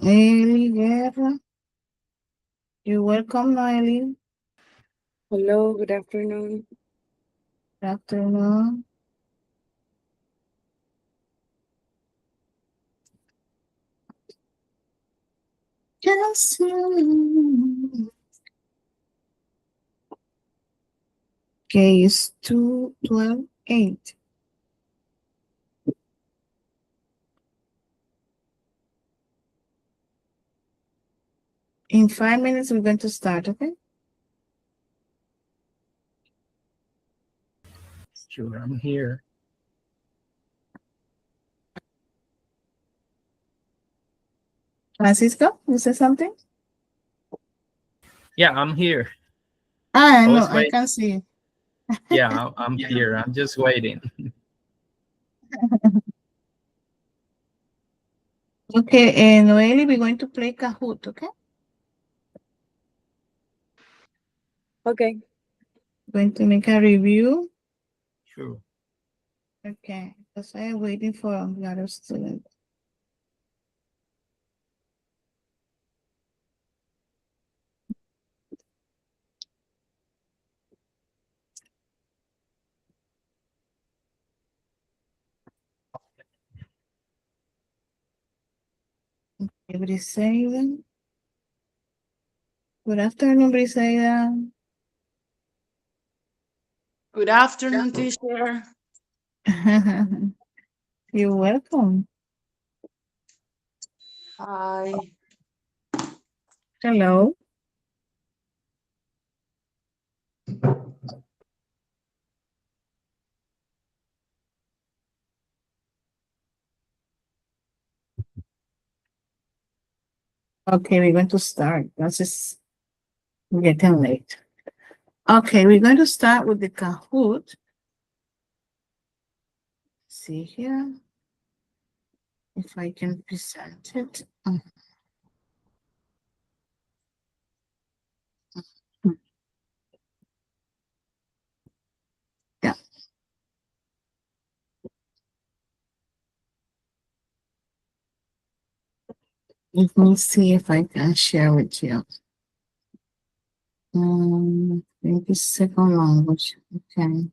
Noeli Guerra. You're welcome, Noeli. Hello, good afternoon. Good afternoon. Just you. Okay, it's 2:12:08. In 5 minutes, we're going to start, okay? Sure, I'm here. Francisco, you say something? Yeah, I'm here. Ah, I no, was I waiting. can see. Yeah, I'm here. I'm just waiting. Okay, Noeli, we're going to play Kahoot, okay? Okay. Going to make a review. Sure. Okay, because I am waiting for the other student. Briseida. Good afternoon, Briseida. Good afternoon, teacher. You're welcome. Hi. Hello. Okay, we're going to start. This is getting late. Okay, we're going to start with the Kahoot. See here if I can present it. Yeah. Let me see if I can share with you. Maybe second language. Okay.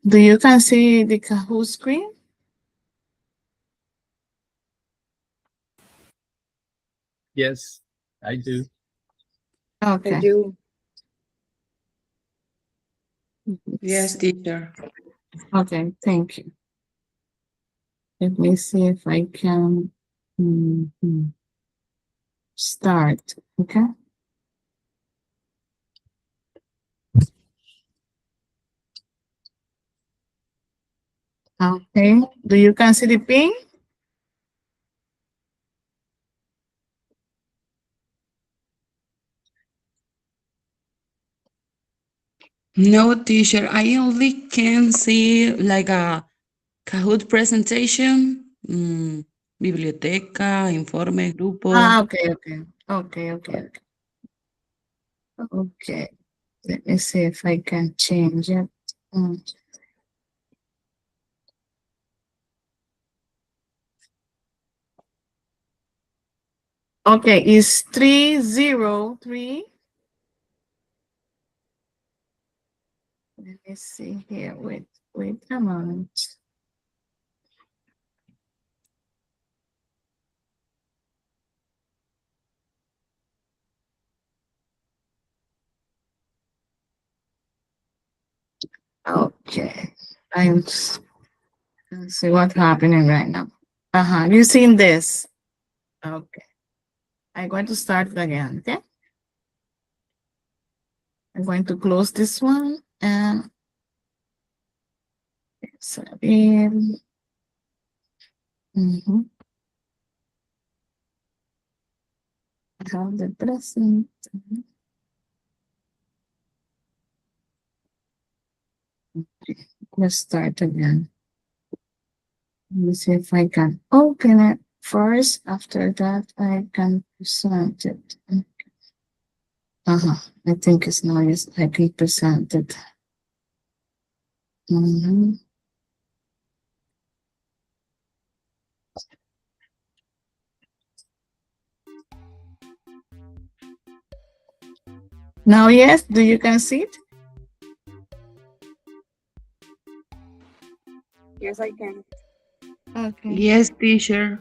Do you can see the Kahoot screen? Yes, I do. I Okay. do. Yes, teacher. Okay, thank you. Let me see if I can start. Okay. Okay. Do you can see the ping? No, teacher. I only can see like a Kahoot presentation, biblioteca, informe, grupo. Okay, okay. Okay, okay, okay. Okay. Let me see if I can change it. Okay, it's 303. Let me see here. Wait a moment. Okay. Let's see what's happening right now. You seen this? Okay. I'm going to start again, okay? I'm going to close this one and save it. I have the present. Okay. Let's start again. Let me see if I can open it first. After that, I can present it. I think it's nice. I can present it. Mhm. Now, yes, do you can see it? Yes, I can. Okay. Yes, teacher.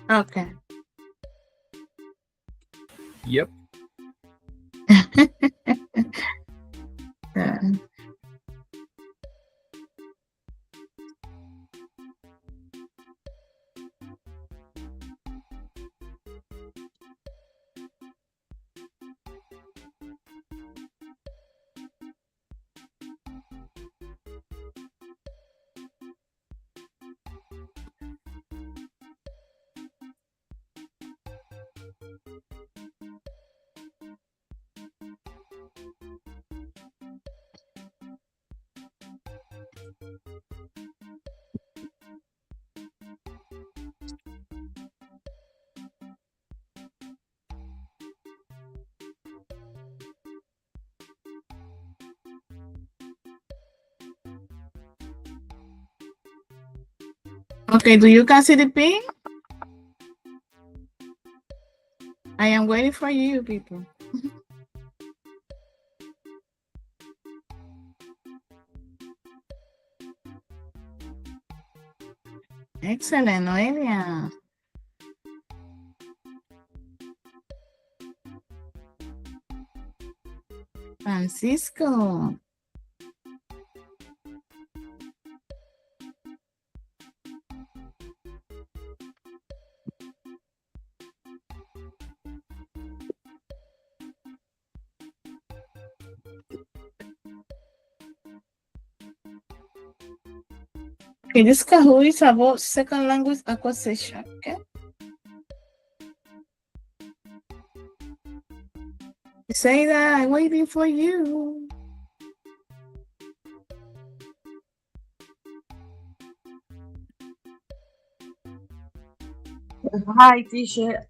Okay. Yep. Yeah. Okay, do you can see the pin? I am waiting for you, people. Excellent, Noelia. Francisco. Okay, this Kahoot is about second language acquisition. Okay. Say that I'm waiting for you. Hi, teacher.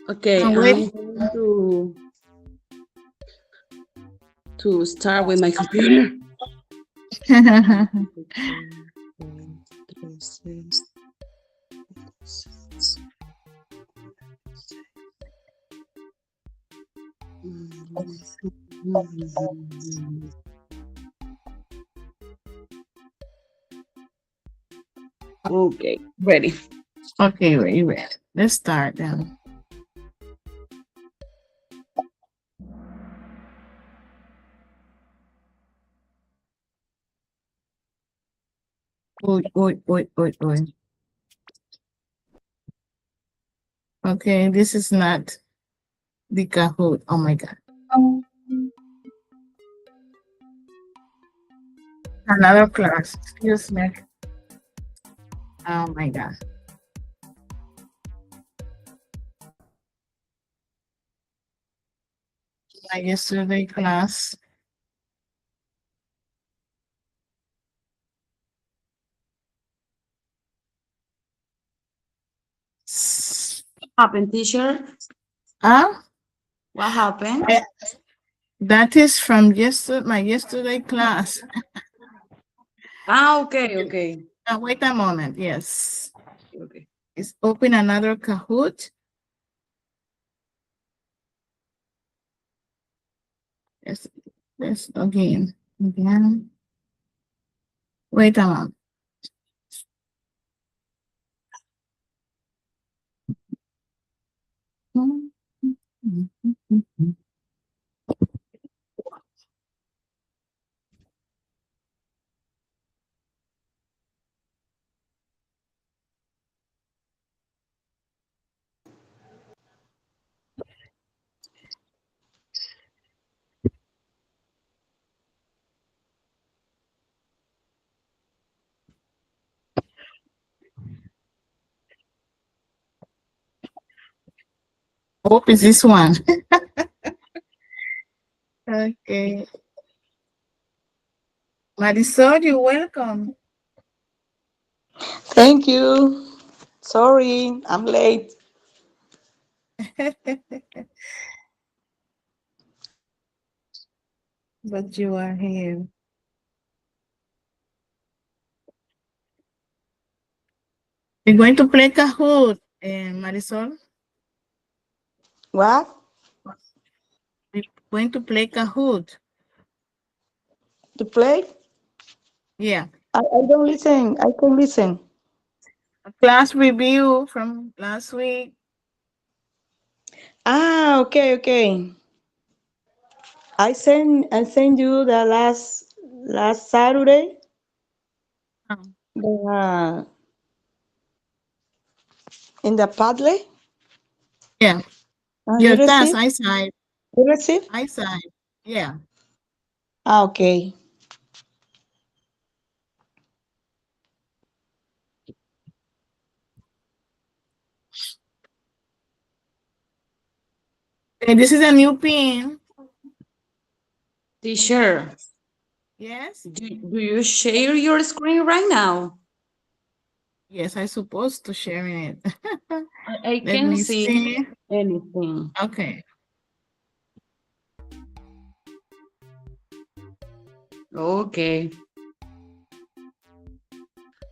Okay, I'm I'm waiting. going to start with my computer. Okay, ready. Okay, ready. Let's start then. Oi. Okay, this is not the Kahoot. Oh my God. Another class. Excuse me. Oh my God. My yesterday class. What happened, teacher? Ah, What happened? that is from my yesterday class. Okay. Wait a moment. Yes. Okay. It's open another Kahoot. Let's again. Again. Wait a moment. Hope is this one. Okay. Marisol, you're welcome. Thank you. Sorry, I'm late. but you are here. We're going to play Kahoot, Marisol. What? We're going to play Kahoot. To play? Yeah. I don't listen. I can listen. A class review from last week. Ah, okay. I sent you the last Saturday. Um, The, in the Padlet. yeah. You Your task, receive? eyesight. You receive? Eyesight. Yeah. Ah, okay. And this is a new pin. Teacher, Yes. do you share your screen right now? Yes, I supposed to share it. I Let can me see see. anything. Okay. Okay.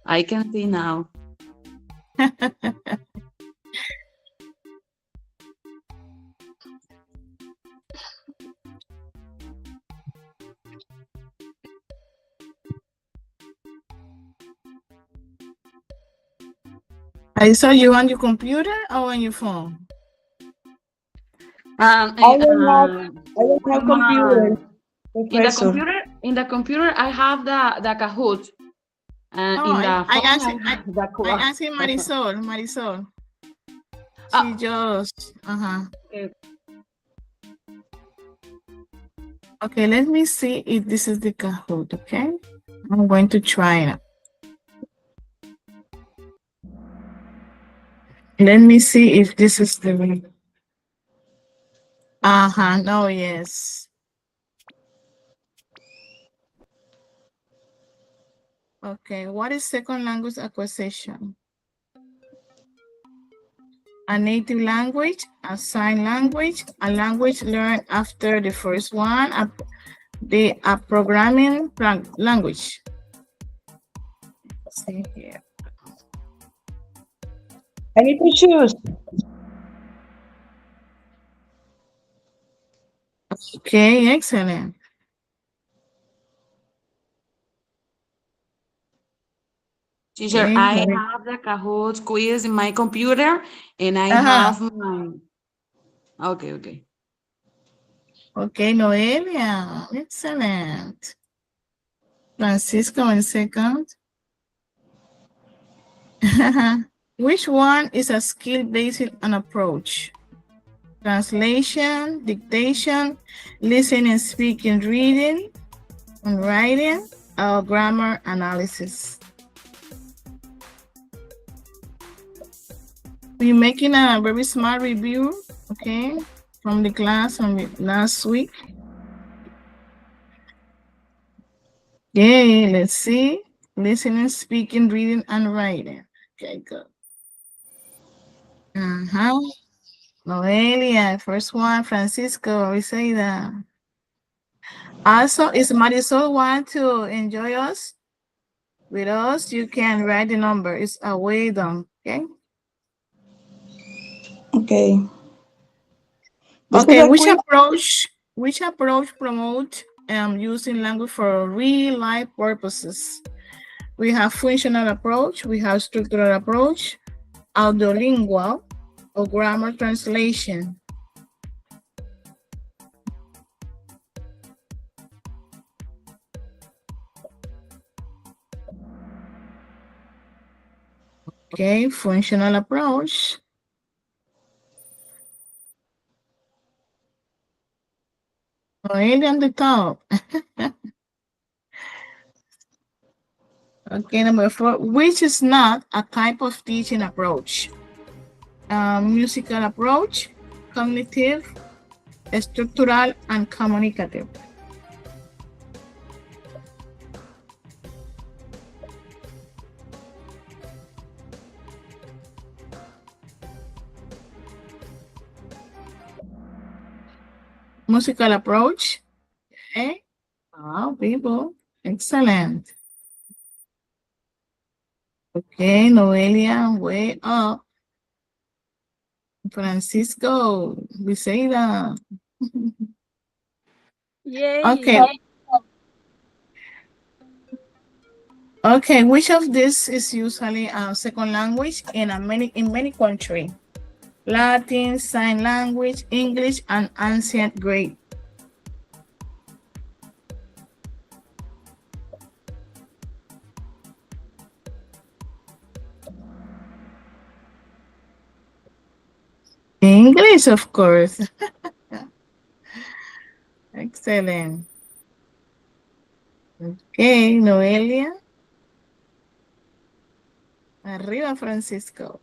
I can see now. I saw you on your computer or on your phone? Um, I don't have I don't have in my- computer, in the professor. computer, I have the Kahoot. And Oh, in the I phone, asked I have the I class. asked him Marisol. She Ah, just okay. Okay, let me see if this is the Kahoot, okay? I'm going to try it. Let me see if this is the no, yes. Okay, what is second language acquisition? A native language, a sign language, a language learned after the first one, a programming language. Let's see here. I need to choose. Okay, excellent. Teacher, Okay, I great. have the Kahoot quiz in my computer, and I Uh-huh. have my. Okay. Okay, Noelia, excellent. Francisco in second. Which one is a skill based on approach? Translation, dictation, listening, speaking, reading, and writing, or grammar analysis? We're making a very smart review, okay, from the class from last week. Okay, let's see. Listening, speaking, reading, and writing. Okay, good. Noelia, first one, Francisco, we say that. Also, is Marisol want to enjoy us? With us, you can write the number. It's away down, okay? Okay. Okay, which approach promote using language for real life purposes? We have functional approach, we have structural approach, audiolingual, or grammar translation. Okay, functional approach. Right on the top. Okay, number 4, which is not a type of teaching approach? Musical approach, cognitive, structural, and communicative. Musical approach, okay? Wow, people. Excellent. Okay, Noelia, way up. Francisco, Briseida. Yay. Okay. Okay, which of this is usually a second language in many countries? Latin, sign language, English, and ancient Greek. English, of course. Excellent. Okay, Noelia. Arriba, Francisco.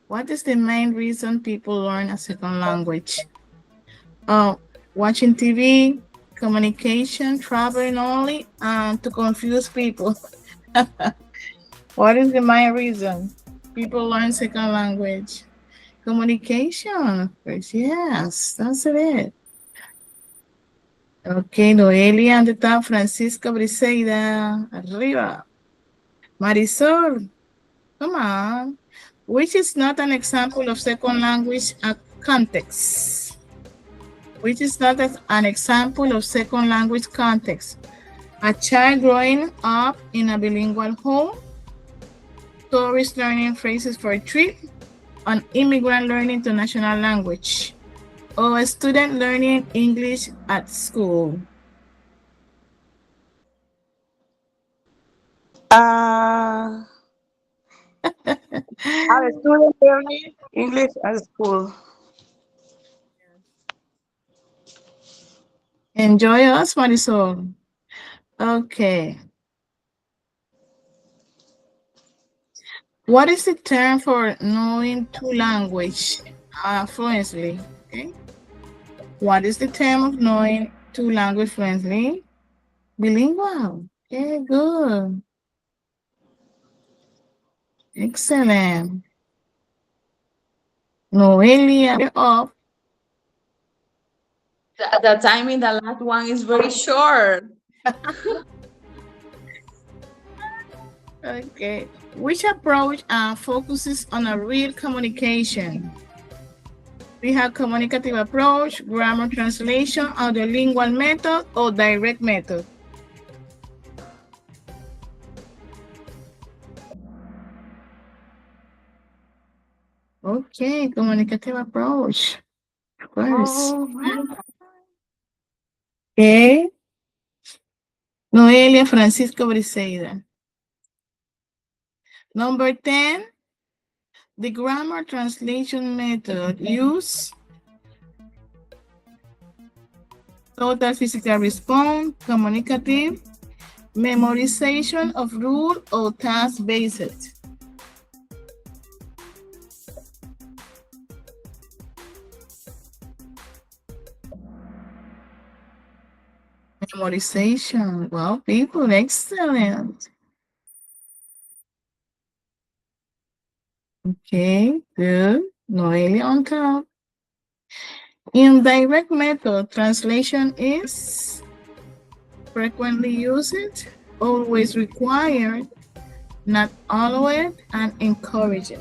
What is the main reason people learn a second language? Watching TV, communication, traveling only, and to confuse people. What is the main reason people learn second language? Communication, of course. Yes, that's it. Okay, Noelia on the top, Francisco Briseida, arriba. Marisol, come on. Which is not an example of second language context? Which is not an example of second language context? A child growing up in a bilingual home, tourist learning phrases for a trip, an immigrant learning international language, or a student learning English at school. A student learning English at school. Enjoy us, Marisol. Okay. What is the term for knowing two languages fluently? Okay. What is the term of knowing two languages fluently? Bilingual. Okay, good. Excellent. Noelia, you're up. The time in the last one is very short. Okay. Which approach focuses on a real communication? We have communicative approach, grammar translation, audiolingual method, or direct method. Okay, communicative approach. Of course. Okay. Noelia Francisco Briseida. Number 10, the grammar translation method use total physical response, communicative, memorization of rule or task-based. Memorization. Well, people, excellent. Okay, good. Noelia on top. In direct method, translation is frequently used, always required, not always, and encouraged.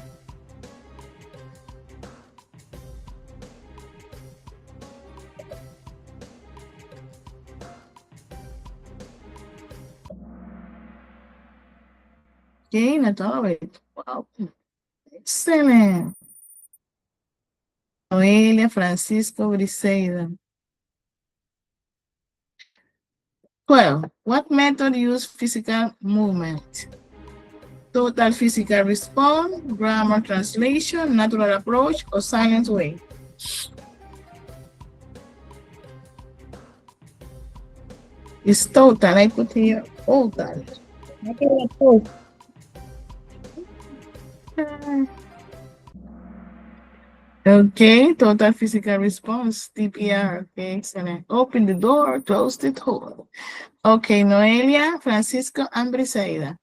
Okay, not always. Wow. Excellent. Noelia Francisco Briseida. 12. What method use physical movement? Total physical response, grammar translation, natural approach, or silent way? It's total. I put here total. Okay, total physical response, TPR. Okay, excellent. Open the door, close the door. Okay, Noelia, Francisco, and Briseida.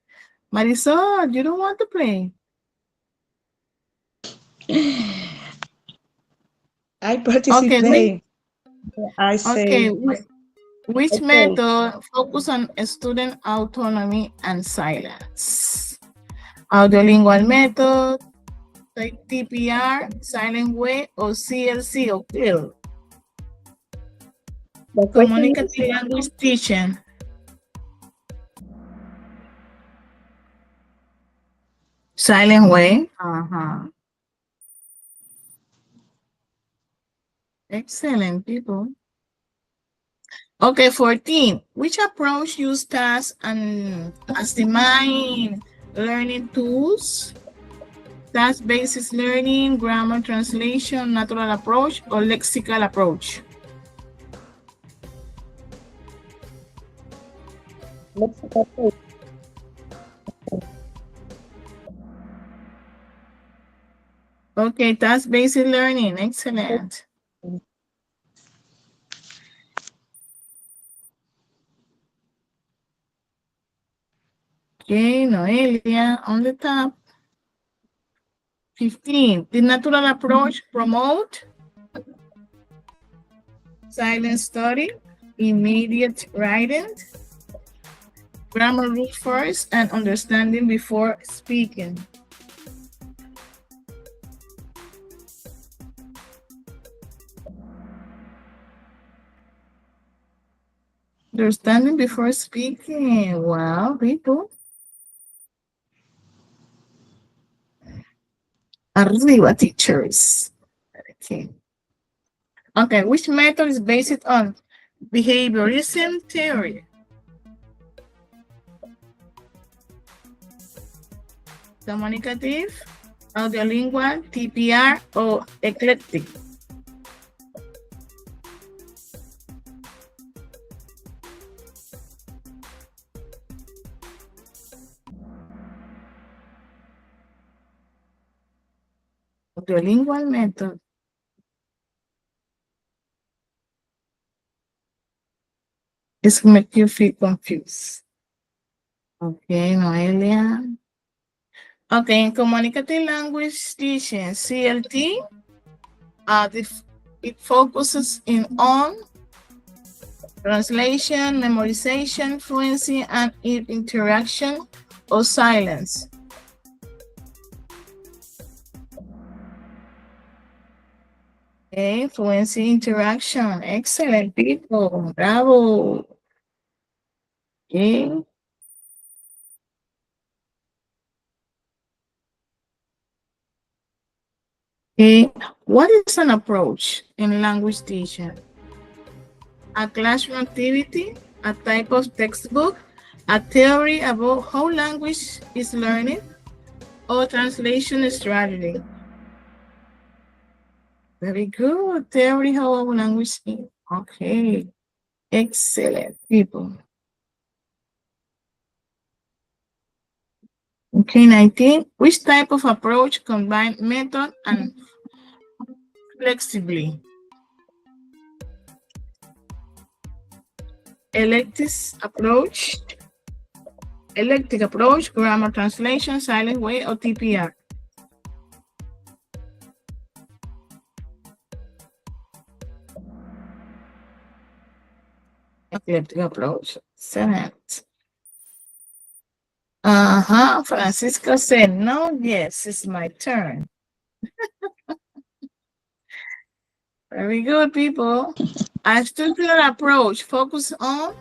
Marisol, you don't want to play? I participate. I say. Okay, Which Okay. method focus on student autonomy and silence? Audiolingual method, like TPR, silent way, or CLC or CLIL? The question is, Communicative language teaching. Silent way. Excellent, people. Okay, 14. Which approach use tasks and as the main learning tools? Task-based learning, grammar translation, natural approach, or lexical approach? let's start. Okay, task-based learning. Excellent. Okay, Noelia on the top. 15. The natural approach promote silent study, immediate writing, grammar rule first, and understanding before speaking. Understanding before speaking. Wow, people. Arriba, teachers. Okay. Okay, which method is based on behaviorism theory? Communicative, audiolingual, TPR, or eclectic? Audiolingual method. This make you feel confused. Okay, Noelia. Okay, in communicative language teaching, CLT, it focuses on translation, memorization, fluency, and interaction or silence. Okay, fluency, interaction. Excellent, people. Bravo. Okay. Okay, what is an approach in language teaching? A classroom activity, a type of textbook, a theory about how language is learning, or translation strategy? Very good. Theory how our language is. Okay. Excellent, people. Okay, 19. Which type of approach combine method and flexibly? Elective approach, grammar translation, silent way, or TPR? Elective approach. Excellent. Francisco said no. Yes, it's my turn. Very good, people. A structured approach focus on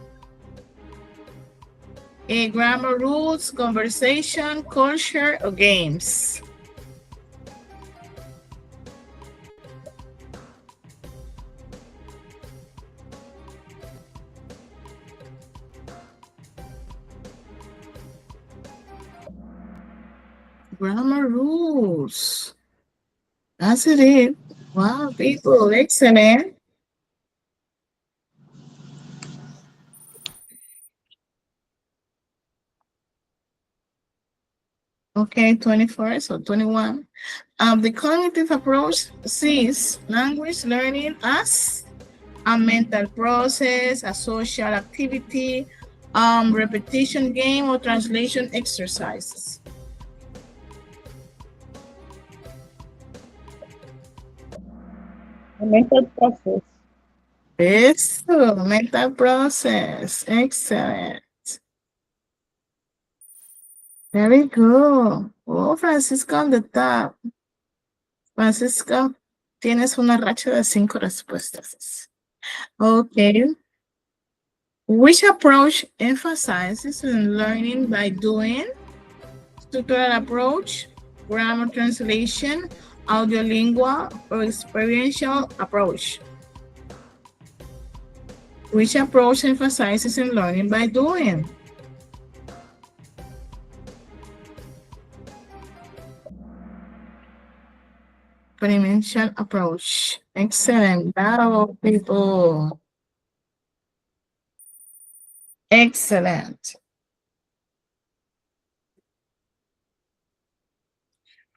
grammar rules, conversation, culture, or games. Grammar rules. That's it. Wow, people, excellent. Okay, 24, so 21. The cognitive approach sees language learning as a mental process, a social activity, repetition game, or translation exercises. A mental process. Eso, mental process. Excellent. Very good. Oh, Francisco on the top. Francisco, tienes una racha de 5 respuestas. Okay. Which approach emphasizes on learning by doing? Structural approach, grammar translation, audiolingual, or experiential approach? Which approach emphasizes on learning by doing? Experiential approach. Excellent. Bravo, people. Excellent.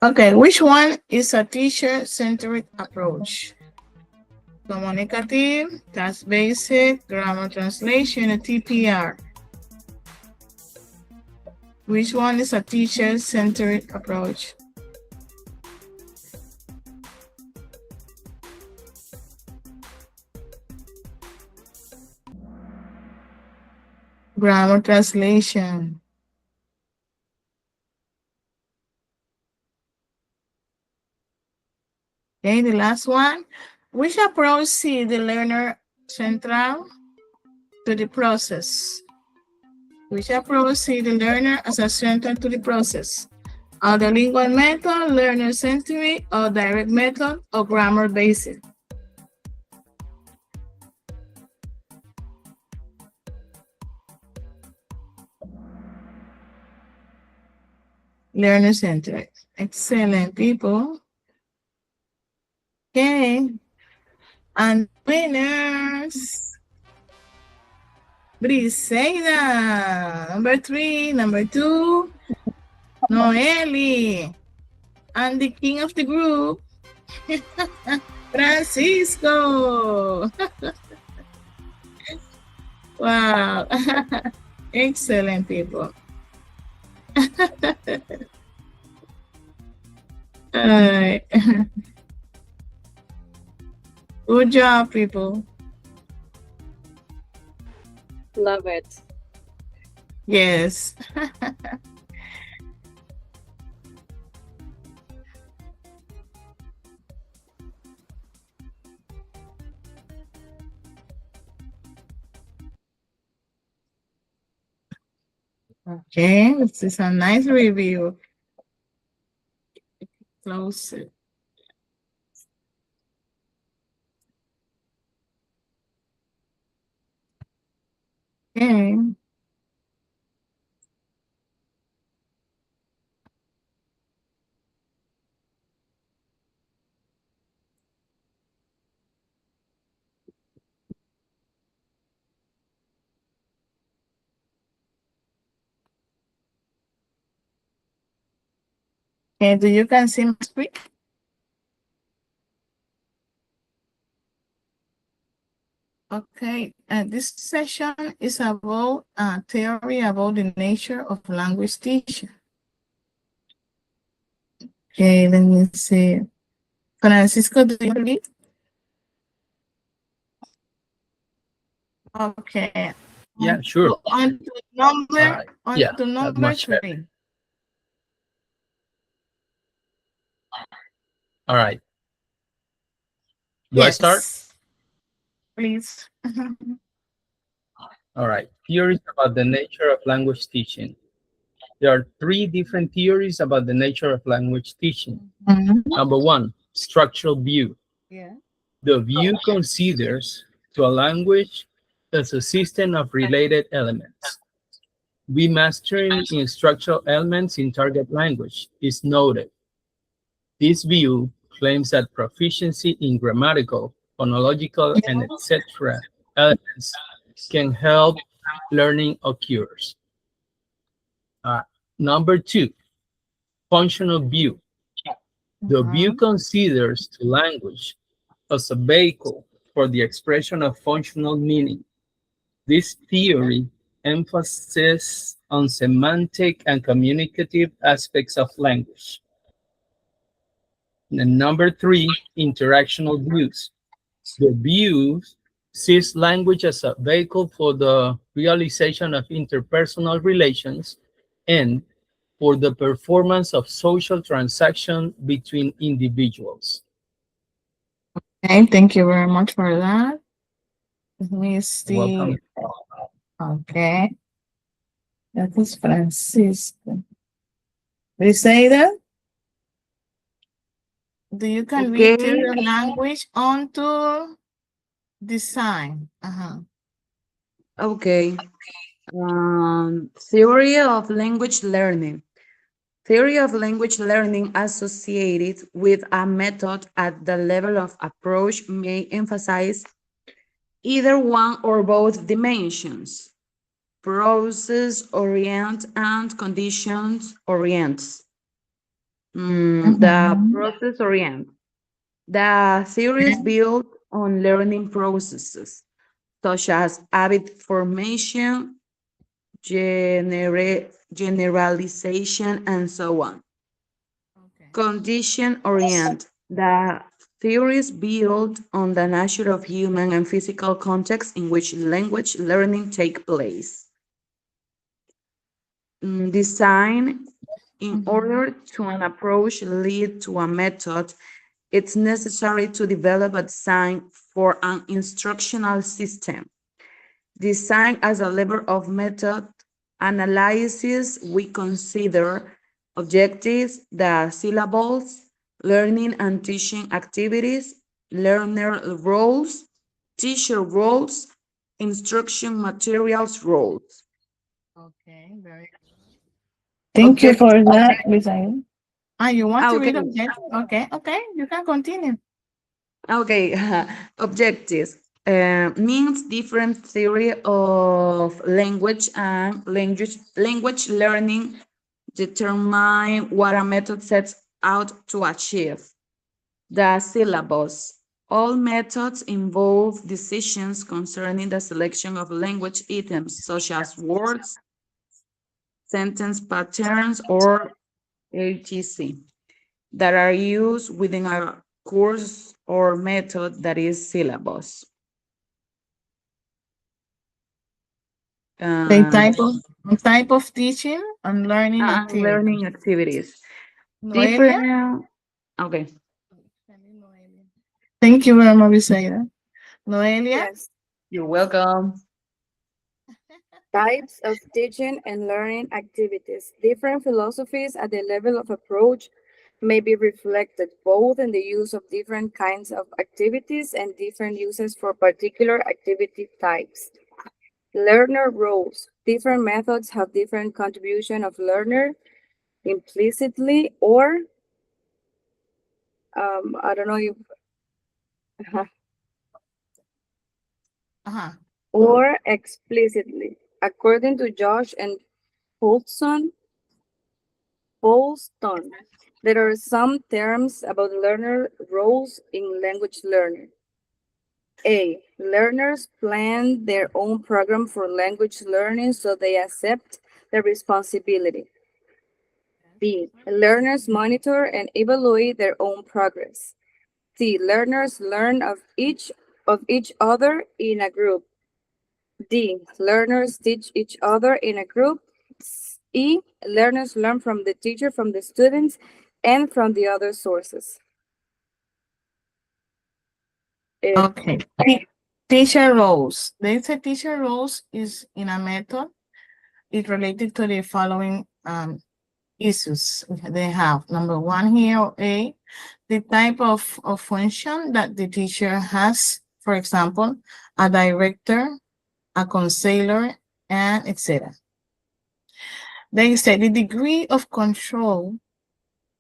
Okay, which one is a teacher-centered approach? Communicative, task basic, grammar translation, and TPR. Which one is a teacher-centered approach? Grammar translation. Okay, the last one. Which approach see the learner central to the process? Which approach see the learner as a central to the process? The lingual method, learner-centric, or direct method, or grammar basic? Learner-centric. Excellent, people. Okay. And winners. Briseida, number 3, number 2, Noeli, and the king of the group, Francisco. Wow. Excellent, people. All right. Good job, people. Love it. Yes. Okay, this is a nice review. Close it. Okay. Okay, do you can see my screen? Okay, this session is about theory about the nature of language teaching. Okay, let me see. Francisco, do you read? Okay. Yeah, sure. On to number, Alright. on Yeah, to that's number much better. 3. All right. Do I start? Please. All right. Theories about the nature of language teaching. There are 3 different theories about the nature of language teaching. Number 1, structural view. Yeah. The view considers to a language as a system of related elements. We mastering in structural elements in target language is noted. This view claims that proficiency in grammatical, phonological, and etc. elements can help learning occurs. Number 2, functional view. The view considers the language as a vehicle for the expression of functional meaning. This theory emphasizes on semantic and communicative aspects of language. And number 3, interactional views. The view sees language as a vehicle for the realization of interpersonal relations and for the performance of social transaction between individuals. Okay, thank you very much for that. Let me see. Welcome. Okay, that is Francisco. We say that? Do you can read Okay. theory of language onto design? Okay. Theory of language learning. Theory of language learning associated with a method at the level of approach may emphasize either one or both dimensions, process orient and conditions orients. The Mhm. process orient. The theory is built on learning processes such as habit formation, generalization, and so on. Okay. Condition orient. The theory is built on the nature of human and physical context in which language learning take place. Design. In Mhm. order to an approach lead to a method, it's necessary to develop a design for an instructional system. Design as a level of method analysis, we consider objectives, the syllables, learning and teaching activities, learner roles, teacher roles, instruction materials roles. Okay, very good. Thank you Object, for that, Misael. You want to read okay, objective? Okay, okay, you can continue. okay, objectives. Means different theory of language and language learning determine what a method sets out to achieve. The syllabus. All methods involve decisions concerning the selection of language items, such as words, sentence patterns, or etc., that are used within a course or method that is syllabus. The Uh, type of teaching and learning and activities. learning activities. Noelia? Different, okay. Thank you very much, Misael. Noelia? Yes. You're welcome. Types of teaching and learning activities. Different philosophies at the level of approach may be reflected both in the use of different kinds of activities and different uses for particular activity types. Learner roles. Different methods have different contribution of learner implicitly or I don't know if Uh-huh. or explicitly. According to Josh and Paulson, there are some terms about learner roles in language learning. A. Learners plan their own program for language learning so they accept the responsibility. B. Learners monitor and evaluate their own progress. C. Learners learn of each other in a group. D. Learners teach each other in a group. E. Learners learn from the teacher, from the students, and from the other sources. It, Okay. Teacher roles. They say teacher roles is in a method. It's related to the following issues they have. Number one here, A, the type of function that the teacher has. For example, a director, a counselor, and etc. They say the degree of control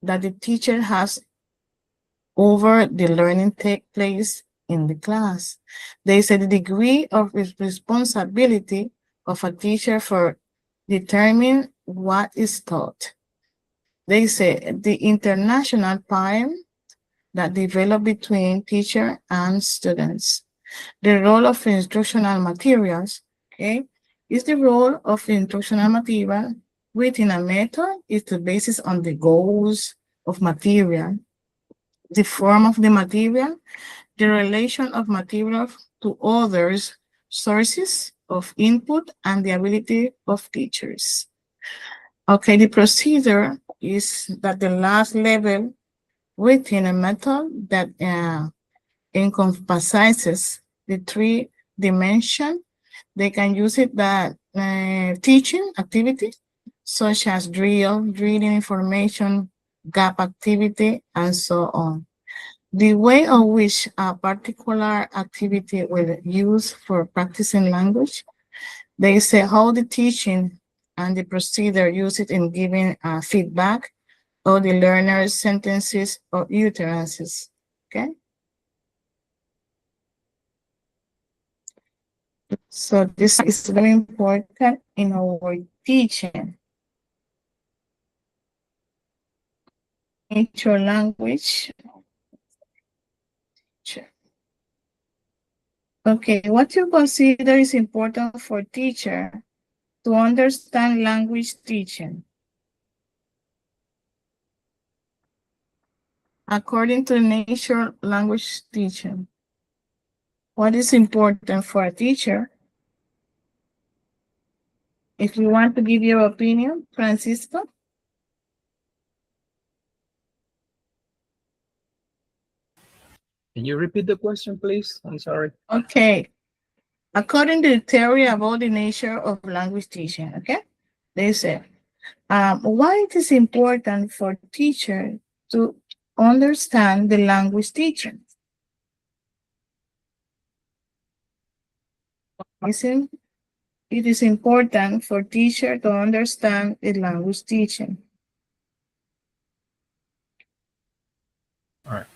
that the teacher has over the learning take place in the class. There is a degree of responsibility of a teacher for determining what is taught. They say the international poem that develop between teacher and students. The role of instructional materials, okay, is the role of instructional material within a method is the basis on the goals of material, the form of the material, the relation of material to others' sources of input and the ability of teachers. Okay, the procedure is that the last level within a method that encompasses the three dimensions. They can use it that teaching activities such as reading information, gap activity, and so on. The way in which a particular activity will use for practicing language, they say how the teaching and the procedure use it in giving feedback or the learner's sentences or utterances. Okay. So this is very important in our teaching. Nature language. Okay, what you consider is important for teacher to understand language teaching? According to nature language teaching, what is important for a teacher? If you want to give your opinion, Francisco. Can you repeat the question, please? I'm sorry. Okay. According to the theory about the nature of language teaching, okay? They say, why it is important for teacher to understand the language teaching? Listen, it is important for teacher to understand the language teaching. All right.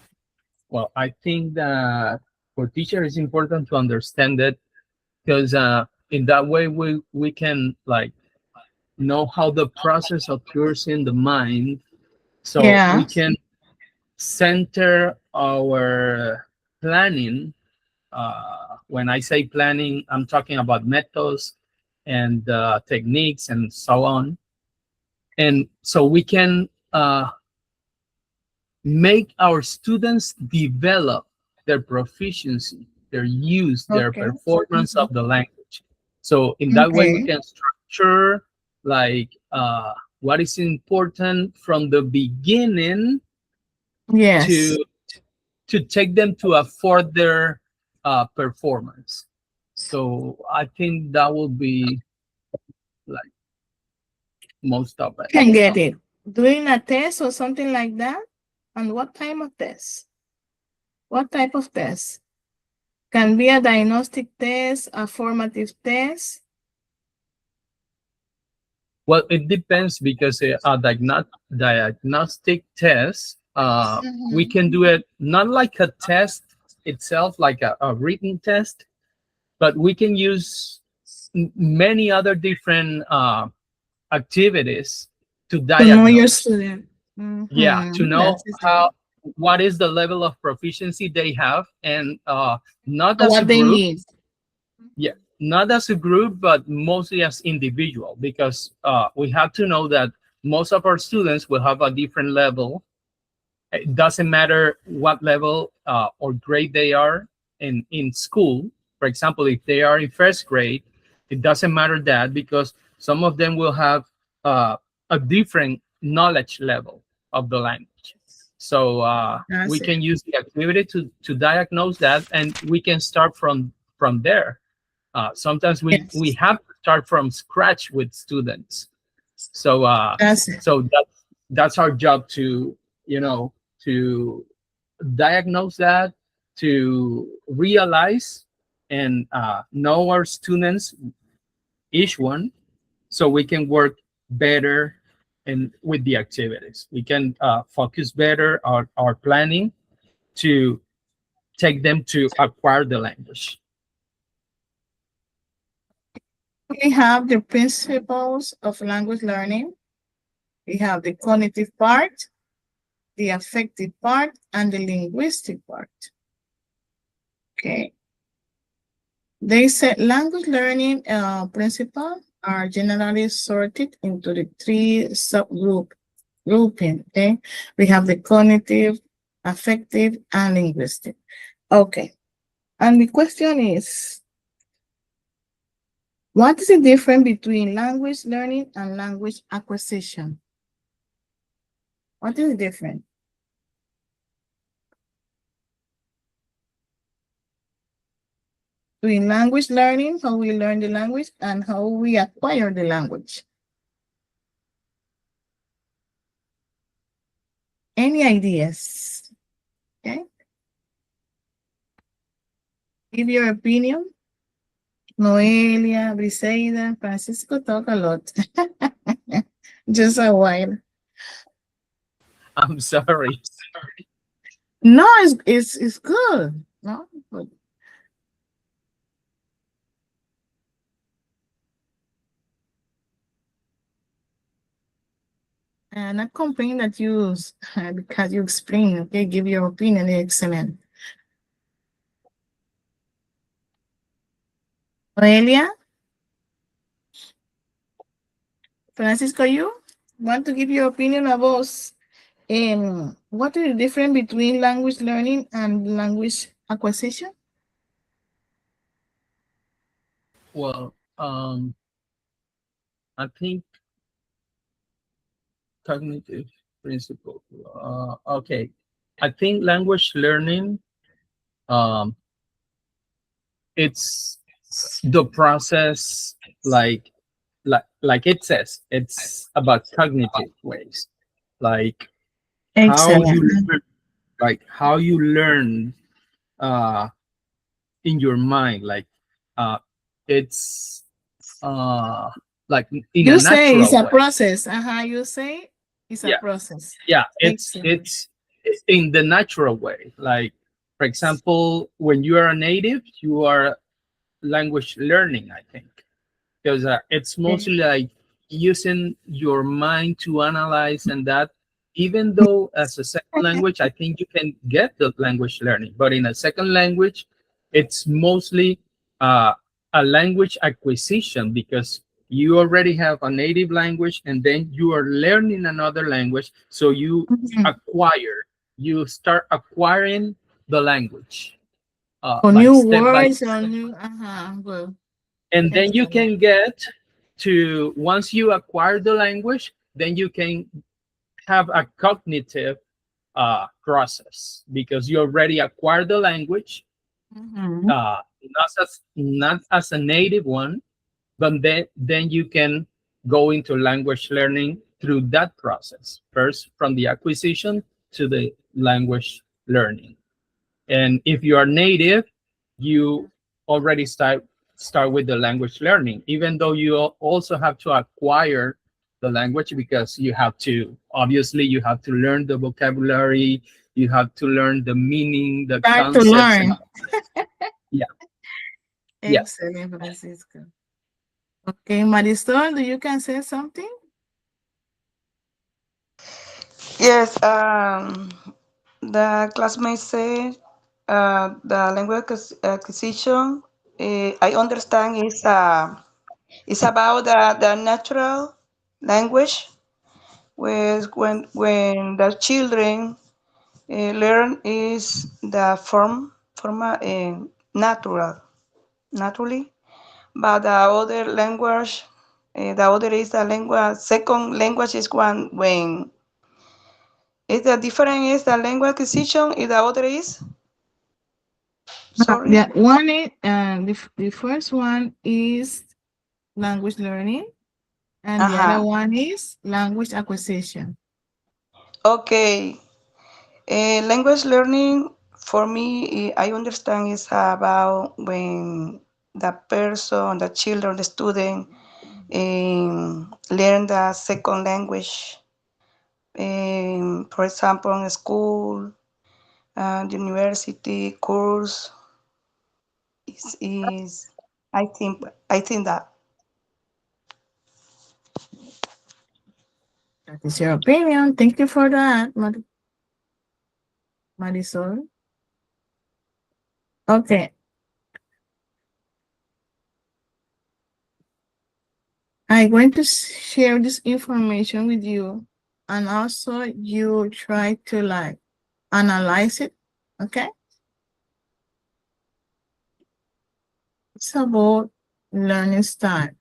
Well, I think that for teacher it's important to understand it because in that way we can like know how the process occurs in the mind, so we Yeah. can center our planning. When I say planning, I'm talking about methods and techniques and so on. And so we can make our students develop their proficiency, their use, their Okay. performance of the language. So in that way, we Okay. can structure like what is important from the beginning Yes. to take them to a further performance. So I think that will be like most of it. Can get it. Doing a test or something like that? And what type of test? What type of test? Can be a diagnostic test, a formative test. Well, it depends because a diagnostic test, we can do it not like a test itself, like a written test, but we can use many other different activities to To know your diagnose. student. Yeah, to know That is good. what is the level of proficiency they have, and not as a What they group. need. Yeah, not as a group, but mostly as individual, because we have to know that most of our students will have a different level. It doesn't matter what level or grade they are in school. For example, if they are in first grade, it doesn't matter that because some of them will have a different knowledge level of the language. So That's we it. can use the activity to diagnose that, and we can start from there. Sometimes we Yes. have to start from scratch with students. So That's it. so that's our job to to diagnose that, to realize and know our students, each one, so we can work better and with the activities. We can focus better on our planning to take them to acquire the language. We have the principles of language learning. We have the cognitive part, the affective part, and the linguistic part. Okay. They said language learning principles are generally sorted into the three grouping. Okay. We have the cognitive, affective, and linguistic. Okay. And the question is, what is the difference between language learning and language acquisition? What is the difference? Between language learning, how we learn the language, and how we acquire the language. Any ideas? Okay. Give your opinion. Noelia, Briseida, Francisco talk a lot. Just a while. I'm sorry. No, it's good. No, but not complain that you because you explain. Okay, give your opinion. Excellent. Noelia, Francisco, you want to give your opinion about what is the difference between language learning and language acquisition? Well, I think cognitive principle. Okay. I think language learning, um, it's the process like it says, it's about cognitive ways, like how you Excellent. learn, how you learn uh in your mind, like uh it's uh like in a You say it's natural a way. process. You say it's a Yeah, process. yeah, Excellent. it's in the natural way, like for example, when you are a native, you are language learning, I think, because it's Okay. mostly like using your mind to analyze, and that, even though as a second language I think you can get the language learning, but in a second language it's mostly uh, a language acquisition, because you already have a native language and then you are learning another language, so you Mhm. acquire you start acquiring the language, Or like new step by words or step, new, well, and then you excellent. can get to, once you acquire the language, then you can have a cognitive process, because you already acquired the language, Mhm. not as a native one, but then you can go into language learning through that process, first from the acquisition to the language learning. And if you are native, you already start with the language learning, even though you also have to acquire the language, because you have to, obviously you have to learn the vocabulary, you have to learn the meaning, the Start to concepts, and learn. all. Yeah, yeah. Excellent, Francisco. Okay, Marisol, do you can say something? Yes, the classmate said the language acquisition, I understand is about the natural language, when the children learn is the naturally, but the other language, the other is the language, second language is one when is the different is the language acquisition, and the other is, sorry. The one is, the first one is language learning, and the other Uh-huh. one is language acquisition. Okay. Language learning for me, I understand is about when the person, the children, the student learn the second language. For example, in school, university course is I think that. That is your opinion. Thank you for that, Marisol. Okay, I'm going to share this information with you, and also you try to like analyze it. Okay. It's about learning style.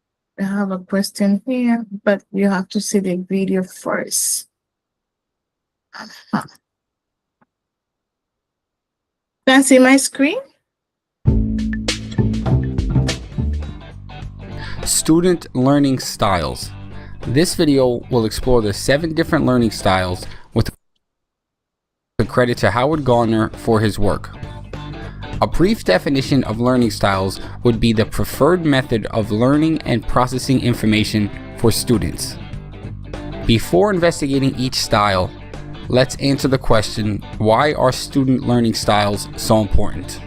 I have a question here, but you have to see the video first. Can see my screen? Student learning styles. This video will explore the 7 different learning styles with a credit to Howard Gardner for his work. A brief definition of learning styles would be the preferred method of learning and processing information for students. Before investigating each style, let's answer the question, why are student learning styles so important?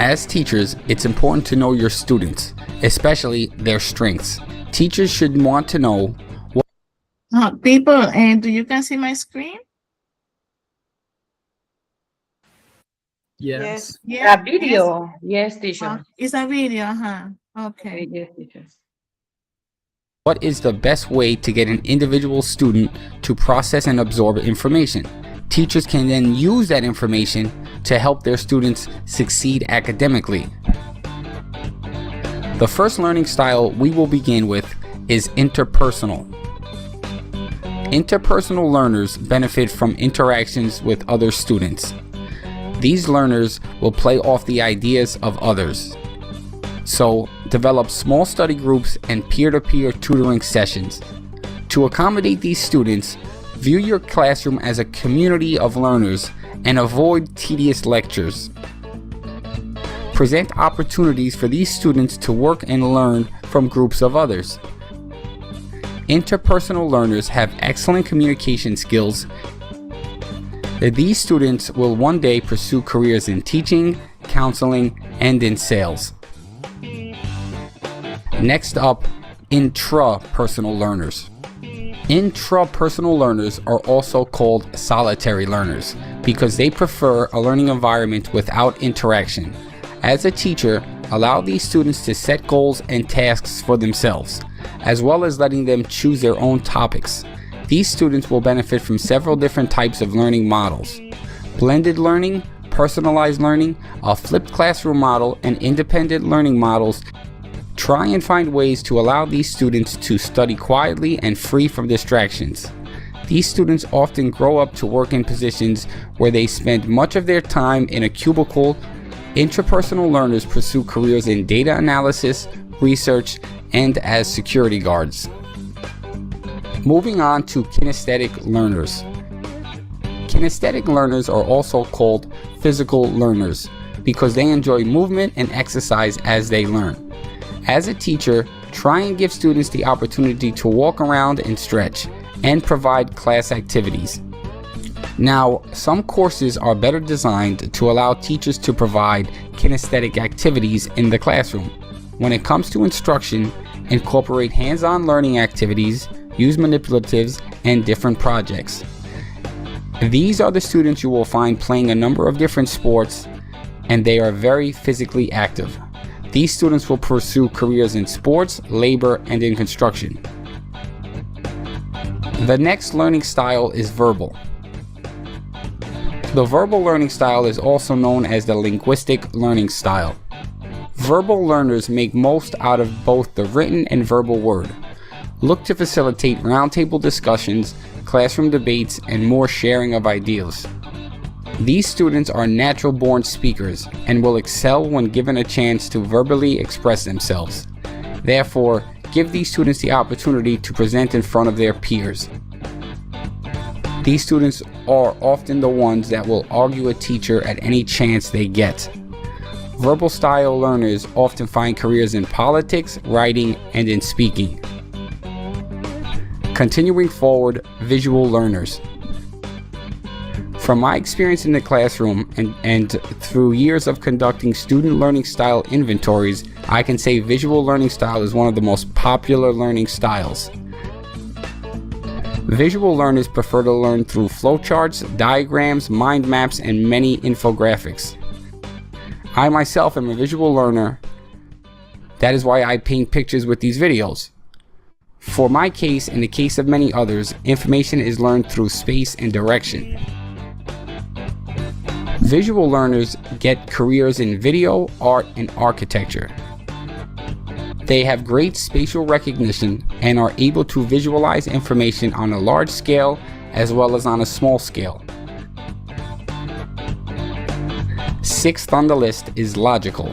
As teachers, it's important to know your students, especially their strengths. Teachers should want to know what People, and do you can see my screen? Yes. Yeah. A video. Yes, teacher. It's a video, huh? Okay. Yes, teacher. what is the best way to get an individual student to process and absorb information. Teachers can then use that information to help their students succeed academically. The first learning style we will begin with is interpersonal. Interpersonal learners benefit from interactions with other students. These learners will play off the ideas of others. So, develop small study groups and peer-to-peer tutoring sessions. To accommodate these students, view your classroom as a community of learners and avoid tedious lectures. Present opportunities for these students to work and learn from groups of others. Interpersonal learners have excellent communication skills. These students will one day pursue careers in teaching, counseling, and in sales. Next up, intrapersonal learners. Intrapersonal learners are also called solitary learners because they prefer a learning environment without interaction. As a teacher, allow these students to set goals and tasks for themselves, as well as letting them choose their own topics. These students will benefit from several different types of learning models: blended learning, personalized learning, a flipped classroom model, and independent learning models. Try and find ways to allow these students to study quietly and free from distractions. These students often grow up to work in positions where they spend much of their time in a cubicle. Intrapersonal learners pursue careers in data analysis, research, and as security guards. Moving on to kinesthetic learners. Kinesthetic learners are also called physical learners because they enjoy movement and exercise as they learn. As a teacher, try and give students the opportunity to walk around and stretch, and provide class activities. Now, some courses are better designed to allow teachers to provide kinesthetic activities in the classroom. When it comes to instruction, incorporate hands-on learning activities, use manipulatives, and different projects. These are the students you will find playing a number of different sports, and they are very physically active. These students will pursue careers in sports, labor, and in construction. The next learning style is verbal. The verbal learning style is also known as the linguistic learning style. Verbal learners make most out of both the written and verbal word. Look to facilitate roundtable discussions, classroom debates, and more sharing of ideas. These students are natural-born speakers and will excel when given a chance to verbally express themselves. Therefore, give these students the opportunity to present in front of their peers. These students are often the ones that will argue a teacher at any chance they get. Verbal style learners often find careers in politics, writing, and in speaking. Continuing forward, visual learners. From my experience in the classroom and through years of conducting student learning style inventories, I can say visual learning style is one of the most popular learning styles. Visual learners prefer to learn through flowcharts, diagrams, mind maps, and many infographics. I myself am a visual learner. That is why I paint pictures with these videos. For my case, and the case of many others, information is learned through space and direction. Visual learners get careers in video, art, and architecture. They have great spatial recognition and are able to visualize information on a large scale as well as on a small scale. Sixth on the list is logical.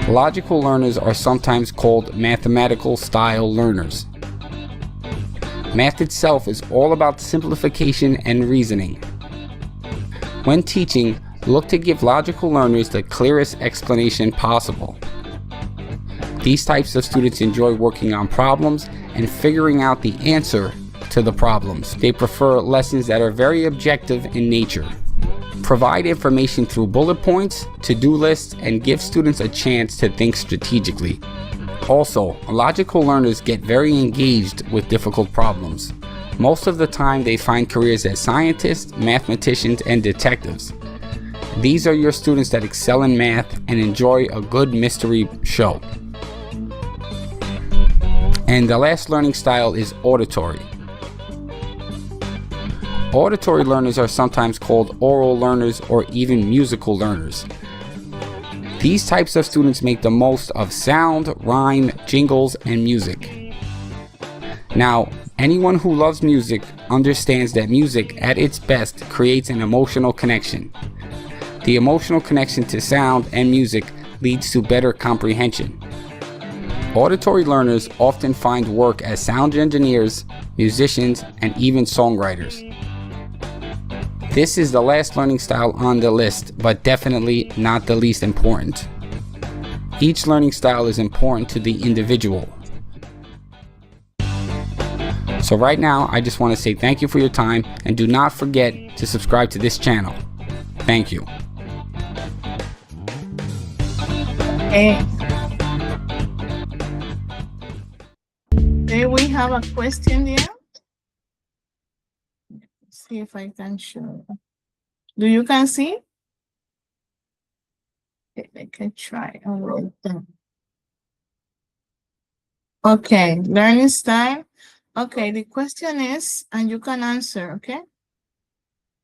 Logical learners are sometimes called mathematical style learners. Math itself is all about simplification and reasoning. When teaching, look to give logical learners the clearest explanation possible. These types of students enjoy working on problems and figuring out the answer to the problems. They prefer lessons that are very objective in nature. Provide information through bullet points, to-do lists, and give students a chance to think strategically. Also, logical learners get very engaged with difficult problems. Most of the time, they find careers as scientists, mathematicians, and detectives. These are your students that excel in math and enjoy a good mystery show. And the last learning style is auditory. Auditory learners are sometimes called oral learners or even musical learners. These types of students make the most of sound, rhyme, jingles, and music. Now, anyone who loves music understands that music at its best creates an emotional connection. The emotional connection to sound and music leads to better comprehension. Auditory learners often find work as sound engineers, musicians, and even songwriters. This is the last learning style on the list, but definitely not the least important. Each learning style is important to the individual. So right now, I just want to say thank you for your time, and do not forget to subscribe to this channel. Thank you. Do we have a question there? See if I can show. Do you can see? I can try and write them. Okay, learning style. Okay, the question is, and you can answer, okay?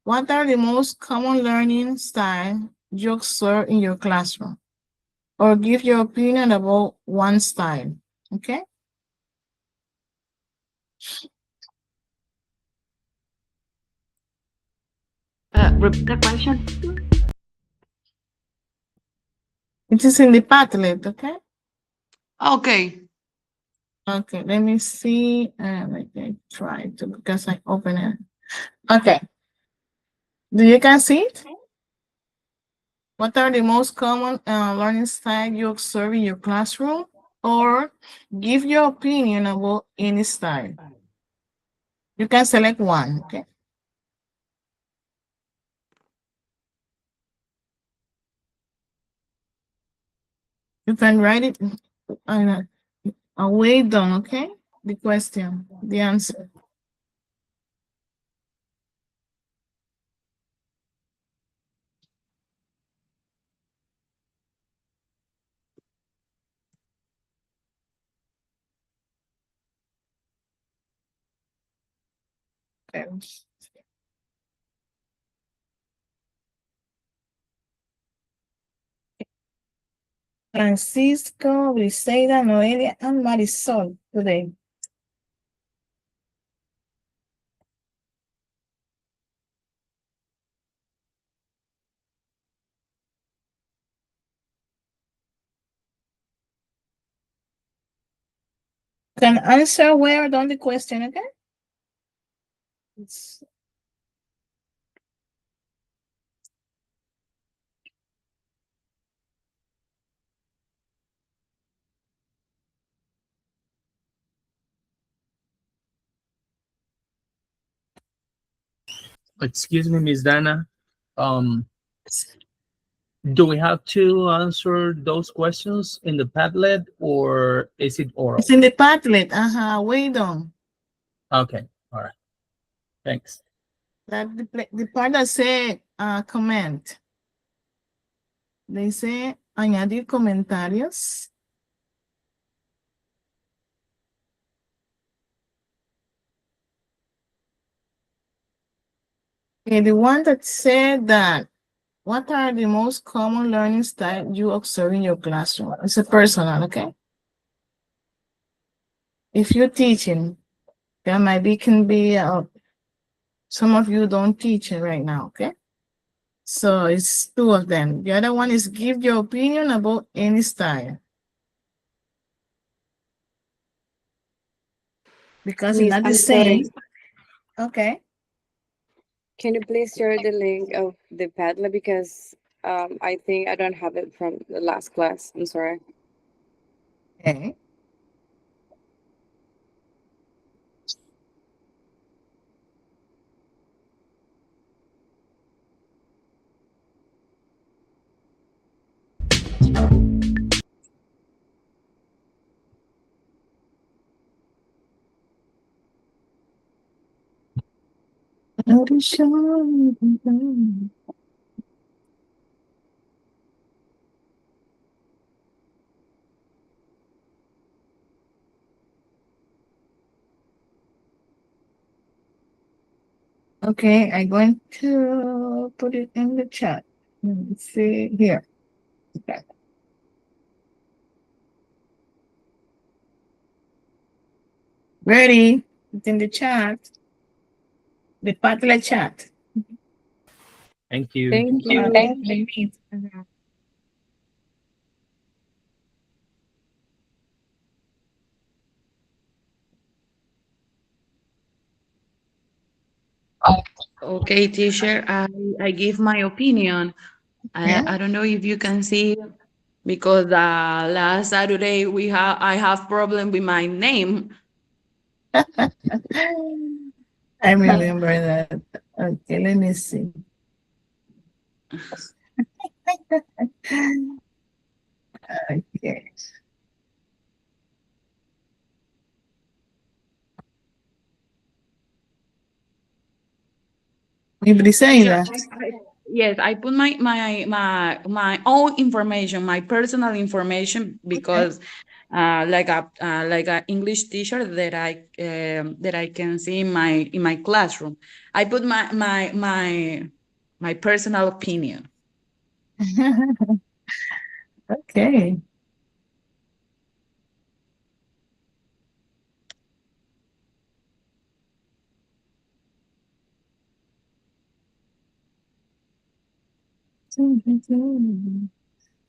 What are the most common learning style you observe in your classroom? Or give your opinion about one style, okay? Repeat the question. It is in the Padlet, okay? Okay. Okay, let me see. Let me try to, because I open it. Okay. Do you can see it? What are the most common learning style you observe in your classroom? Or give your opinion about any style. You can select one, okay? You can write it away down, okay? The question, the answer. Okay. Francisco, Briseida, Noelia, and Marisol today. Can answer where on the question, okay? Excuse me, Miss Dana. Um, do we have to answer those questions in the Padlet, or is it oral? It's in the Padlet. Wait on. Okay, all right. Thanks. That the part that say comment. Dice añadir comentarios. Okay, the one that said that What are the most common learning styles you observe in your classroom? It's a personal, okay? If you're teaching, there might be can be some of you don't teach it right now, okay? So it's two of them. The other one is give your opinion about any style. Because it's Miss, not the I'm sorry. same. Okay. Can you please share the link of the Padlet because I think I don't have it from the last class. I'm sorry. Okay. Okay, I'm going to put it in the chat. Let me see here. Okay. Ready? It's in the chat. The Padlet chat. Thank you. Thank you. Okay. Mhm. Okay, teacher, I give my opinion. Yeah. I don't know if you can see because last Saturday I have problem with my name. I remember that. Okay, let me see. Okay. Yeah, Briseida. yes, I put my own information, my personal information, Okay. because like a English teacher that I can see in my classroom. I put my personal opinion. Okay.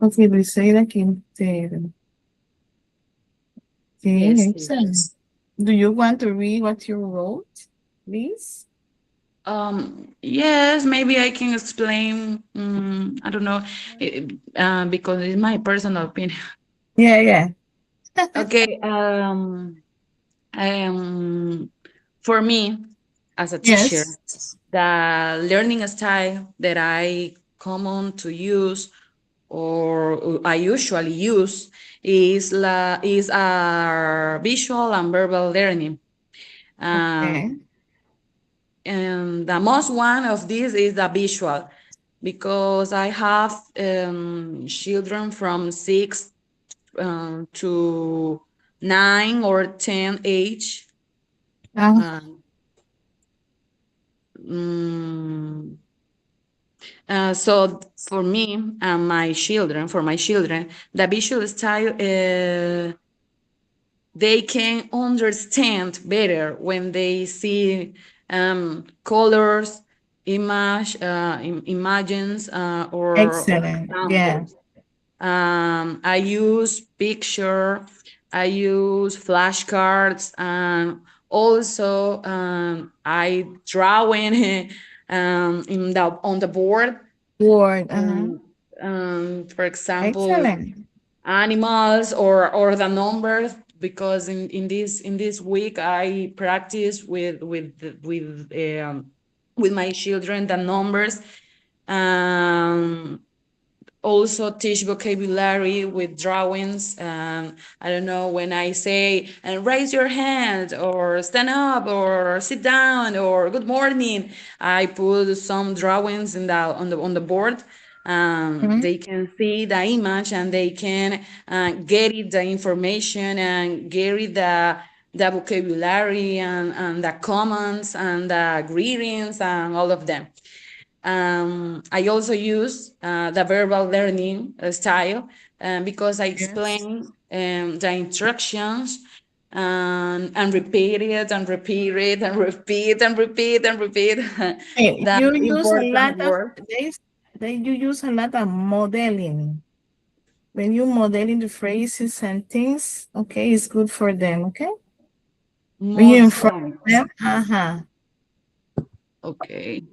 Okay, Briseida Quintero. Okay, Yes, teacher. excellent. Do you want to read what you wrote, please? Yes, maybe I can explain. I don't know, because it's my personal opinion. Yeah, yeah. Okay. Um, for me, as a teacher, Yes. the learning style that I common to use or I usually use is our visual and verbal learning. Okay. And the most one of these is the visual because I have children from 6 to 9 or 10 age. Uh, Um, mm, so for me and for my children, the visual style, they can understand better when they see colors, images, or excellent. Yeah. examples. I use picture, I use flashcards, and also I drawing in the on the board. Word. Um, for example, Excellent. animals or the numbers, because in this week I practice with my children the numbers. Um, Also teach vocabulary with drawings. I don't know, when I say and raise your hand or stand up or sit down or good morning, I put some drawings in the on the board. Mhm. They can see the image and they can get it the information and get it the vocabulary and the comments and the greetings and all of them. I also use the verbal learning style because I Yes. explain the instructions and repeat it and repeat it and repeat and repeat and repeat Hey, the you use a important lot of word. you use a lot of modeling. When you modeling the phrases and things, okay, it's good for them, okay? When you More in front sense. of them, uh-huh. Okay.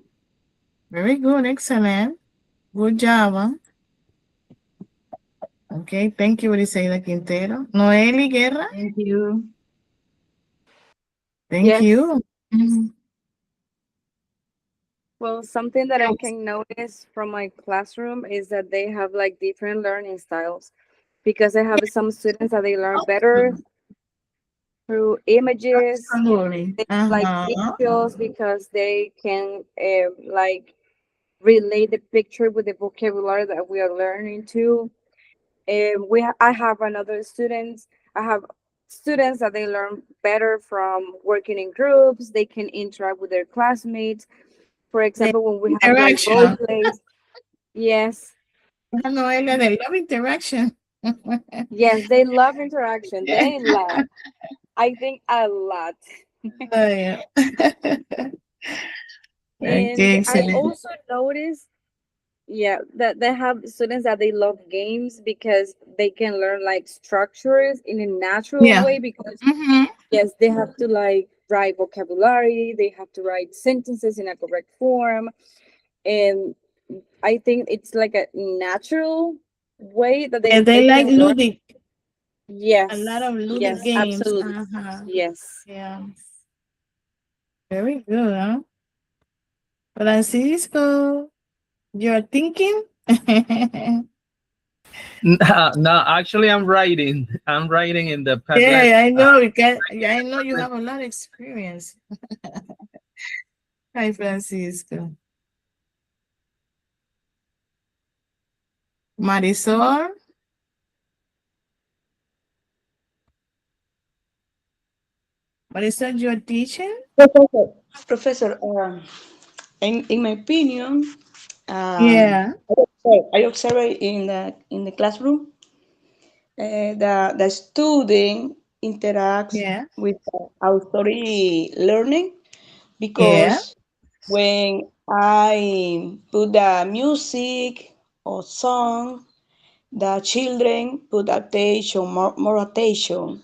Very good, excellent. Good job, huh? Okay, thank you, Briseida Quintero. Noeli Guerra, Thank you. thank Yes. you. Mhm. Well, something that I can notice from my classroom is that they have like different learning styles because I have some students that they learn better through images, Absolutely. they like Uh-huh. visuals because they can like relate the picture with the vocabulary that we are learning to. I have another students. I have students that they learn better from working in groups. They can interact with their classmates. For The example, when we have like role interaction. plays, yes, Noelia, they love interaction. yes, they love interaction. Yeah. They love. I think a lot. Oh, yeah. Okay, And I excellent. also noticed, yeah, that they have students that they love games because they can learn like structures in a natural Yeah. way because Mm-hmm. yes, they have to like write vocabulary, they have to write sentences in a correct form. And I think it's like a natural way that Yeah, they they like can learn. Ludic, a lot Yes, of Ludic yes, games. absolutely. Uh-huh. Yes. Yeah. Very good, huh? Francisco, you're thinking? No, actually, I'm writing. I'm writing in the Padlet. Yeah, I know. Yeah, I know you have a lot of experience. Hi, Francisco. Marisol, Marisol, you're teaching? Professor, Professor, in my opinion, Yeah, I observe in the classroom the student interacts yeah, with auditory learning yeah, because when I put the music or song, the children put attention, more attention.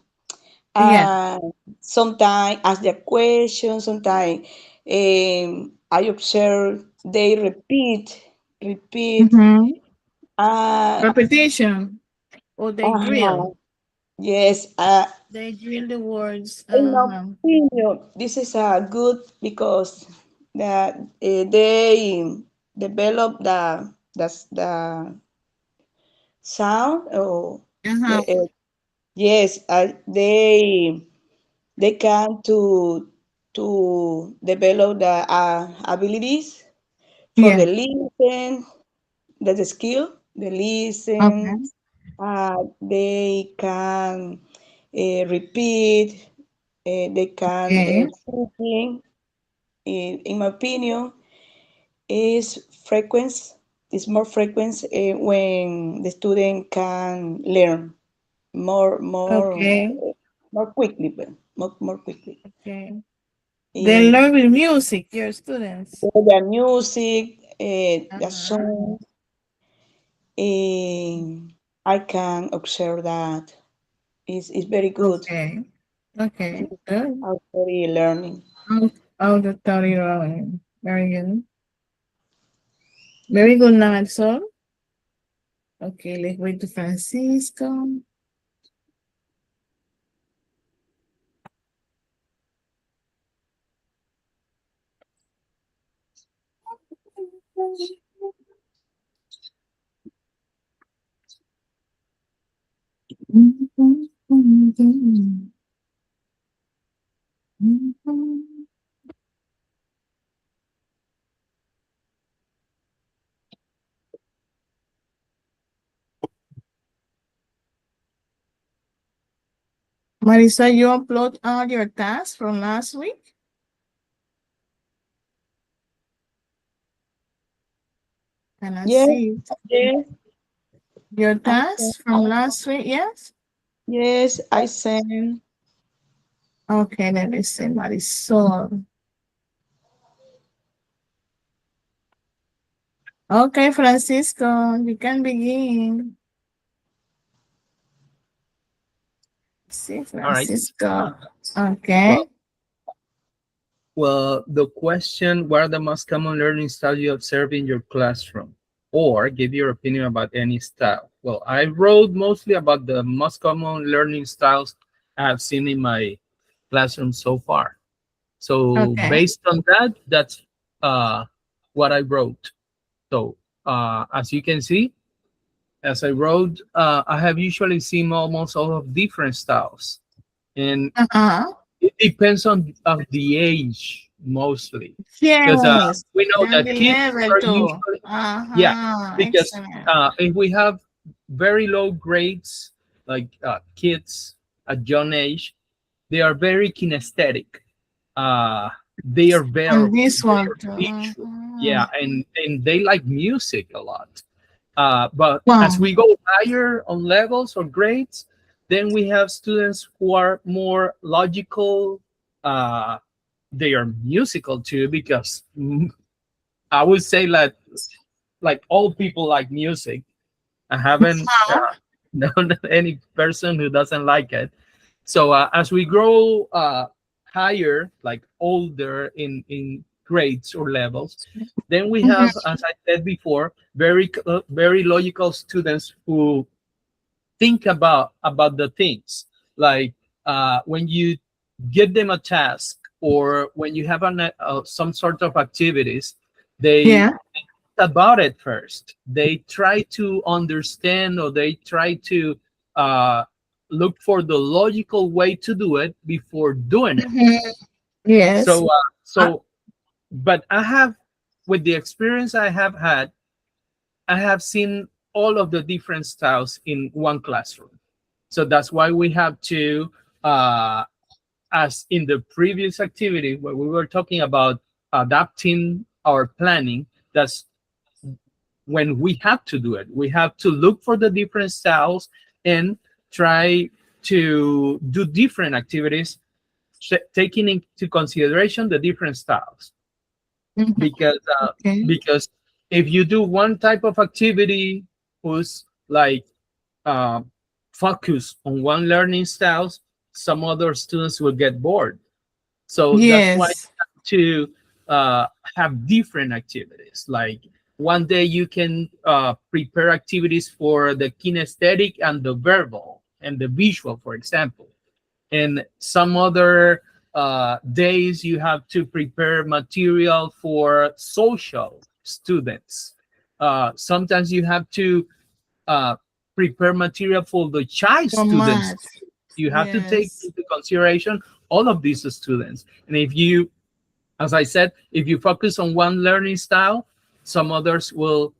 yeah. And sometimes ask the question, sometimes I observe they repeat. Mm-hmm. Uh, Repetition. Or they drill. uh yes, They drill the words. in my Uh-huh. opinion, this is good because that they develop the sound or Uh-huh. yes, they can to develop the abilities for the Yeah. listen, the skill, the listen. Okay. They can repeat. They can Okay. thinking. In my opinion, is frequency is more frequent when the student can learn more more Okay. more quickly, but more quickly. Okay. They In learn with music, your students. the music, the Uh-huh. song, I can observe that is very good. Okay. Okay. Good. Auditory learning. Auditory learning. Very good. Very good, Natsol. Okay, let's wait to Francisco. Marisa, you upload all your tasks from last week? cannot Yes, see it. yes, Your I task from last week, yes? yes, I send. Okay, let me see, Marisol. Okay, Francisco, you can begin. See, All right. Francisco. Okay. Well, the question, what are the most common learning styles you observe in your classroom? Or give your opinion about any style. Well, I wrote mostly about the most common learning styles I've seen in my classroom so far. So Okay. based on that, that's what I wrote. So as you can see, as I wrote, I have usually seen almost all of different styles. And Uh-huh. it depends on of the age mostly, because Yes. we know And that the kids level are too. usually, yeah, Uh-huh. because Excellent. if we have very low grades like kids at young age, they are very kinesthetic. uh they are And very, this one too. visual, Mhm. yeah, and they like music a lot. But as Wow. we go higher on levels or grades, then we have students who are more logical. Uh, they are musical too, because I would say that like all people like music. I haven't Huh? known any person who doesn't like it. So as we grow higher, like older in grades or levels, then we Mhm. have, as I said before, very logical students who think about the things, like when you give them a task, or when you have some sort of activities, they Yeah. about it first. They try to understand, or they try to uh, look for the logical way to do it before doing it. Mhm. Yes. So, Uh, but I have, with the experience I have had, I have seen all of the different styles in one classroom. So that's why we have to, as in the previous activity where we were talking about adapting our planning, that's when we have to do it. We have to look for the different styles and try to do different activities, taking into consideration the different styles. mhm. Because Okay. because if you do one type of activity who's like uh, focus on one learning styles, some other students will get bored. So that's why Yes. to have different activities. Like one day you can prepare activities for the kinesthetic and the verbal and the visual, for example. And some other days you have to prepare material for social students. Sometimes you have to uh, prepare material for the shy For students. math. You have to take Yes. into consideration all of these students. And if you, as I said, if you focus on one learning style, some others will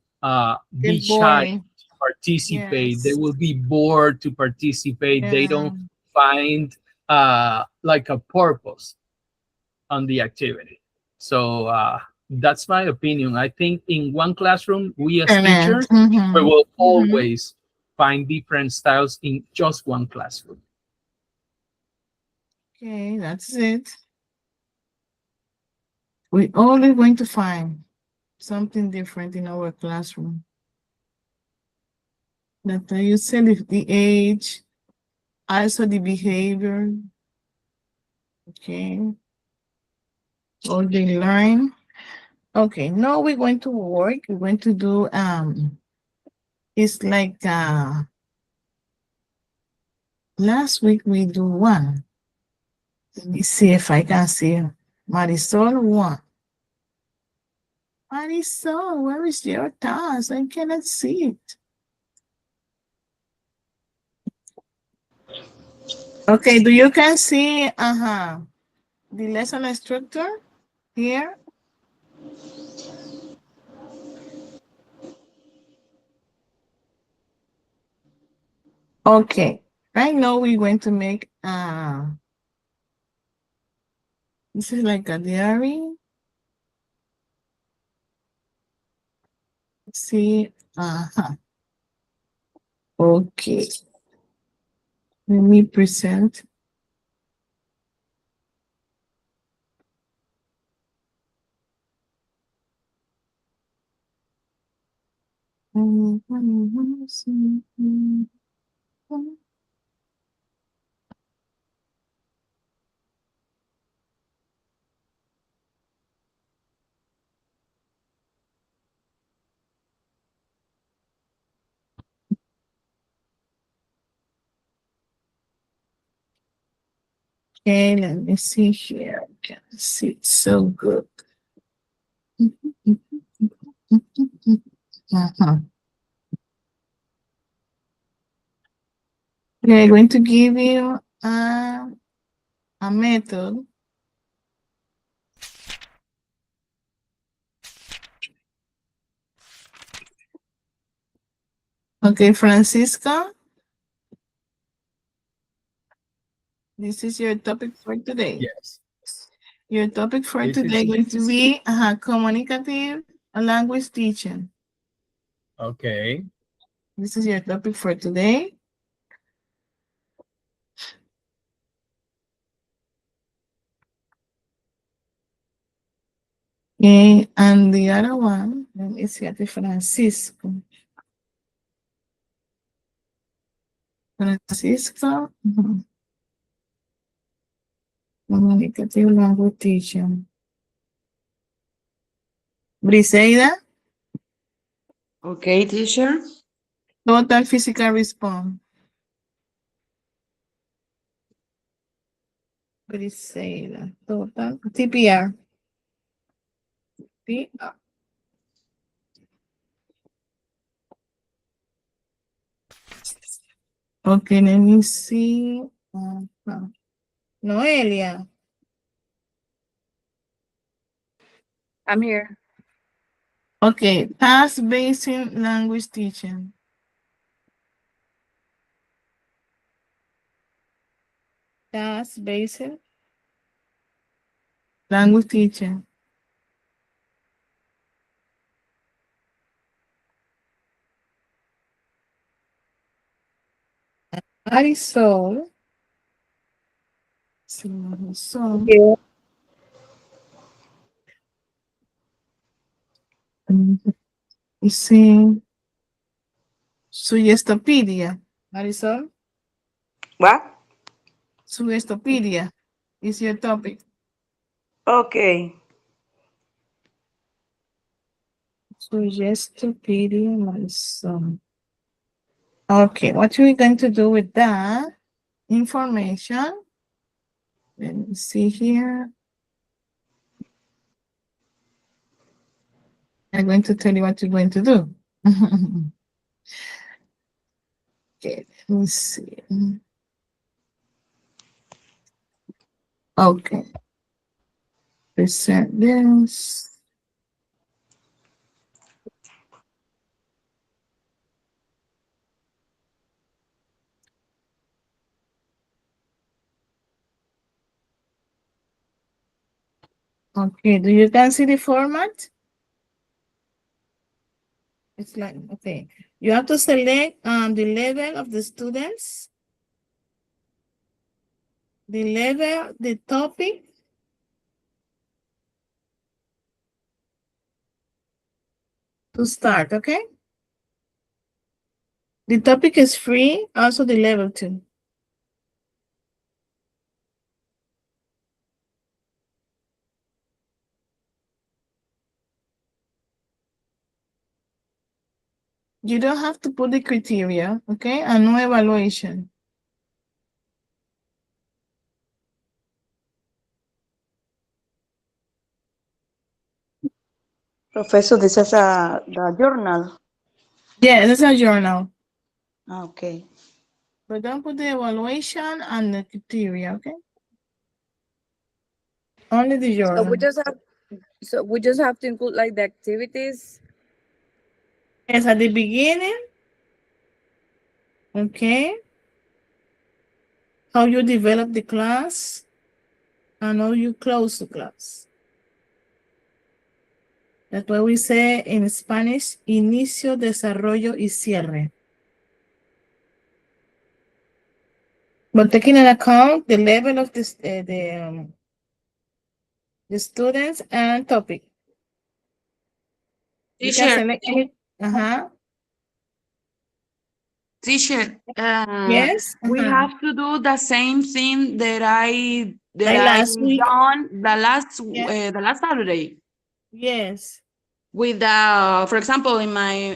be Get shy boring. to participate. They Yes. will be bored to participate. They Yeah. don't find like a purpose on the activity. So that's my opinion. I think in one classroom, we as Excellent. teachers, we Mm-hmm. will Mm-hmm. always find different styles in just one classroom. Okay, that's it. We're always going to find something different in our classroom. That you said if the age, also the behavior, okay, or they learn. Okay, now we're going to work. We're going to do it's like last week we do one. Let me see if I can see Marisol one. Marisol, where is your task? I cannot see it. Okay, do you can see the lesson structure here? Okay. Right now we're going to make this is like a diary. see. Okay. Let me present. Okay, let me see here. I can see it so good. Okay, I'm going to give you a method. Okay, Francisco, this is your topic for today. Yes. Your topic for This today is- going to be communicative language teaching. Okay. This is your topic for today. Okay, and the other one, let me see at Francisco. Francisco, communicative language teaching. Briseida, Okay, teacher. total physical response. Briseida, total TPR. TPR. Okay, let me see. Noelia. I'm here. Okay, task-based language teaching. Task-based language teaching. Marisol. Marisol. Yeah. Sí. Sugestopedia. Marisol. What? Sugestopedia is your topic. Okay. Sugestopedia, Marisol. Okay, what are we going to do with that information? Let me see here. I'm going to tell you what you're going to do. Okay, let me see. Okay. Present this. Okay, do you can see the format? It's like, okay. You have to select the level of the students, the level, the topic, to start, okay? The topic is free, also the level too. You don't have to put the criteria, okay? And no evaluation. Professor, this is the journal. Yeah, this is a journal. Okay. But don't put the evaluation and the criteria, okay? Only the So journal. we just have to include like the activities. Yes, at the beginning, okay? How you develop the class and how you close the class. That's why we say in Spanish, inicio, desarrollo y cierre. But taking into account the level of this, the students and topic. You can Teacher, select any. teacher, Yes. we have to do the same thing that I Like last week. done Yeah. the last Saturday. Yes. With for example, in my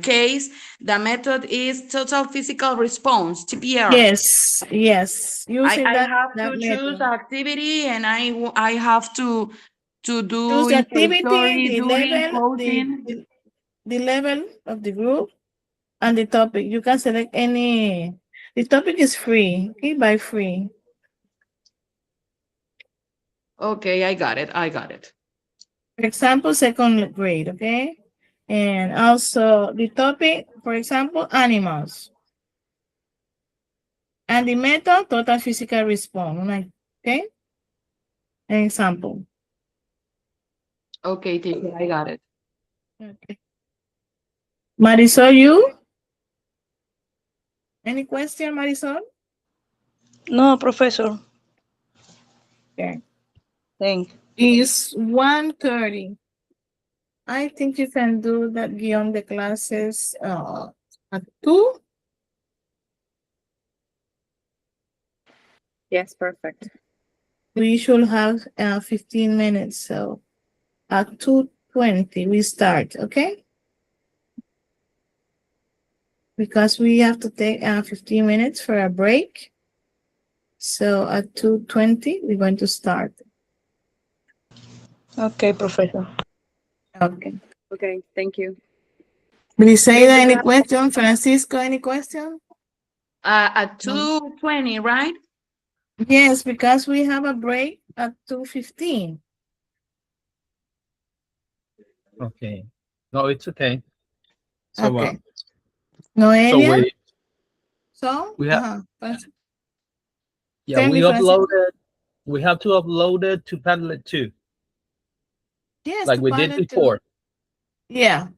case, the method is total physical response, TPR. Yes. Yes. Using I have that to choose method. activity, and I have to do Choose the activity, inventory, the during level, closing. the level of the group, and the topic. You can select any. The topic is free. Okay, by free. Okay, I got it. I got it. For example, second grade. Okay, and also the topic. For example, animals. And the method, total physical response. Like, okay, an example. Okay, teacher, I got it. Okay. Marisol, you? Any question, Marisol? No, Professor. Okay. Thank. It's 1:30. I think you can do that beyond the classes at 2. Yes, perfect. We should have 15 minutes. So at 2:20 we start, okay? Because we have to take 15 minutes for a break. So at 2:20 we're going to start. Okay, Professor. Okay. Okay, thank you. Briseida, any question? Francisco, any question? At 2:20, right? Yes, because we have a break at 2:15. Okay. No, it's okay. So, Okay. so Noelia? So, we have, yeah, Tell we me, Francisco. uploaded, we have to upload it to Padlet too, Yes, like to we did pilot too. before. Yeah.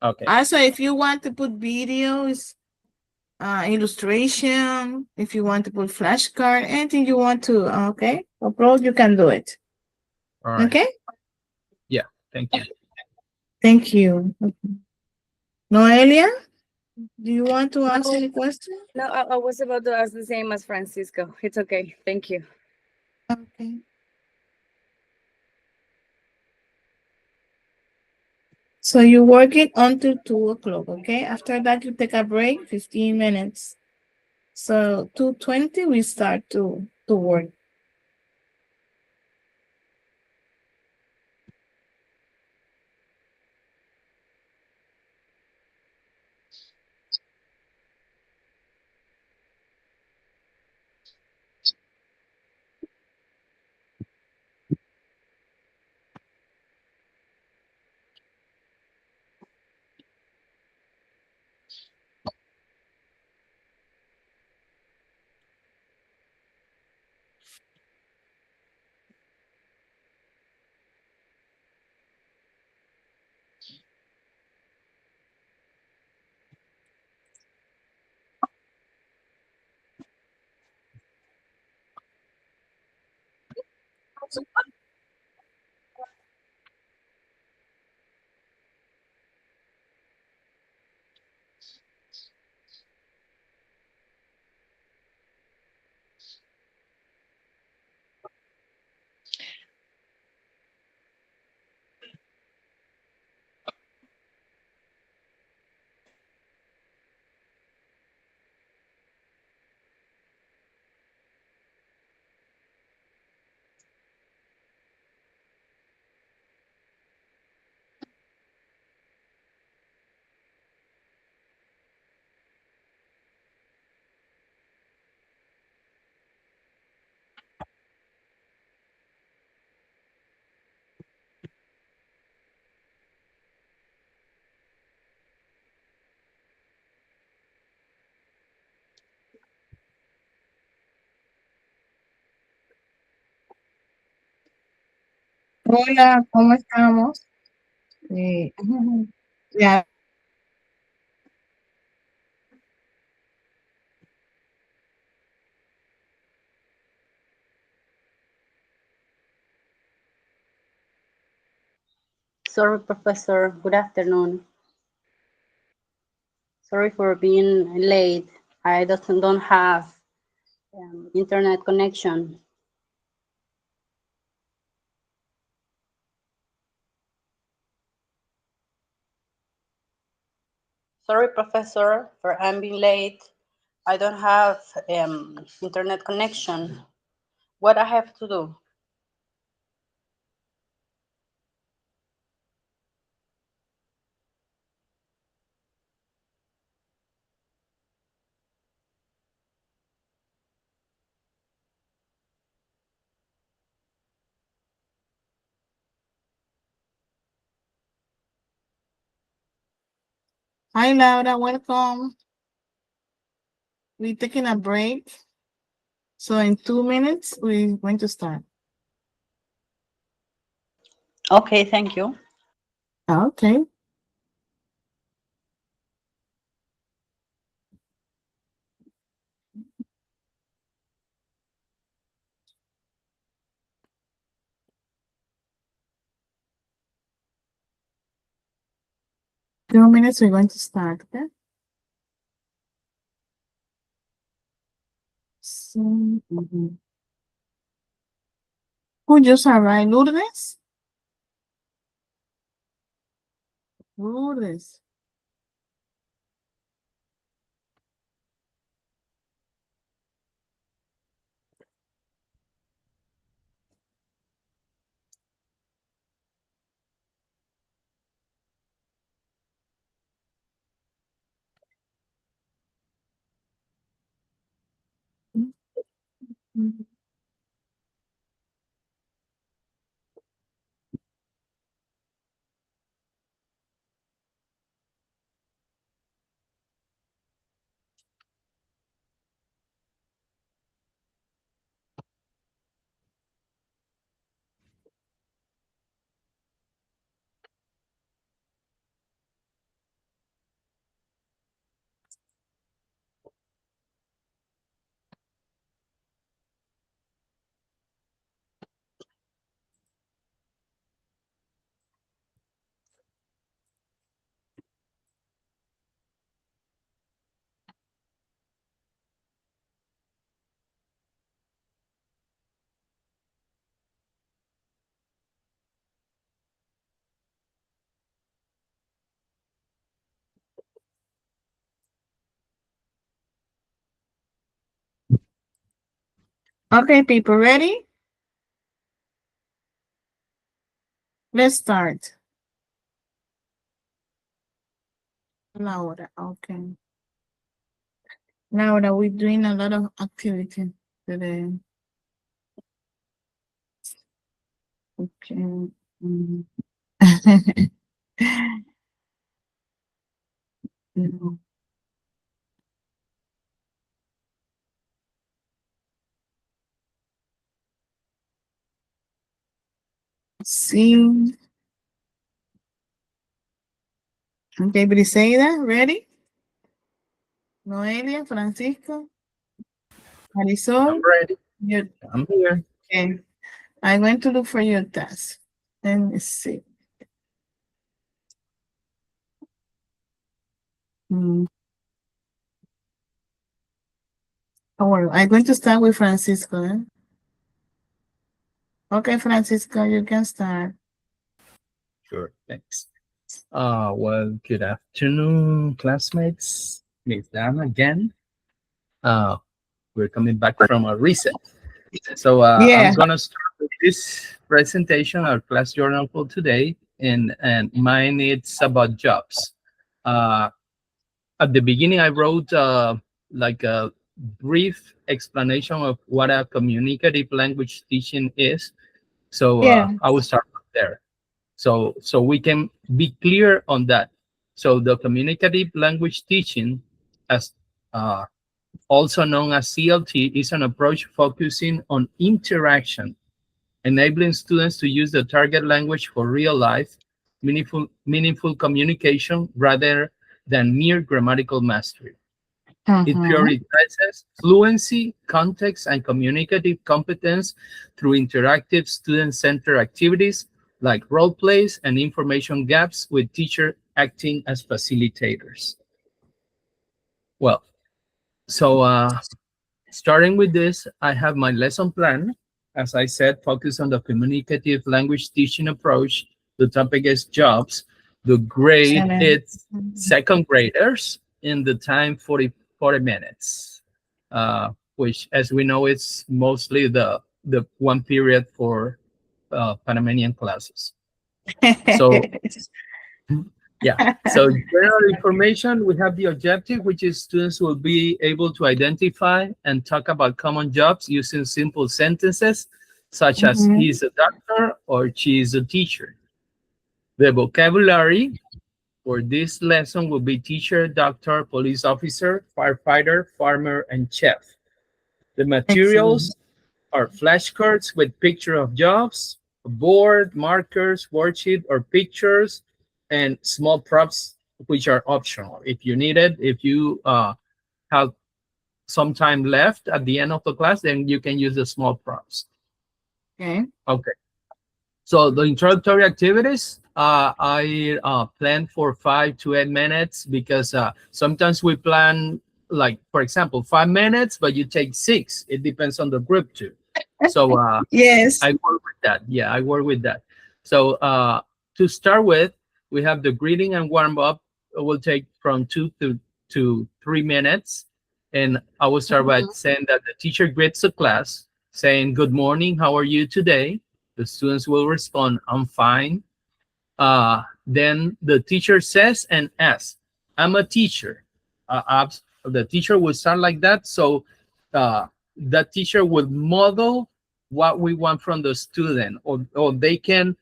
Okay. Also, if you want to put videos, illustration, if you want to put flashcard, anything you want to, okay, upload, you can do it. All right. Okay? Yeah. Thank you. Thank you. Noelia, do you want to ask any question? No, I was about to ask the same as Francisco. It's okay. Thank you. Okay. So you're working until 2 o'clock, okay? After that, you take a break, 15 minutes. So 2:20, we start to work. Hola, ¿cómo estamos? Eh, ya, Sorry, Professor. Good afternoon. Sorry for being late. I don't have internet connection. Sorry, Professor, for I'm being late. I don't have internet connection. What I have to do? hi Laura, welcome. We're taking a break. So in 2 minutes, we're going to start. Okay, thank you. Okay. Few minutes, we're going to start, okay? So, who just arrived? Lourdes? Lourdes. Okay, people, ready? Let's start. Laura, okay. Laura, we're doing a lot of activity today. Okay. Mm. No. See. Okay, Briseida, ready? Noelia, Francisco, Marisol, I'm ready. you I'm here. okay. I'm going to look for your task. Let me see. Hmm. Oh, well, I'm going to start with Francisco. Okay, Francisco, you can start. Sure, thanks. Well, good afternoon, classmates. Miss Dan again. Uh, we're coming back from a reset. So I'm Yeah. gonna start with this presentation, our class journal for today, and mine it's about jobs. Uh, at the beginning, I wrote like a brief explanation of what a communicative language teaching is. So Yeah. I will start from there. So we can be clear on that. So the communicative language teaching, as uh, also known as CLT, is an approach focusing on interaction enabling students to use the target language for real life, meaningful communication rather than mere grammatical mastery. It prioritizes fluency, context, and communicative competence through interactive student-centered activities like role plays and information gaps with teacher acting as facilitators. Well, so starting with this, I have my lesson plan. As I said, focus on the communicative language teaching approach. The topic is jobs. The grade is second graders in the time 40 minutes, which, as we know, it's mostly the one period for Panamanian classes. So yeah, so general information, we have the objective, which is students will be able to identify and talk about common jobs using simple sentences, such as he's a doctor or she is a teacher. The vocabulary for this lesson will be teacher, doctor, police officer, firefighter, farmer, and chef. The materials are flashcards with picture of jobs, a board, markers, worksheet, or pictures, and small props, which are optional. If you need it, if you have some time left at the end of the class, then you can use the small props. Okay. Okay. So the introductory activities, I plan for 5 to 8 minutes because sometimes we plan, like, for example, 5 minutes, but you take 6. It depends on the group too. So Yes. I work with that. Yeah, I work with that. So to start with, we have the greeting and warm up. It will take from 2 to 3 minutes. And I will start by saying that the teacher greets the class, saying, "Good morning, how are you today?" The students will respond, "I'm fine." Then the teacher says and asks, "I'm a teacher." The teacher will start like that. So that teacher would model what we want from the student, or they can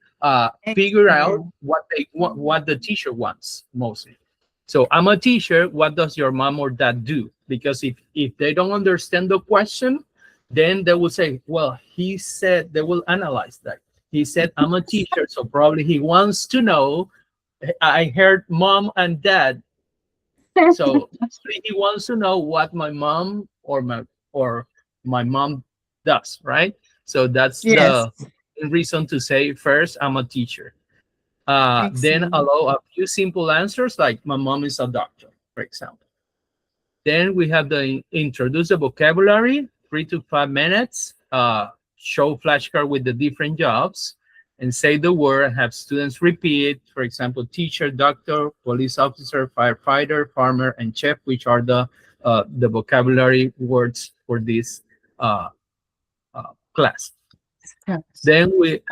figure out what they want, what the teacher wants mostly. So, "I'm a teacher. What does your mom or dad do?" Because if they don't understand the question, then they will say, "Well, he said," they will analyze that. He said, "I'm a teacher," so probably he wants to know, I heard mom and dad. So he wants to know what my mom or my mom does, right? So that's Yes. the reason to say first, "I'm a teacher." Then Excellent. allow a few simple answers like, "My mom is a doctor," for example. Then we have the introduce the vocabulary, 3 to 5 minutes, show flashcard with the different jobs, and say the word and have students repeat, for example, teacher, doctor, police officer, firefighter, farmer, and chef, which are the vocabulary words for this class. Yes. Then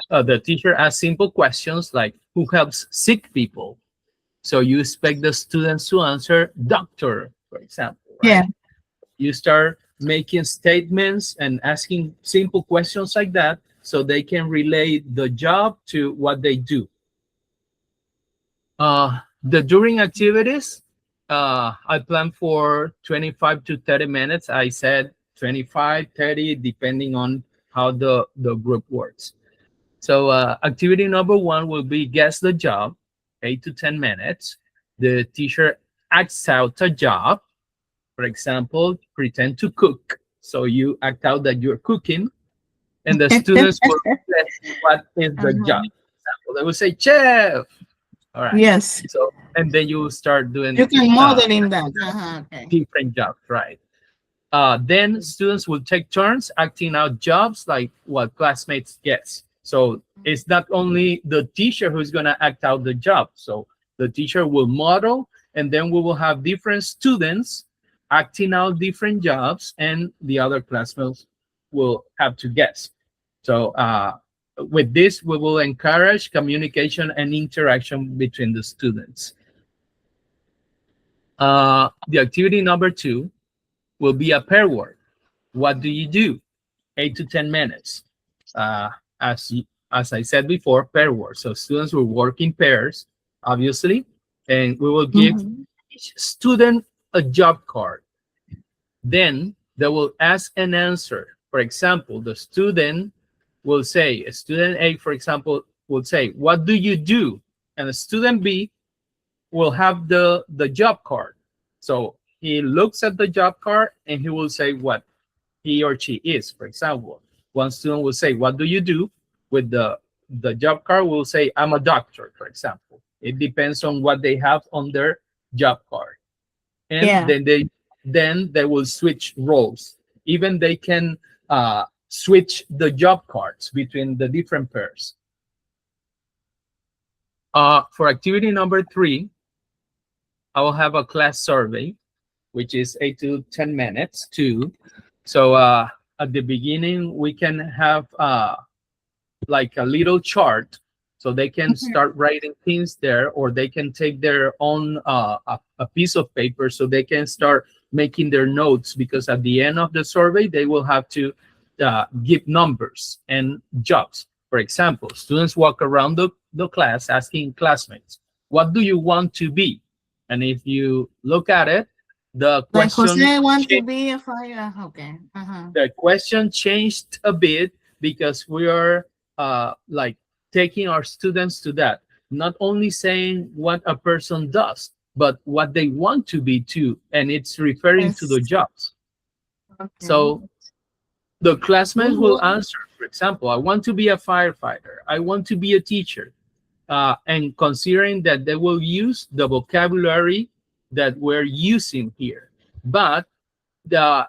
the teacher asks simple questions like, "Who helps sick people?" So you expect the students to answer "doctor," for example, right? Yeah. You start making statements and asking simple questions like that so they can relate the job to what they do. The during activities, I plan for 25 to 30 minutes. I said 25, 30, depending on how the group works. So activity number 1 will be guess the job, 8 to 10 minutes. The teacher acts out a job. For example, pretend to cook. So you act out that you're cooking, and the students will guess what is the job. For example, they will say chef. All right. Yes. So, and then you start doing You can model in that. Okay. different jobs, right? Then students will take turns acting out jobs like what classmates guess. So it's not only the teacher who's going to act out the job. So the teacher will model, and then we will have different students acting out different jobs, and the other classmates will have to guess. So with this, we will encourage communication and interaction between the students. The activity number 2 will be a pair word. What do you do? 8 to 10 minutes. As I said before, pair word. So students will work in pairs, obviously, and we will give each student a job card. Then they will ask and answer. For example, the student will say, student A, for example, will say, what do you do? And student B will have the job card. So he looks at the job card and he will say what he or she is. For example, one student will say, what do you do? With the job card will say, I'm a doctor, for example. It depends on what they have on their job card. And Yeah. then they will switch roles. Even they can switch the job cards between the different pairs. For activity number 3, I will have a class survey, which is 8 to 10 minutes too. So at the beginning, we can have like a little chart, so they can start writing things there, or they can take their own a piece of paper, so they can start making their notes, because at the end of the survey, they will have to give numbers and jobs. For example, students walk around the class asking classmates, what do you want to be? And if you look at it, the Like question Jose want to changed, be a fire. Okay. the question changed a bit, because we are like taking our students to that, not only saying what a person does, but what they want to be too, and it's referring to the Yes. jobs. Okay. So the classmates Mhm. will answer, for example, I want to be a firefighter, I want to be a teacher, and considering that they will use the vocabulary that we're using here. But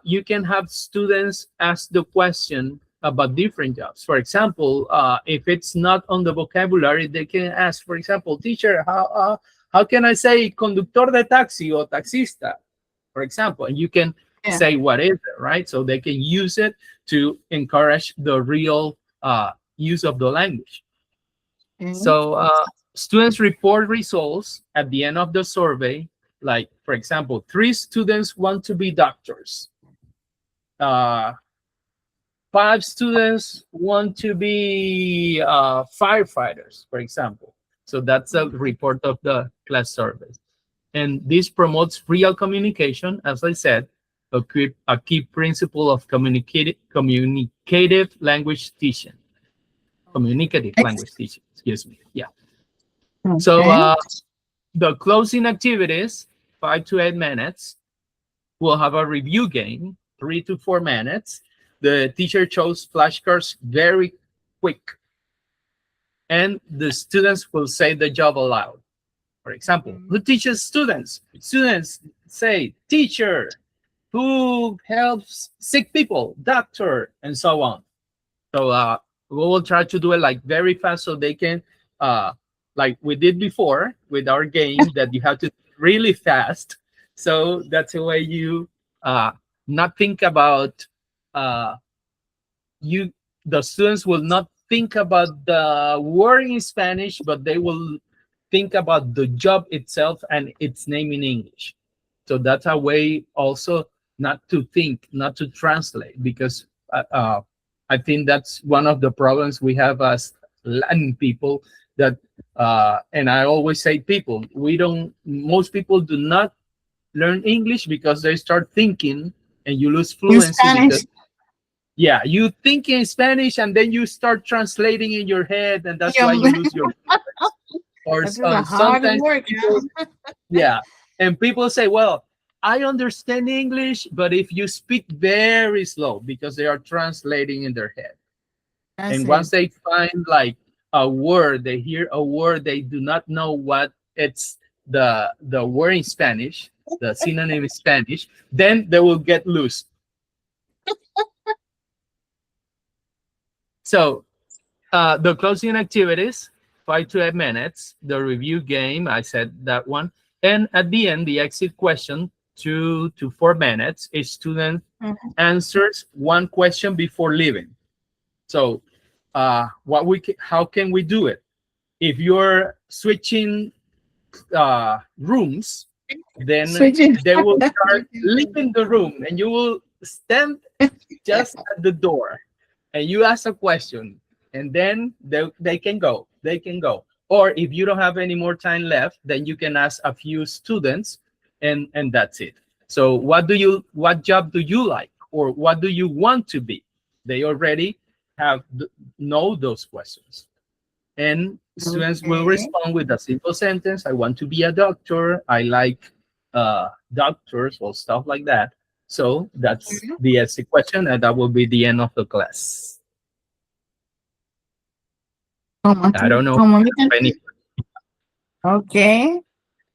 you can have students ask the question about different jobs. For example, if it's not on the vocabulary, they can ask, for example, teacher, how can I say conductor de taxi or taxista, for example? And you can say what is it, right? So they can use it to encourage the real use of the language. So students report results at the end of the survey. Like, for example, 3 students want to be doctors. 5 students want to be firefighters, for example. So that's a report of the class survey. And this promotes real communication, as I said, a key principle of communicative language teaching. Communicative language teaching, excuse me. Yeah. So the closing activities, 5 to 8 minutes. We'll have a review game, 3 to 4 minutes. The teacher chose flashcards very quick. And the students will say the job aloud. For example, who teaches students? Students say, teacher. Who helps sick people? Doctor, and so on. So we will try to do it like very fast, so they can, like we did before with our game, that you have to really fast. So that's the way you not think about the students will not think about the word in Spanish, but they will think about the job itself and its name in English. So that's a way also not to think, not to translate, because I think that's one of the problems we have as Latin people, that and I always say most people do not learn English because they start thinking, and you lose fluency because you think in Spanish and then you start translating in your head, and that's why you lose your or sometimes people, and people say, well, I understand English, but if you speak very slow, because they are translating in their head. And once they find like a word, they hear a word, they do not know what it's the word in Spanish, the synonym in Spanish, then they will get loose. So the closing activities, 5 to 8 minutes, the review game, I said that one. And at the end, the exit question, 2 to 4 minutes. A student answers one question before leaving. So how can we do it? If you're switching rooms, then they will start leaving the room, and you will stand just at the door, and you ask a question, and then they can go. Or if you don't have any more time left, then you can ask a few students, and that's it. So what job do you like, or what do you want to be? They already have know those questions. And students will Okay. respond with a simple sentence. I want to be a doctor. I like doctors or stuff like that. So that's the essay question, and that will be the end of the class. I don't know if Come on, you have any. Okay.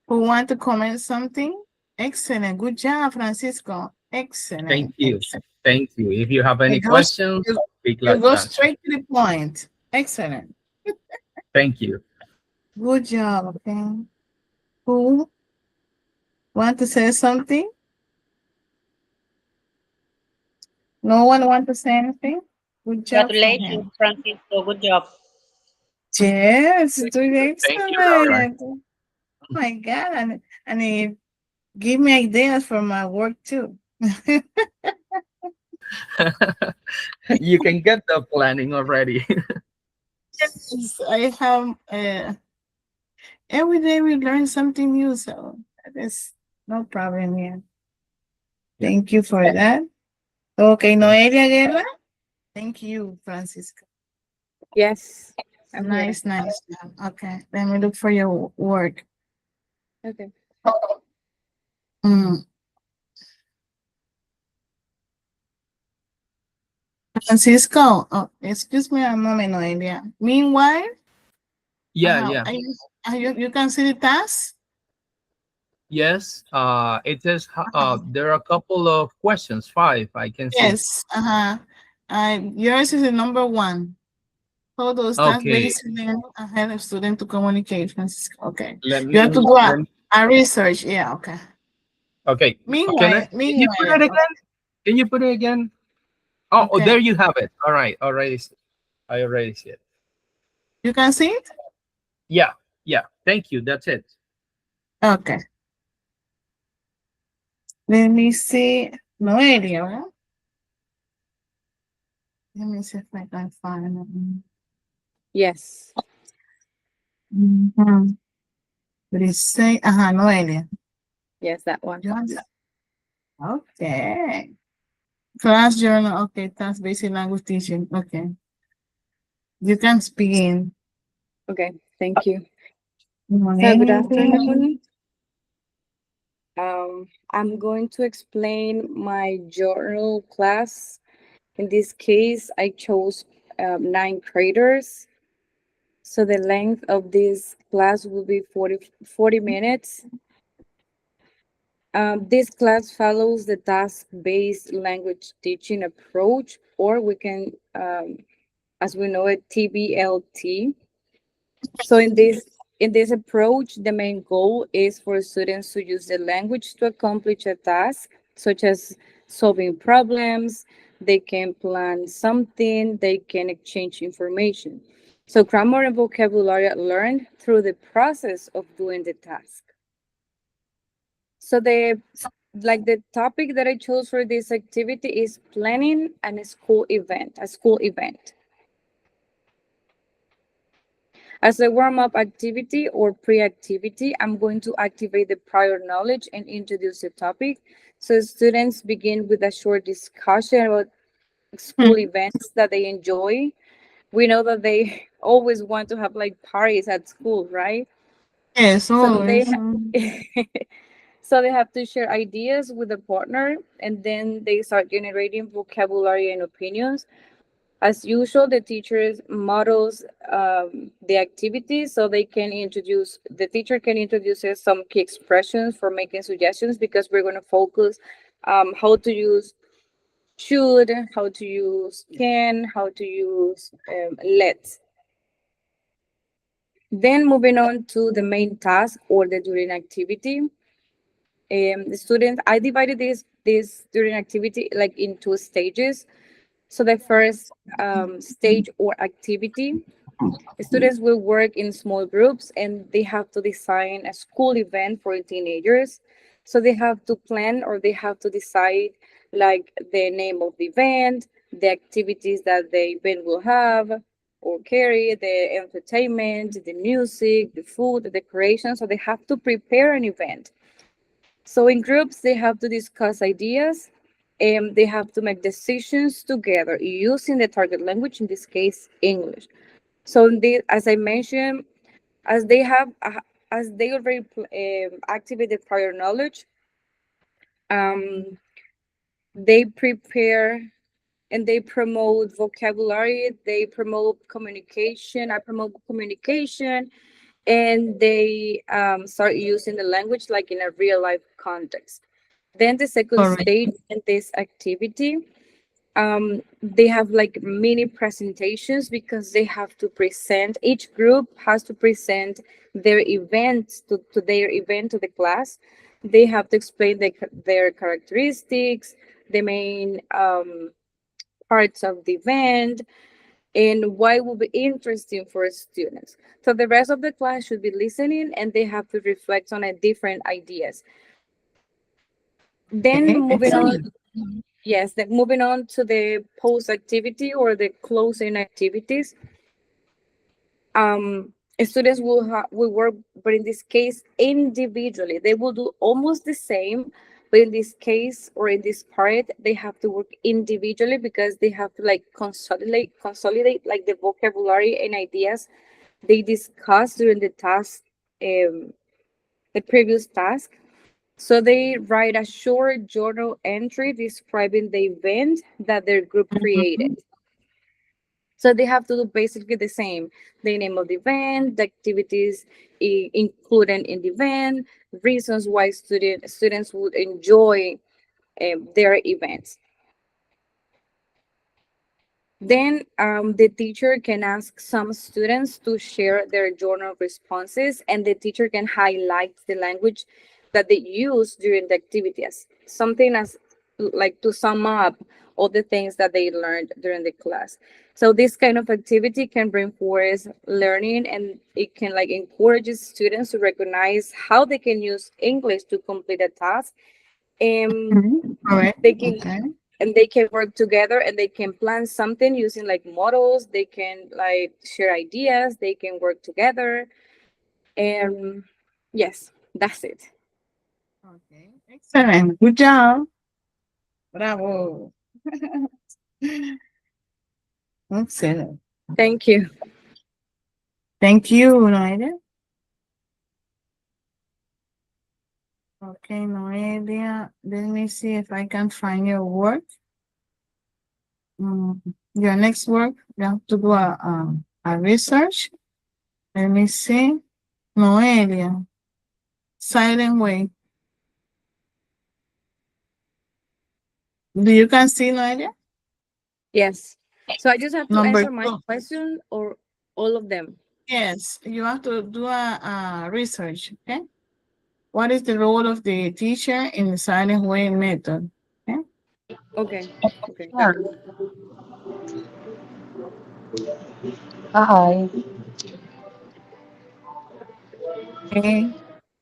Who want to comment something? Excellent. Good job, Francisco. Thank Excellent. you. Excellent. Thank you. If you have any You go, questions, you, I'll be you glad to go answer. straight to the point. Excellent. Thank you. Good job. Okay. Who want to say something? No one want to say anything? Good job for Congratulations, him. Francisco. Good job. Yes, doing Thank you, Laura. excellent. Oh my God. And he give me ideas for my work too. You can get the planning already. Yes, I have every day we learn something new, so that is no problem here. Thank you for that. Okay, Noelia Guerra. Thank you, Francisco. Yes, I'm here. Nice, nice job. Okay, let me look for your work. Okay. Mm. Francisco, oh, excuse me a moment, Noelia. Meanwhile, Yeah, yeah. you can see the task? Yes. It says there are a couple of questions. 5, I can see. Yes. Yours is the number 1. All those tasks Okay. basically help a student to communicate, Francisco. Okay. Let You have to me. do Let me a research. Yeah, okay. okay. Meanwhile, Can you put it again? Can you put it again? Oh, okay. there you have it. All right. I already see it. You can see it? Yeah. Yeah. Thank you. That's it. Okay. Let me see. Noelia, right? Let me see if I can find it. Yes. Mm-hmm. Did it say? Noelia. Yes, that one. Okay. Class journal. Okay, that's basic language teaching. Okay. You can begin. Okay, thank you. So Noelia. good afternoon. I'm going to explain my journal class. In this case, I chose 9 graders. So the length of this class will be 40 minutes. This class follows the task-based language teaching approach, or we can, as we know it, TBLT. So in this approach, the main goal is for students to use the language to accomplish a task, such as solving problems. They can plan something, they can exchange information. So grammar and vocabulary are learned through the process of doing the task. So the topic that I chose for this activity is planning a school event. As a warm-up activity or pre-activity, I'm going to activate the prior knowledge and introduce the topic. So students begin with a short discussion about school events that they enjoy. We know that they always want to have like parties at school, right? Yes, So they always. so they have to share ideas with a partner, and then they start generating vocabulary and opinions. As usual, the teachers models the activities so the teacher can introduce some key expressions for making suggestions, because we're going to focus how to use should, how to use can, how to use let. Then moving on to the main task or the during activity. The students, I divided this during activity like in 2 stages. So the first stage or activity, students will work in small groups and they have to design a school event for teenagers. So they have to plan, or they have to decide like the name of the event, the activities that the event will have or carry, the entertainment, the music, the food, the decoration. So they have to prepare an event. So in groups, they have to discuss ideas. They have to make decisions together using the target language, in this case, English. So as I mentioned, as they have, as they already activated prior knowledge, um, they prepare and they promote vocabulary, they promote communication, I promote communication, and they start using the language like in a real life context. Then the second Correct. stage in this activity, they have like mini presentations because they have to present, each group has to present their event to their event to the class. They have to explain their characteristics, the main parts of the event, and why it will be interesting for students. So the rest of the class should be listening and they have to reflect on a different ideas. Then Okay, moving on, excellent. yes, then moving on to the post activity or the closing activities. Students will work, but in this case, individually. They will do almost the same, but in this case or in this part, they have to work individually because they have to like consolidate like the vocabulary and ideas they discussed during the task, the previous task. So they write a short journal entry describing the event that their group created. Mhm. So they have to do basically the same. The name of the event, the activities included in the event, reasons why students would enjoy their events. Then the teacher can ask some students to share their journal responses, and the teacher can highlight the language that they use during the activity as something as like to sum up all the things that they learned during the class. So this kind of activity can reinforce learning, and it can like encourage students to recognize how they can use English to complete a task. And Mhm. Correct. they can Okay. they can work together and they can plan something using like models. They can like share ideas, they can work together. And yes, that's it. Okay. Excellent. Good job. Bravo. Excellent. Thank you. Thank you, Noelia. Okay, Noelia. Let me see if I can find your work. Your next work, you have to do a research. Let me see. Noelia. Silent way. Do you can see, Noelia? Yes, so I just have to Number answer my two. question or all of them. Yes, you have to do a research. Okay. What is the role of the teacher in the silent way method? Okay. Okay, okay. Sure. Hi. Okay.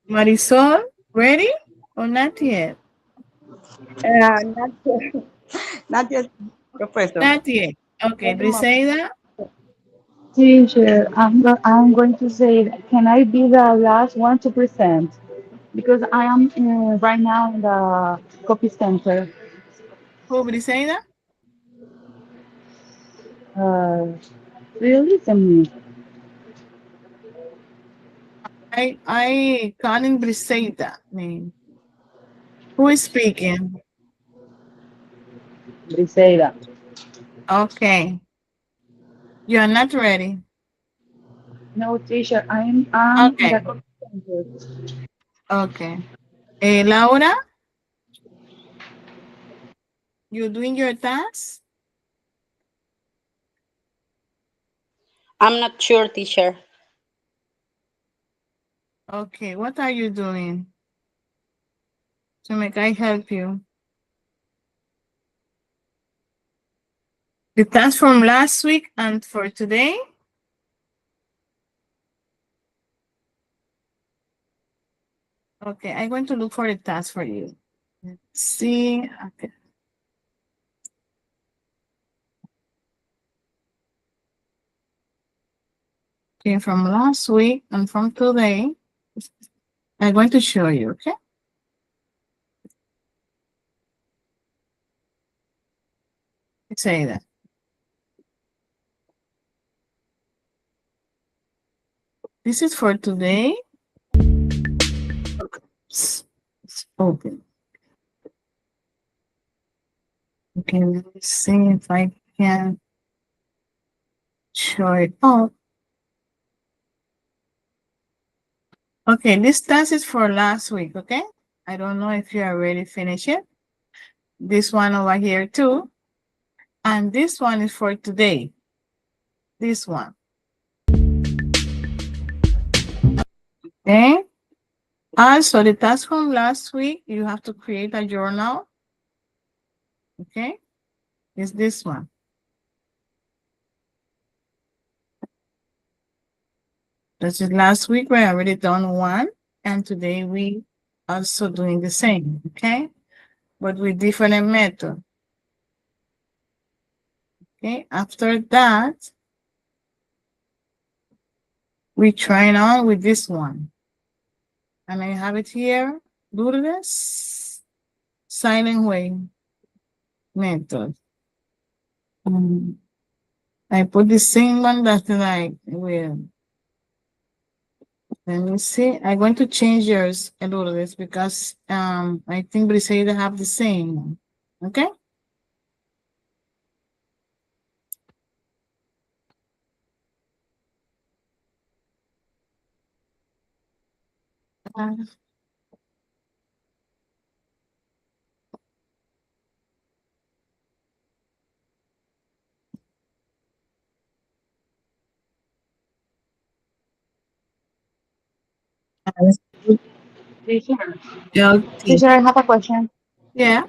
Marisol, ready or not yet? Not yet. Not yet, Professor. Not yet. Okay, Briseida. Teacher, I'm going to say, can I be the last one to present? Because I am right now in the copy center. Who, Briseida? Uh, do you listen me? I calling Briseida name. Who is speaking? Briseida. Okay. You are not ready. No, teacher, I'm in Okay. the copy center. Okay. Laura, you doing your task? I'm not sure, teacher. Okay. What are you doing? To make I help you? The task from last week and for today? Okay, I'm going to look for the task for you. Let's see. Okay. Okay, from last week and from today, I'm going to show you, okay? Say that. This is for today. It's open. Okay, let me see if I can show it. Oh, okay, this task is for last week, okay? I don't know if you already finished it. This one over here too. And this one is for today. This one. Okay. Also, the task from last week, you have to create a journal. Okay. It's this one. This is last week, we already done one. And today we also doing the same. Okay. But with different method. Okay. After that, we trying on with this one. And I have it here. Do this silent way method. I put the same one that like with. Let me see. I'm going to change yours a little bit because I think Briseida have the same one. Okay. Teacher, Yeah. teacher, I have a question. Yeah.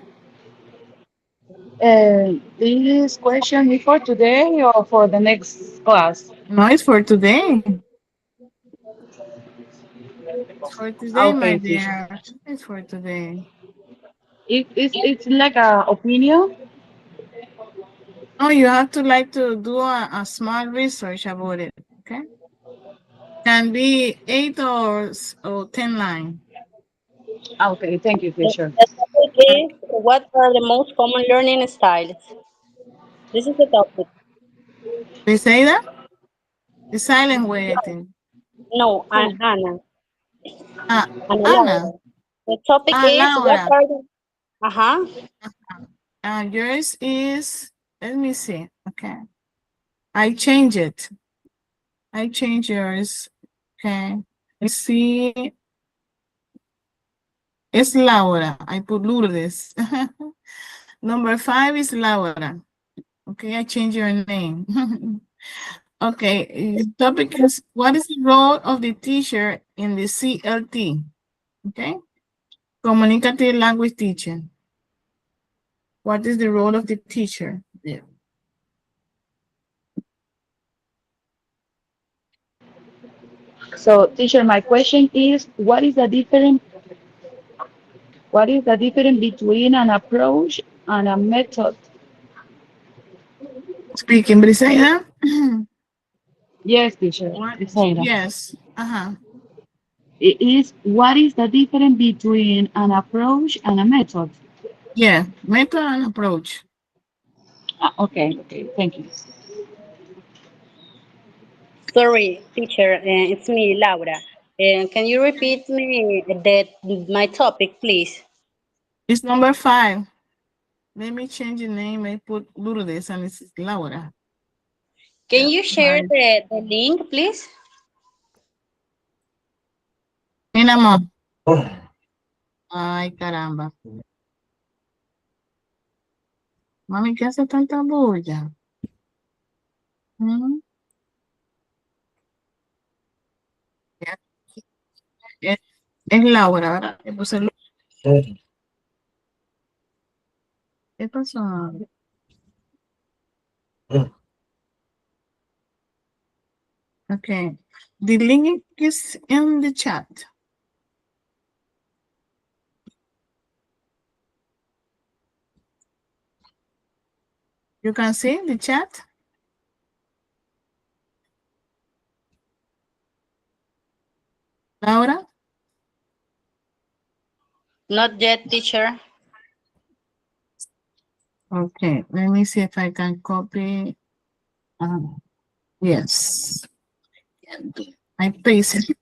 This question is for today or for the next class? No, it's for today. It's for today, my Okay, teacher. dear. It's for today. It's like a opinion. Oh, you have to like to do a small research about it. Okay. Can be 8 or 10 line. Okay, thank you, teacher. The topic is what are the most common learning styles? This is the topic. They say that? The silent way, I think. No, Who? Anna. Ah, Anna Anna. Laura. The topic Ah, is what Laura. are the uh-huh. Yours is, let me see. Okay. I change it. I change yours. Okay. Let's see. It's Laura. I put Lourdes. Number 5 is Laura. Okay, I change your name. Okay, the topic is what is the role of the teacher in the CLT? Okay, communicative language teacher. What is the role of the teacher? Yeah. So, teacher, my question is, what is the difference between an approach and a method? Speaking Briseida? Yes, teacher. What? Briseida. Yes. Uh-huh. It is what is the difference between an approach and a method? Yeah, method and approach. Okay, okay, thank you. Sorry, teacher, it's me, Laura. Can you repeat me my topic, please? It's number 5. Let me change the name. I put Lourdes and it's Laura. Can Yeah. you share the link, please? Mira, amor. Ay, caramba. Mami, ¿qué hace tanta bulla? ¿Mm? Ya. Es, es Laura, ¿verdad? Le puse ¿Qué pasó? Okay. The link is in the chat. You can see the chat. Laura? Not yet, teacher. Okay, let me see if I can copy. Yes. I paste it.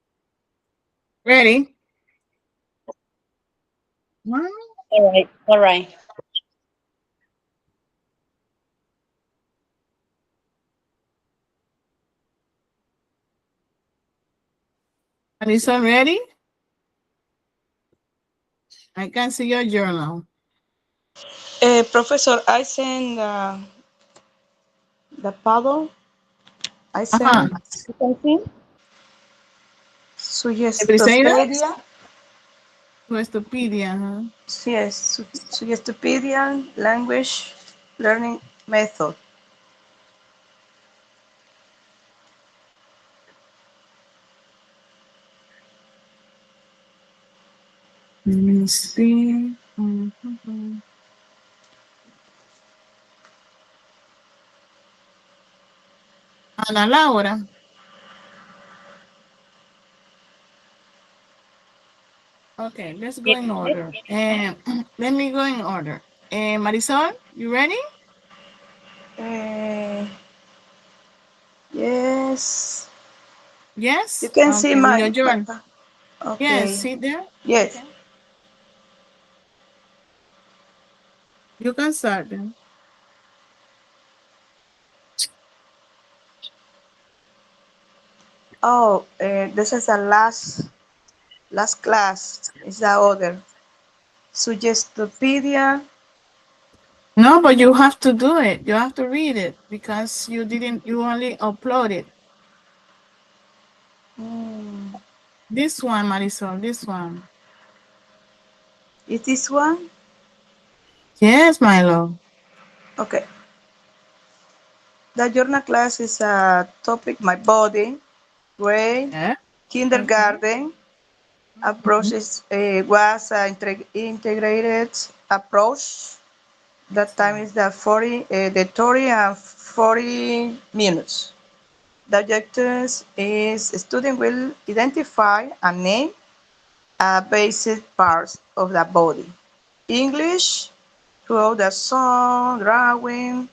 Ready? One. All right, all right. Alison, ready? I can see your journal. Professor, I send the paddle. I Uh-huh. send, you can see, Everybody say that? Suggestopedia. Wikipedia, huh? Yes, Suggestopedia language learning method. Let me see. Mhm. Ana Laura. Okay, let's go in order. Let me go in order. Marisol, you ready? Uh, yes, you Yes? can see Okay, with your journal. Yes, okay, see there? yes. Okay. You can start then. Oh, this is a last class. Is the other. Suggestopedia. No, but you have to do it. You have to read it because you only upload it. Hmm, This one, Marisol, this one. is this one? Yes, my love. Okay. The journal class is a topic my body, grade, Yeah. Okay. kindergarten. Approach Mhm. was an integrated approach. That time Excellent. is the 30 and 40 minutes. The objectives is student will identify and name basic parts of the body. English, through the sound, drawing,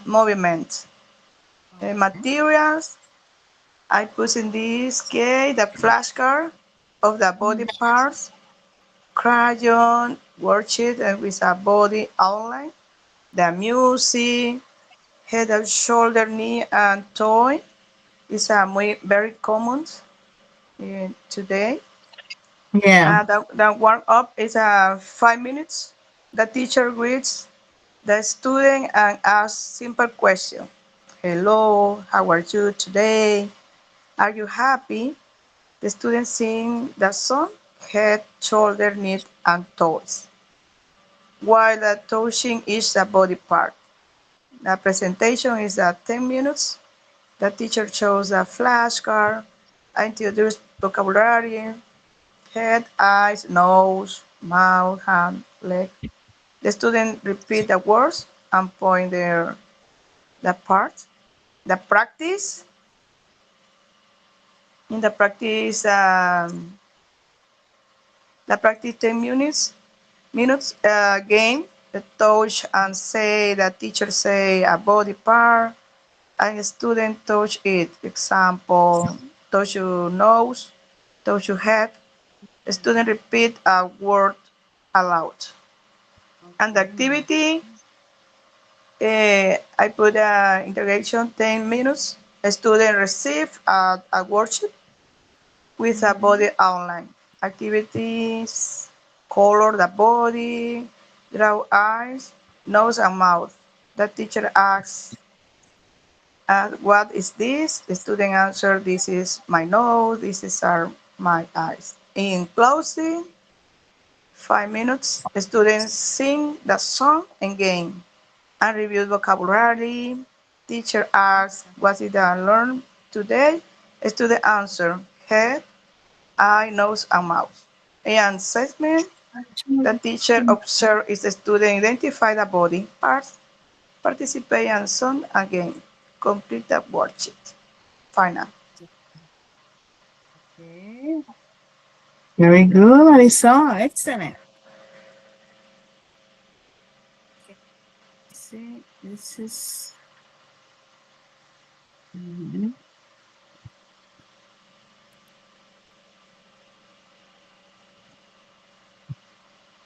movement. Okay. Materials, I put in this case the flashcard of the body parts, crayon, worksheet with a body outline, the music, head and shoulder, knee and toe is very common today. Yeah. The warm up is 5 minutes. The teacher greets the student and asks simple questions. Hello, how are you today? Are you happy? The student sing the song, head, shoulder, knee, and toes, while touching each body part. The presentation is 10 minutes. The teacher shows a flashcard, introduce vocabulary, head, eyes, nose, mouth, hand, leg. The student repeat the words and point the parts. The practice, in the practice 10 minutes game, the touch and say, the teacher say a body part, and a student touch it. Example, touch your nose, touch your head. The student repeat a word aloud. And the Okay. activity, I put integration 10 minutes. A student receive a worksheet with a Mhm. body outline. Activities, color the body, draw eyes, nose and mouth. The teacher asks, what is this? The student answer, this is my nose, this is my eyes. In closing, 5 minutes, the students sing the song and game and review vocabulary. Teacher asks, what did I learn today? Student answer, head, eye, nose, and mouth. And assessment, the teacher observe if the student identify the body parts, participate in song again, complete the worksheet. Final. Okay. Very good, Marisol. Excellent. see. This is. Mhm.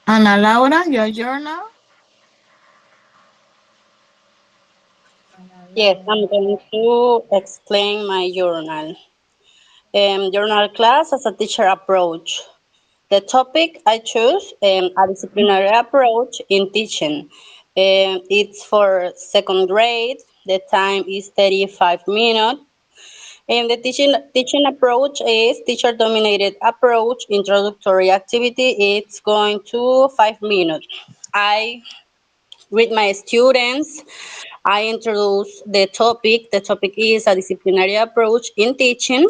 Ana Laura, your journal. Ana Yes, I'm Laura. going to explain my journal. Journal class as a teacher approach. The topic I chose, a disciplinary approach in teaching. It's for second grade. The time is 35 minutes. And the teaching approach is teacher dominated approach. Introductory activity. It's going to 5 minutes. I with my students, I introduce the topic. The topic is a disciplinary approach in teaching.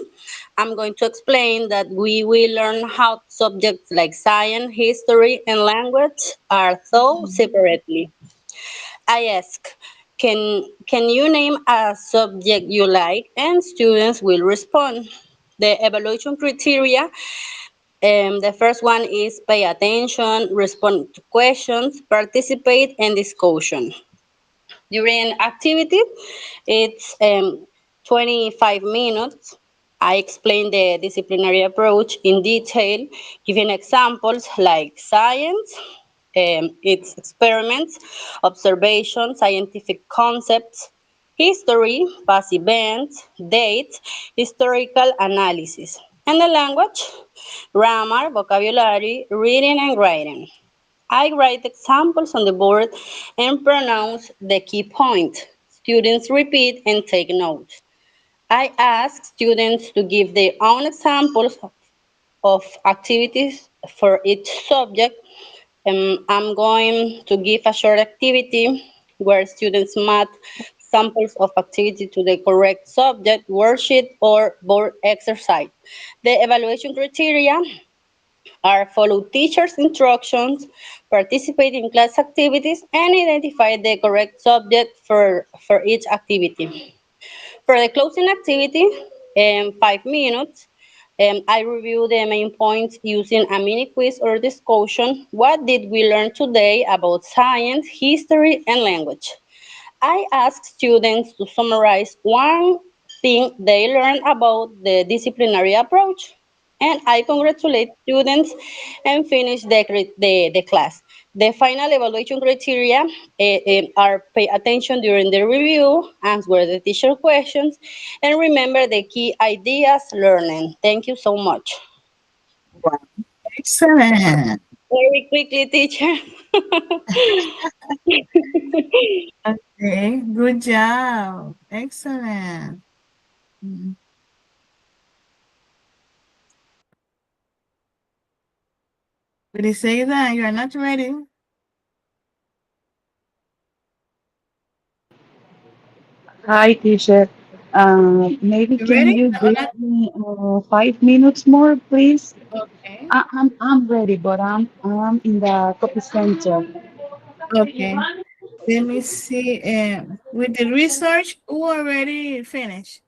I'm going to explain that we will learn how subjects like science, history, and language are taught separately. I ask, can you name a subject you like? And students will respond. The evaluation criteria, the first one is pay attention, respond to questions, participate, and discussion. During activity, it's 25 minutes. I explain the disciplinary approach in detail, giving examples like science, its experiments, observations, scientific concepts, history, past events, dates, historical analysis, and the language, grammar, vocabulary, reading, and writing. I write examples on the board and pronounce the key point. Students repeat and take notes. I ask students to give their own examples of activities for each subject. I'm going to give a short activity where students match samples of activity to the correct subject, worksheet, or board exercise. The evaluation criteria are follow teacher's instructions, participate in class activities, and identify the correct subject for each activity. For the closing activity, 5 minutes, I review the main points using a mini quiz or discussion. What did we learn today about science, history, and language? I ask students to summarize one thing they learned about the disciplinary approach, and I congratulate students and finish the class. The final evaluation criteria are pay attention during the review, answer the teacher questions, and remember the key ideas learning. Thank you so much. Wow. Excellent. Very quickly, teacher. Okay, good job. Excellent. Mhm. But you say that you are not ready. Hi, teacher. Maybe You can ready? you Or give not? me 5 minutes more, please? Okay. I'm ready, but I'm in the copy center. Okay. Let me see. With the research, who already finished?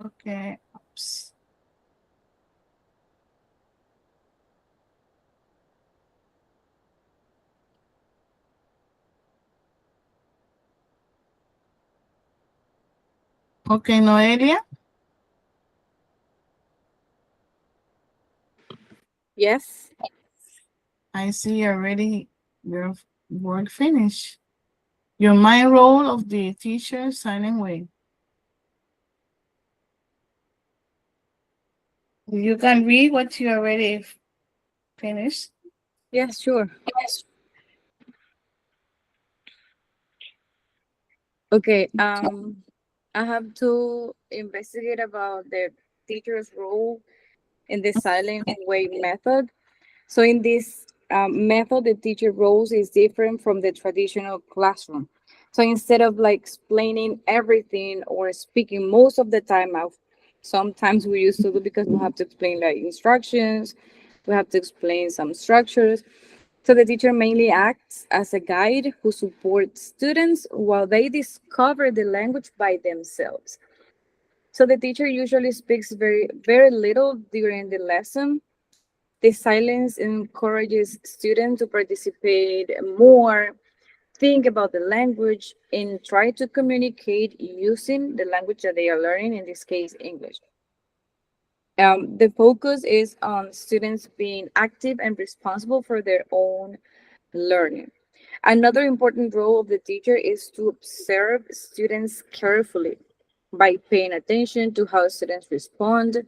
Okay. Oops. Okay, Noelia, Yes. I see already your work finished. Your main role of the teacher silent way. You can read what you already finished. Yes, sure. Okay. I have to investigate about the teacher's role in the silent way method. So in this method, the teacher roles is different from the traditional classroom. So instead of like explaining everything or speaking most of the time out, sometimes we used to do because we have to explain like instructions, we have to explain some structures. So the teacher mainly acts as a guide who supports students while they discover the language by themselves. So the teacher usually speaks very little during the lesson. The silence encourages students to participate more, think about the language, and try to communicate using the language that they are learning, in this case, English. The focus is on students being active and responsible for their own learning. Another important role of the teacher is to observe students carefully. By paying attention to how students respond,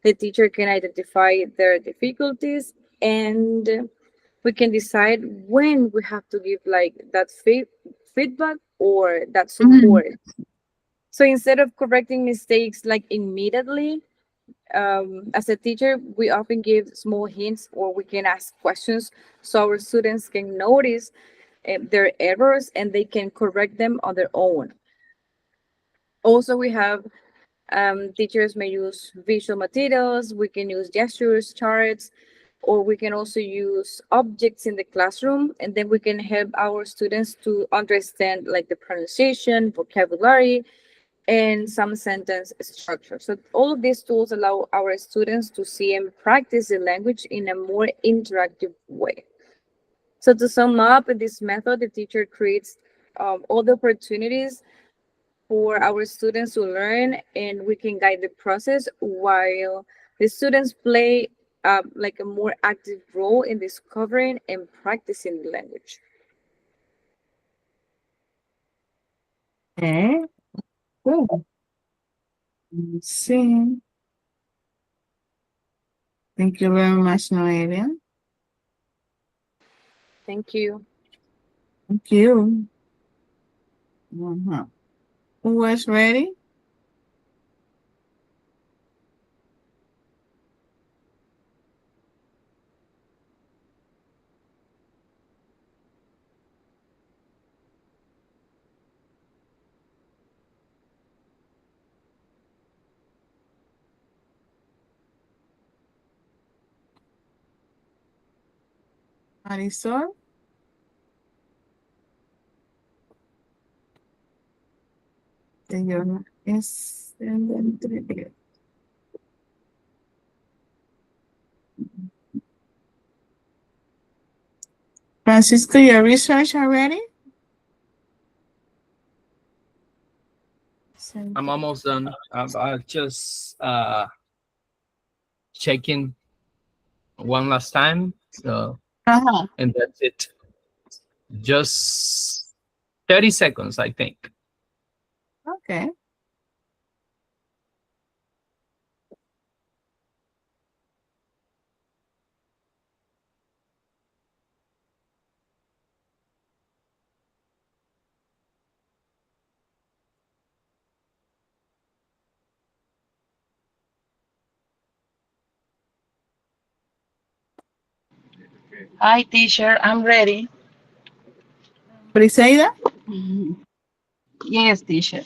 the teacher can identify their difficulties, and we can decide when we have to give like that feedback or that Mhm. support. So instead of correcting mistakes like immediately, as a teacher, we often give small hints or we can ask questions so our students can notice their errors and they can correct them on their own. Also, we have teachers may use visual materials, we can use gestures, charts, or we can also use objects in the classroom, and then we can help our students to understand like the pronunciation, vocabulary, and some sentence structure. So all of these tools allow our students to see and practice the language in a more interactive way. So to sum up, in this method, the teacher creates all the opportunities for our students to learn, and we can guide the process while the students play like a more active role in discovering and practicing the language. Okay, cool. Let's see. Thank you very much, Noelia. Thank you. Thank you. Who was ready? Marisol? Señora, excelente. Francisco, your research already? I'm almost done. I just checking one last time. So, Uh-huh. and that's it. Just 30 seconds, I think. Okay. Hi, teacher. I'm ready. Briseida? Yes, teacher.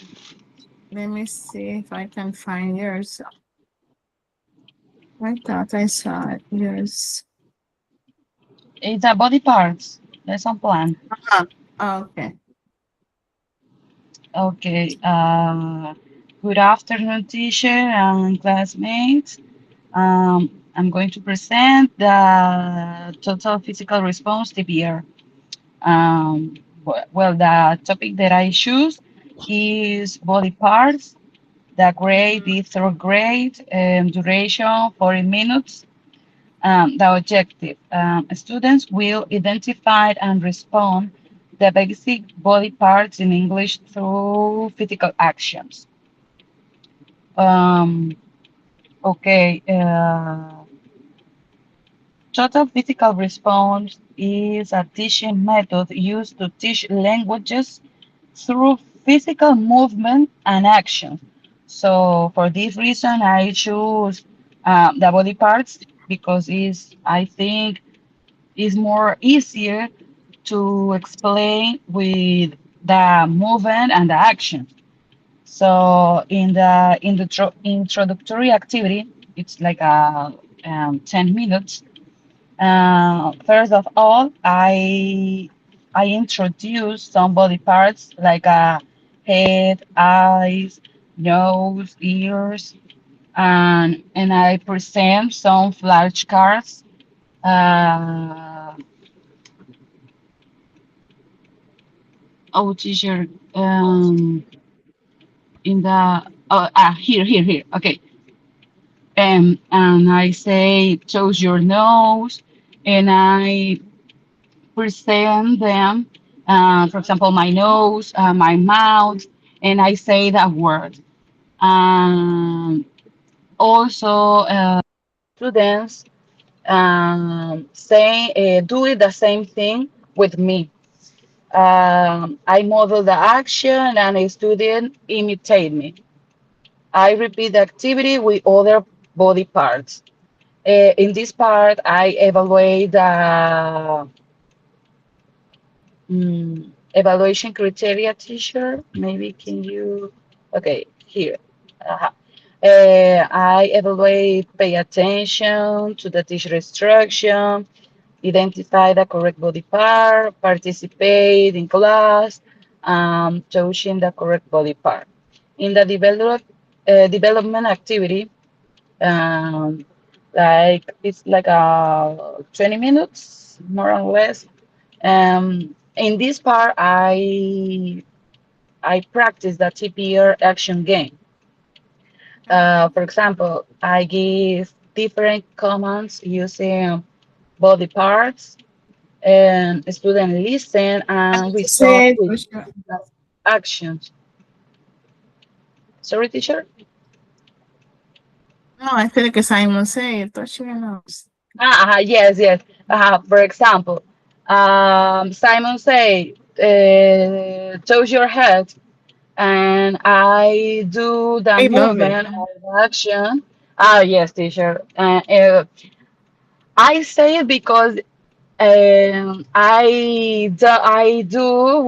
Let me see if I can find yours. I thought I saw it. Yours. It's a body parts. Lesson plan. Uh-huh. Okay. Okay. Good afternoon, teacher and classmates. I'm going to present the total physical response TPR. Well, the topic that I choose is body parts. The grade is third grade, duration 40 minutes. The objective, students will identify and respond the basic body parts in English through physical actions. Um, okay, total physical response is a teaching method used to teach languages through physical movement and action. So for this reason, I choose the body parts because it's, I think, is more easier to explain with the movement and the action. So in the introductory activity, it's like a 10 minutes. First of all, I introduce some body parts like a head, eyes, nose, ears, and I present some flashcards. Uh, oh, teacher, in the here. Okay, and I say choose your nose, and I present them. For example, my nose, my mouth, and I say that word. Um, Also, students say do it the same thing with me. I model the action and a student imitate me. I repeat the activity with other body parts. In this part, I evaluate the evaluation criteria, teacher. Maybe can you, okay, here. Uh-huh. I evaluate, pay attention to the teacher instruction, identify the correct body part, participate in class, choosing the correct body part. In the development activity, um, like it's like 20 minutes, more or less. In this part, I practice the TPR action game. For example, I give different commands using body parts, and students listen And and you respond said, with actions. Sorry, teacher? no, I feel like Simon said, touch your nose. Yes. For example, Simon say, toss your head, and I do the I love it. movement or the action. Yes, teacher. I say it because I do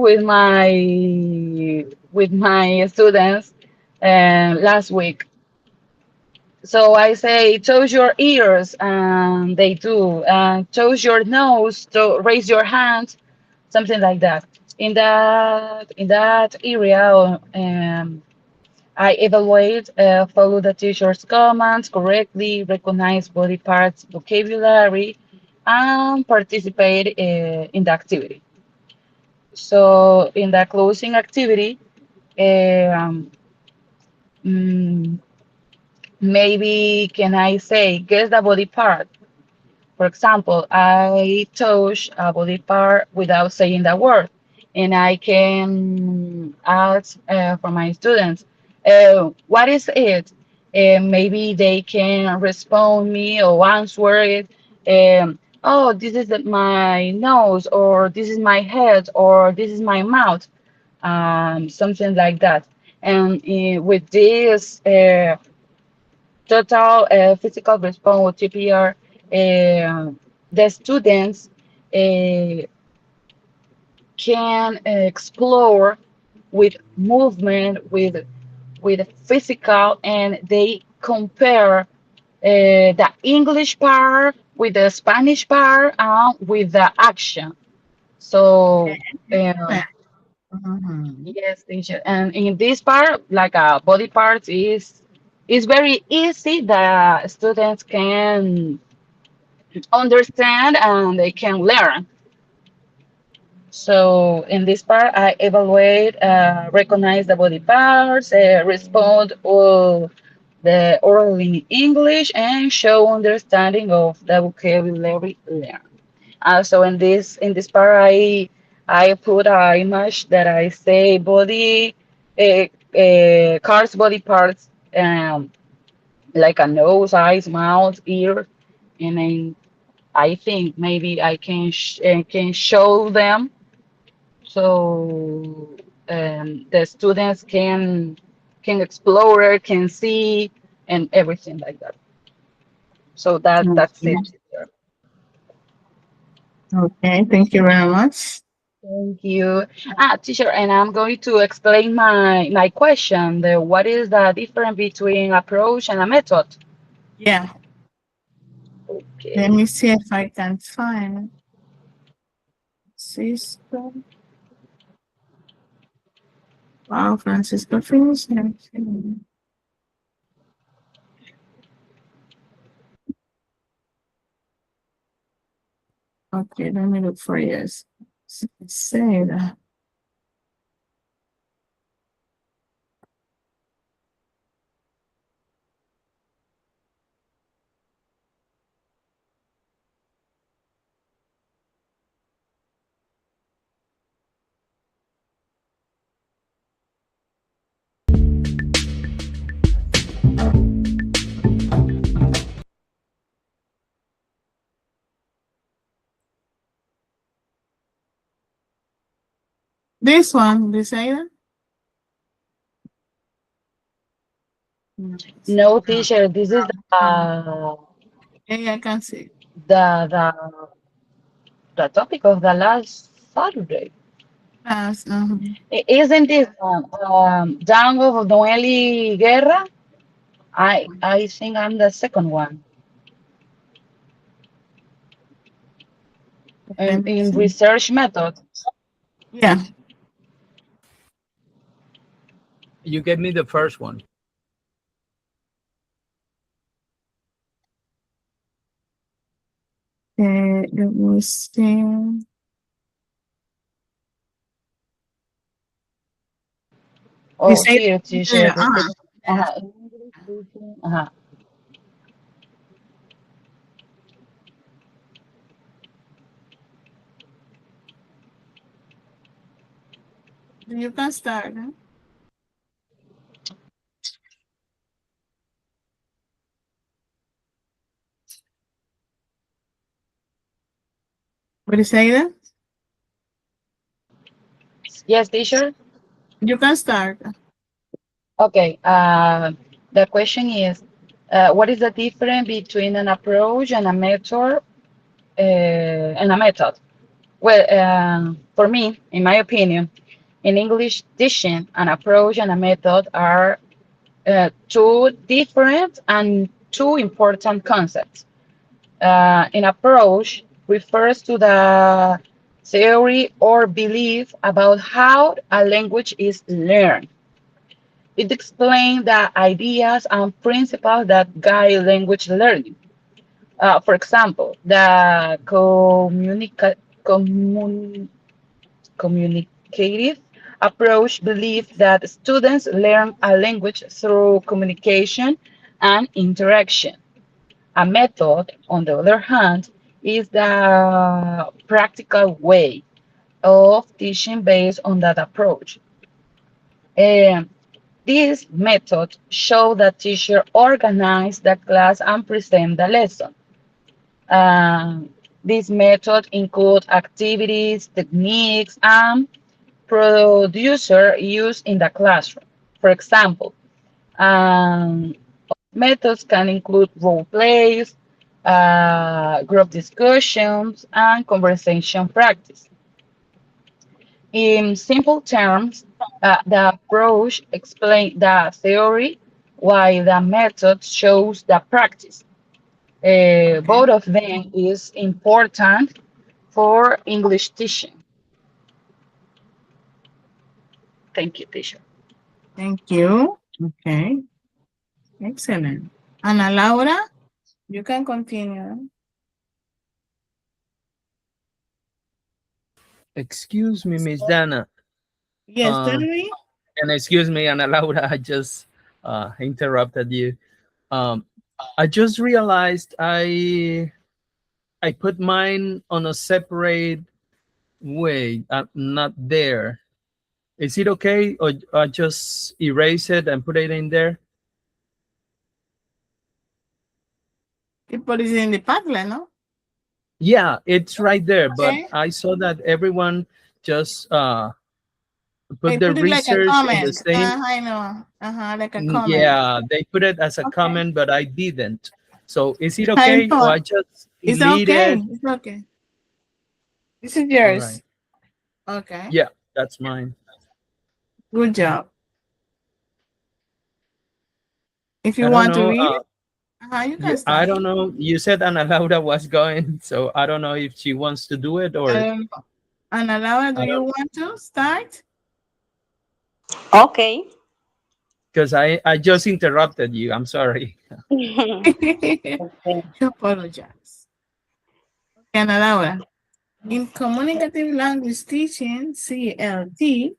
with my students last week. So I say, toes your ears, and they do. And toes your nose, to raise your hand, something like that. In that area, I evaluate, follow the teacher's commands correctly, recognize body parts, vocabulary, and participate in the activity. So in the closing activity, um, mm, maybe can I say, guess the body part? For example, I touch a body part without saying the word, and I can ask for my students, what is it? Maybe they can respond me or answer it. Oh, this is my nose, or this is my head, or this is my mouth, something like that. And with this total physical response or TPR, the students uh, can explore with movement, with physical, and they compare the English part with the Spanish part and with the action. Okay. So Excellent. Mhm. yes, teacher. And in this part, like body parts is very easy. The students can understand and they can learn. So in this part, I evaluate, recognize the body parts, respond all the oral in English, and show understanding of the vocabulary learned. Also in this part, I put a image that I say body, cars body parts, like a nose, eyes, mouth, ear, and then I think maybe I can show them, so the students can explore, can see, and everything like that. So that's Okay. it. Okay. Thank you very much. Thank you. Teacher, and I'm going to explain my question. What is the difference between approach and a method? Yeah. Let Okay. me see if I can find system. Wow, Francisco finished. Okay, let me look for yours. Say that. This one, they say that? No, teacher, this is Yeah, I can see. the the the topic of the last Saturday. Yes, Isn't this Django of Noeli Guerra? I think I'm the second one. let me In see. research method. Yeah. You gave me the first one. Let me see. You Oh, say here, teacher. yeah, yes. English teaching. You can start. Huh? What do you say then? Yes, teacher. You can start. Okay. The question is, what is the difference between an approach and a method? And a method. Well, for me, in my opinion, in English teaching, an approach and a method are two different and two important concepts. An approach refers to the theory or belief about how a language is learned. It explains the ideas and principles that guide language learning. For example, the communicative approach believes that students learn a language through communication and interaction. A method, on the other hand, is the practical way of teaching based on that approach. And this method shows that teacher organize the class and present the lesson. This method includes activities, techniques, and producer used in the classroom. For example, um, methods can include role plays, group discussions, and conversation practice. In simple terms, the approach explains the theory while the method shows the practice. Okay. Both of them is important for English teaching. Thank you, teacher. Thank you. Okay. Excellent. Ana Laura, you can continue. Excuse me, Miss Dana. Yes, tell Uh, me. and excuse me, Ana Laura, I just interrupted you. Um, I just realized I put mine on a separate way, not there. Is it okay, or I just erase it and put it in there? People is in the Padlet, no? Yeah, it's right there, but Okay. I saw that everyone just They put the put it like a research in the comment. same. I know. Like a comment. Yeah, they put it as a Okay. comment, but I didn't. So is it I okay, or know. I just It's delete okay. it? It's okay. This is All right. yours. Okay. Yeah, that's mine. Good job. If you I don't want to know. read it, you Yeah, can I start. don't know. You said Ana Laura was going, so I don't know if she wants to do it or Ana Laura, do I you don't. want to start? Okay. Because I just interrupted you. I'm sorry. Okay. You apologize. Ana Laura, in communicative language teaching, CLT,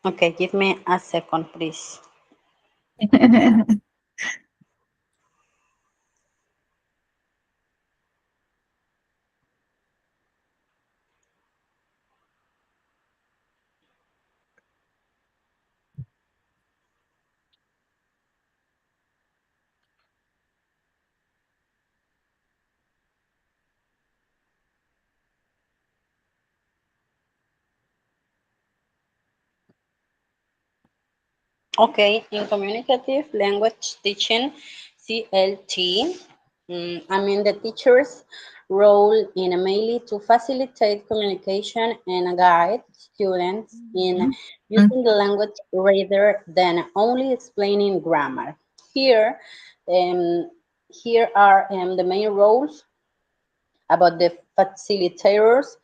Okay, give me a second, please. Okay, in communicative language teaching, CLT, I mean the teacher's role in mainly to facilitate communication and guide students in using the language rather than only explaining grammar. Here, um, here are the main roles about the facilitators.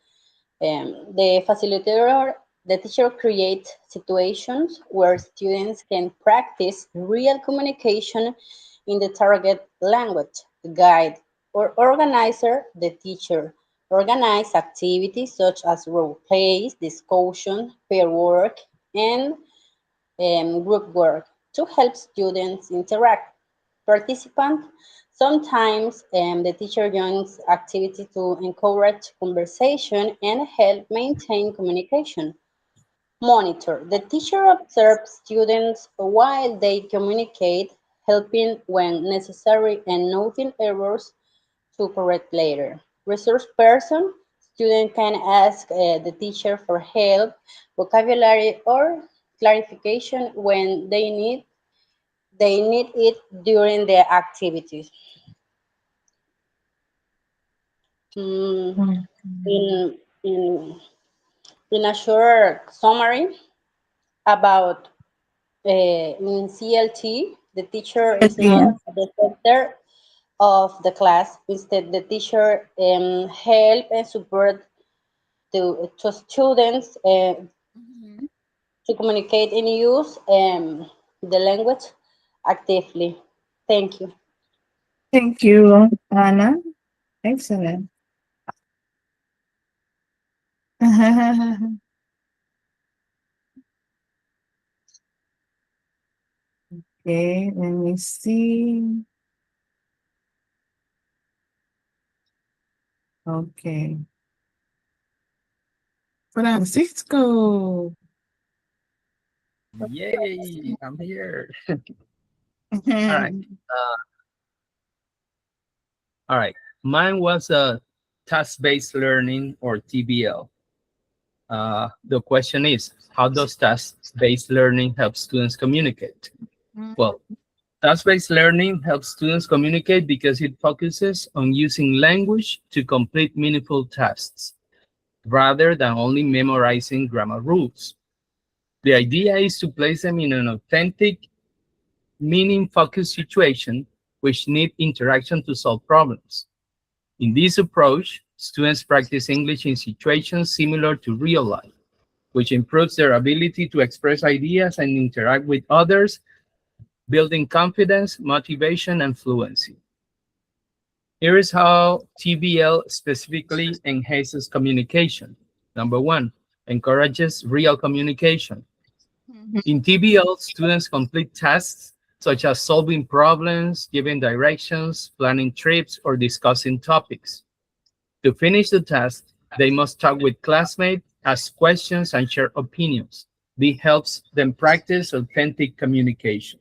The facilitator, the teacher creates situations where students can practice real communication in the target language. The guide or organizer, the teacher, organize activities such as role plays, discussion, pair work, and group work to help students interact. Participant, sometimes the teacher joins activity to encourage conversation and help maintain communication. Monitor, the teacher observes students while they communicate, helping when necessary and noting errors to correct later. Resource person, student can ask the teacher for help, vocabulary, or clarification when they need it during the activities. Mm, in, in, in a short summary about in CLT, the teacher is not CLT. the center of the class. Instead, the teacher help and support to students to communicate and use the language actively. Thank you. Thank you, Anna. Excellent. Okay, let me see. Okay. Francisco. Yay, I'm here. All right. Uh, all right. Mine was a task-based learning or TBL. The question is, how does task-based learning help students communicate? Well, task-based learning helps students communicate because it focuses on using language to complete meaningful tasks rather than only memorizing grammar rules. The idea is to place them in an authentic, meaning-focused situation which need interaction to solve problems. In this approach, students practice English in situations similar to real life, which improves their ability to express ideas and interact with others, building confidence, motivation, and fluency. Here is how TBL specifically enhances communication. Number one, encourages real communication. In TBL, students complete tasks such as solving problems, giving directions, planning trips, or discussing topics. To finish the task, they must talk with classmates, ask questions, and share opinions. This helps them practice authentic communication.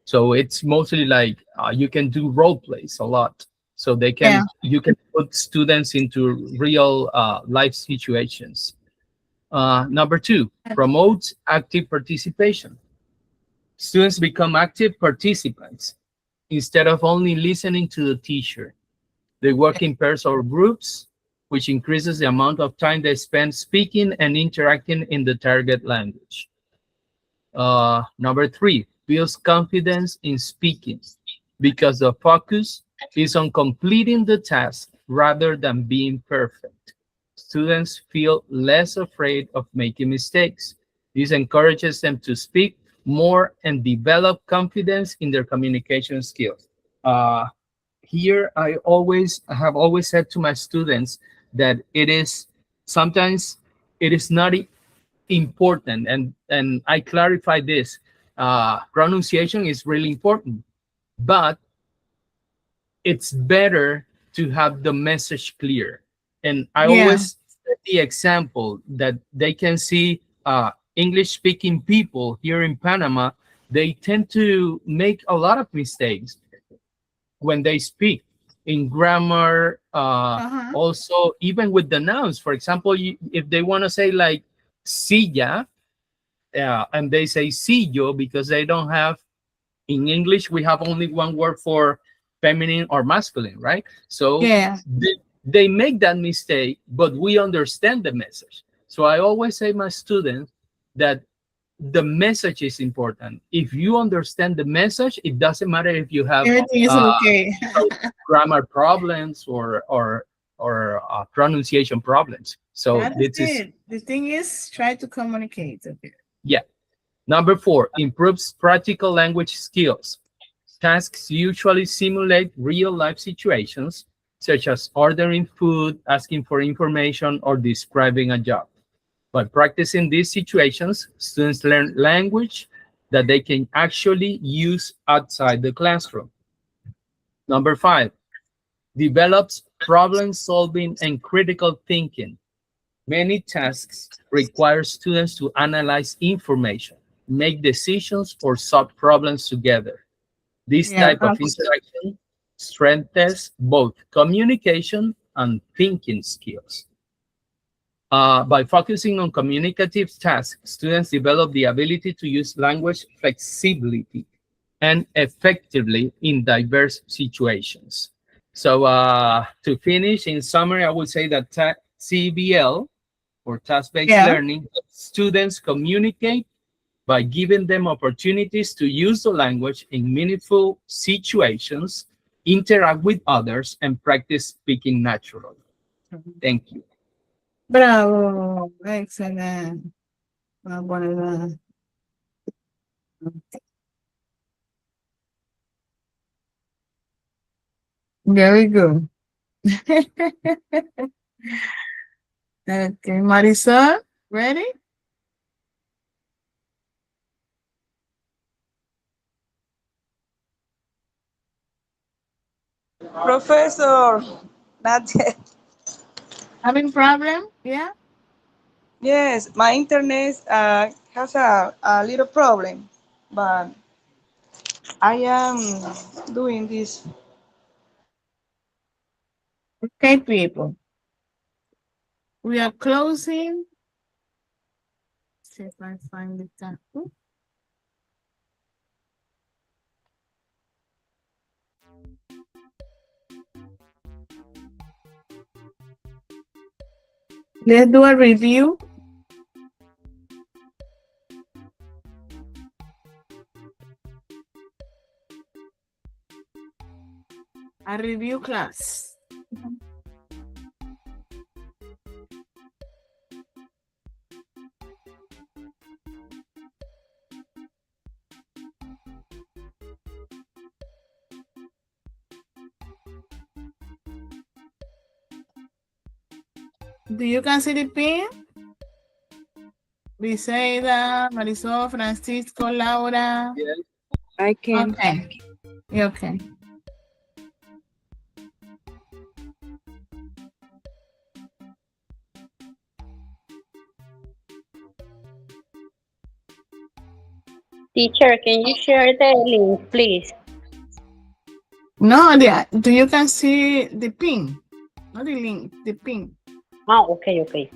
So it's mostly like you can do role plays a lot. So Yeah. you can put students into real life situations. Number two, promotes active participation. Students become active participants instead of only listening to the teacher. They work in pairs or groups, which increases the amount of time they spend speaking and interacting in the target language. Number three, builds confidence in speaking because the focus is on completing the task rather than being perfect. students feel less afraid of making mistakes. This encourages them to speak more and develop confidence in their communication skills. Here, I have always said to my students that it is sometimes it is not important, and I clarify this. Pronunciation is really important, but it's better to have the message clear. And I Yeah. always set the example that they can see English speaking people here in Panama, they tend to make a lot of mistakes when they speak in grammar, Uh-huh. also even with the nouns. For example, if they want to say like silla, and they say sillo because they don't have, in English, we have only one word for feminine or masculine, right? So Yeah. they make that mistake, but we understand the message. So I always say my students that the message is important. If you understand the message, it doesn't matter if you have Everything is uh, okay. grammar problems or pronunciation problems. So That is this is, it. The thing is, try to communicate. Okay. yeah. Number 4, improves practical language skills. Tasks usually simulate real-life situations, such as ordering food, asking for information, or describing a job. By practicing these situations, students learn language that they can actually use outside the classroom. Number 5, develops problem solving and critical thinking. Many tasks require students to analyze information, make decisions, or solve problems together. This Yeah. type of interaction strengthens both communication and thinking skills. By focusing on communicative tasks, students develop the ability to use language flexibility and effectively in diverse situations. So to finish, in summary, I would say that CBL, or task-based Yeah. learning, students communicate by giving them opportunities to use the language in meaningful situations, interact with others, and practice speaking naturally. Thank you. Bravo. Excellent. Ah, bueno, very good. Okay, Marisol, ready? Professor, not yet. Having problem? Yeah. Yes, my internet has a little problem, but I am doing this. Okay, people. We are closing. See if I find the time. Let's do a review. A review class. Do you can see the pin? Briseida, Marisol, Francisco, Laura. I can. Okay. Okay. Teacher, can you share the link, please? No, do you can see the pin? Not the link, the pin. Ah, okay, okay.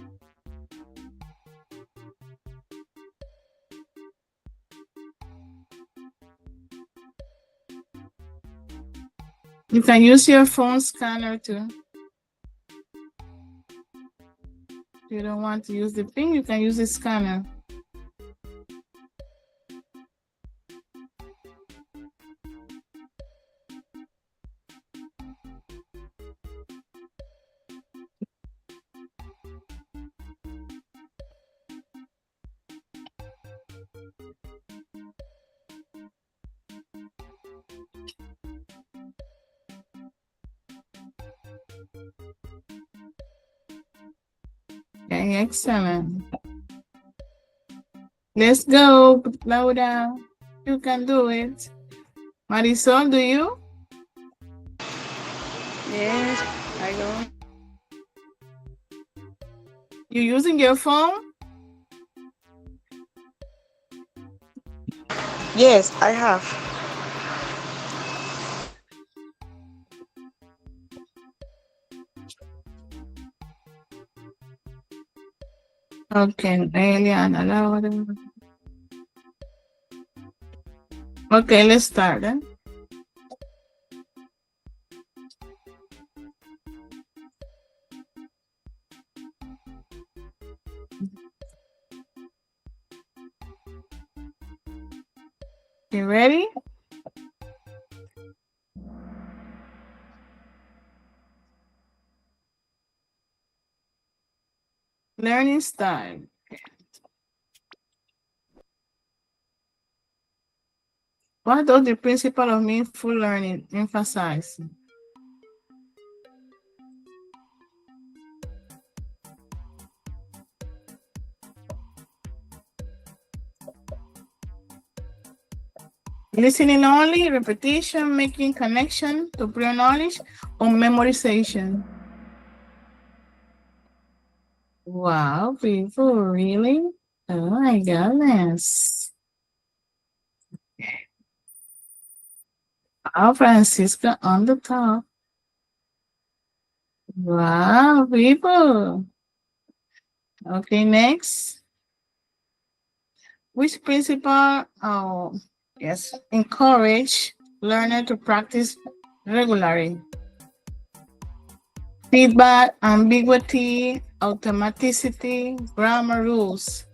You can use your phone scanner too. If you don't want to use the pin, you can use the scanner. Okay, excellent. Let's go, Laura. You can do it. Marisol, do you? Yes, I go. You using your phone? Yes, I have. Okay, Eliana, Laura. Okay, let's start. You ready? Learning style. What does the principle of meaningful learning emphasize? Listening only, repetition, making connection to prior knowledge, or memorization? Wow, people, really? Oh my goodness. Oh, Francisca on the top. Wow, people. Okay, next. Which principle, oh, yes, encourage learner to practice regularly? Feedback, ambiguity, automaticity, grammar rules.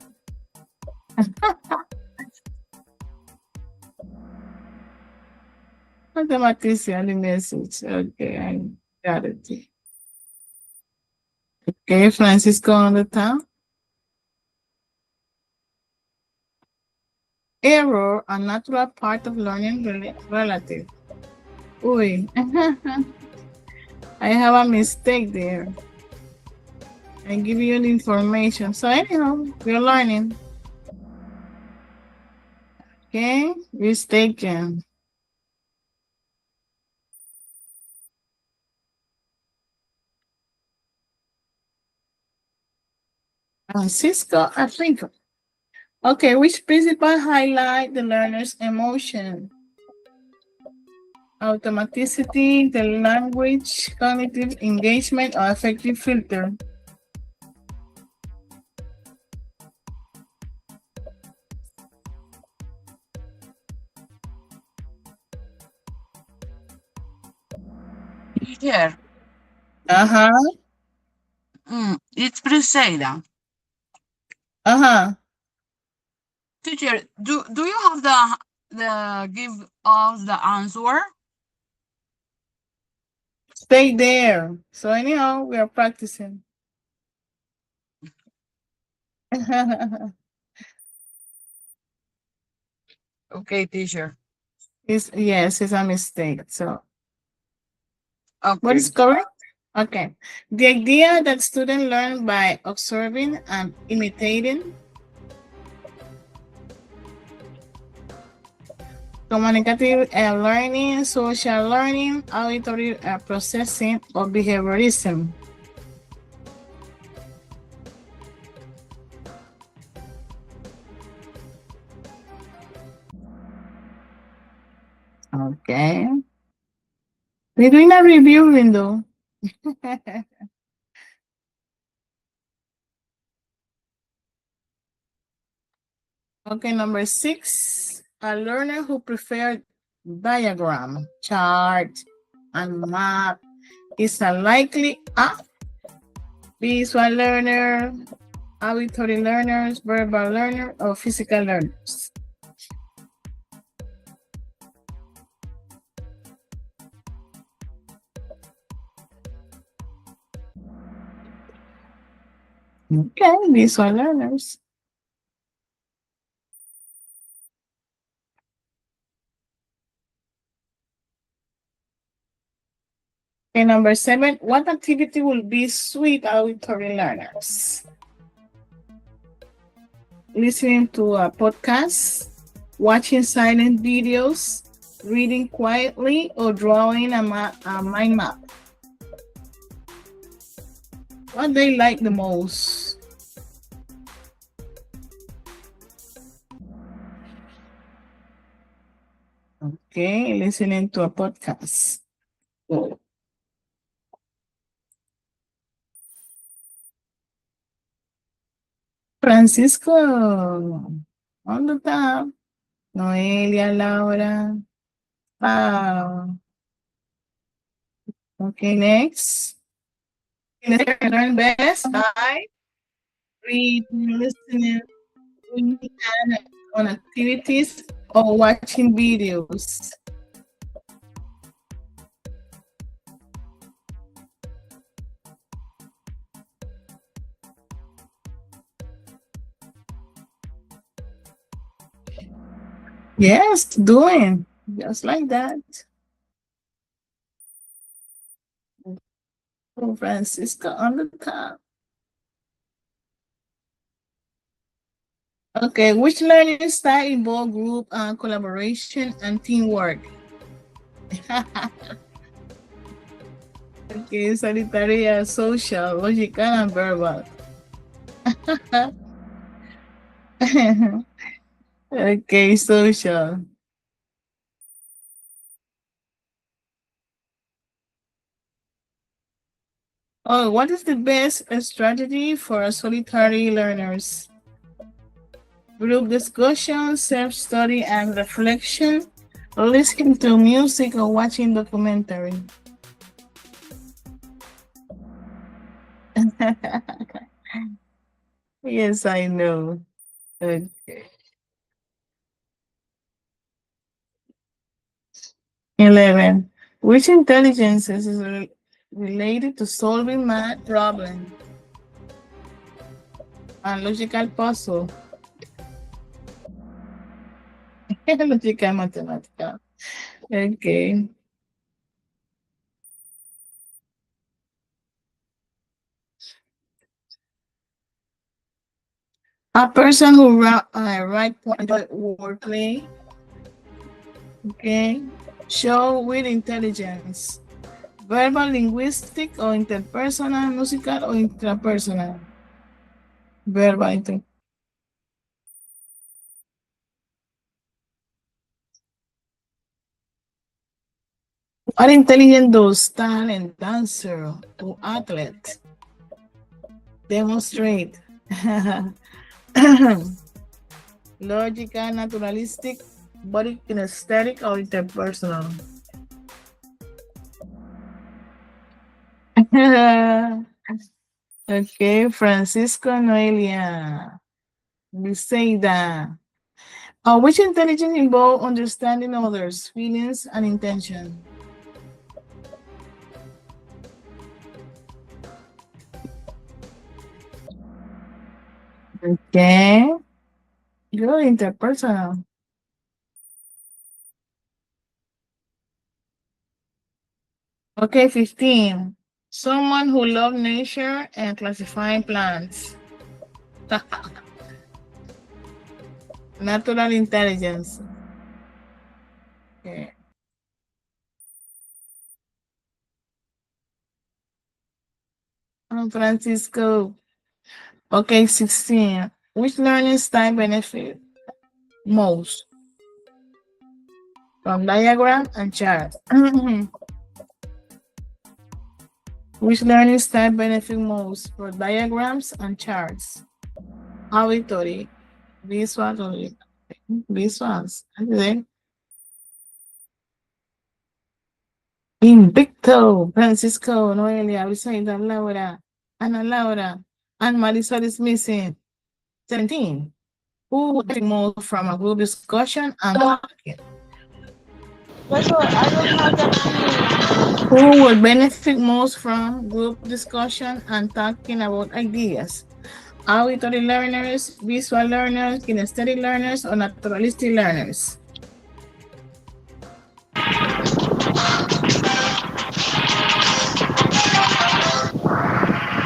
Automaticity message. Okay, I got it. Okay, Francisco on the top. Error, a natural part of learning relative. Uy. I have a mistake there. I give you the information. So anyhow, we're learning. Okay, mistaken. Francisco, I think. Okay, which principle highlight the learner's emotion? Automaticity, the language, cognitive engagement, or affective filter? Teacher, Uh-huh. it's Briseida. Uh-huh. Teacher, do you have the give us the answer? Stay there. So anyhow, we are practicing. Okay, teacher. Yes, it's a mistake. So what Okay. is correct? Okay. The idea that students learn by observing and imitating. Communicative learning, social learning, auditory processing, or behaviorism. Okay. We're doing a review window. Okay, number 6. A learner who prefers diagram, chart, and map is a likely a visual learner, auditory learners, verbal learner, or physical learners. Okay, visual learners. Okay, number 7. What activity will be sweet auditory learners? listening to a podcast, watching silent videos, reading quietly, or drawing a mind map. What they like the most? Okay, listening to a podcast. Oh. Francisco, on the top. Noelia, Laura. Wow. Okay, next. Learn best by reading, listening, doing on activities, or watching videos. Yes, doing just like that. Oh, Francisco on the top. Okay, which learning style involve group collaboration and teamwork? Okay, solitary, social, logical, and verbal. Okay, social. Oh, what is the best strategy for solitary learners? Group discussion, self-study, and reflection, listening to music or watching documentary. Yes, I know. Okay. 11. Which intelligence is related to solving math problem and logical puzzle? Logical mathematical. Okay. A person who write wordplay, okay, show with intelligence, verbal, linguistic, or interpersonal, musical, or intrapersonal. Verbal. Are intelligent those talent, dancer, or athlete? Demonstrate. Logical, naturalistic, body kinesthetic, or interpersonal. Okay, Francisco Noelia. We say that. Which intelligence involve understanding others' feelings and intention? Okay. Good, interpersonal. Okay, 15. Someone who loves nature and classifying plants. Natural intelligence. Okay. Francisco. Okay, 16. Which learning style benefit most from diagram and chart? Which learning style benefit most for diagrams and charts? Auditory, visual, visuals. Invicto, Francisco, Noelia, Brisaida, Laura, Ana Laura, and Marisol is missing. 17. Who would benefit most from a group discussion and talking? Who would benefit most from group discussion and talking about ideas? Auditory learners, visual learners, kinesthetic learners, or naturalistic learners?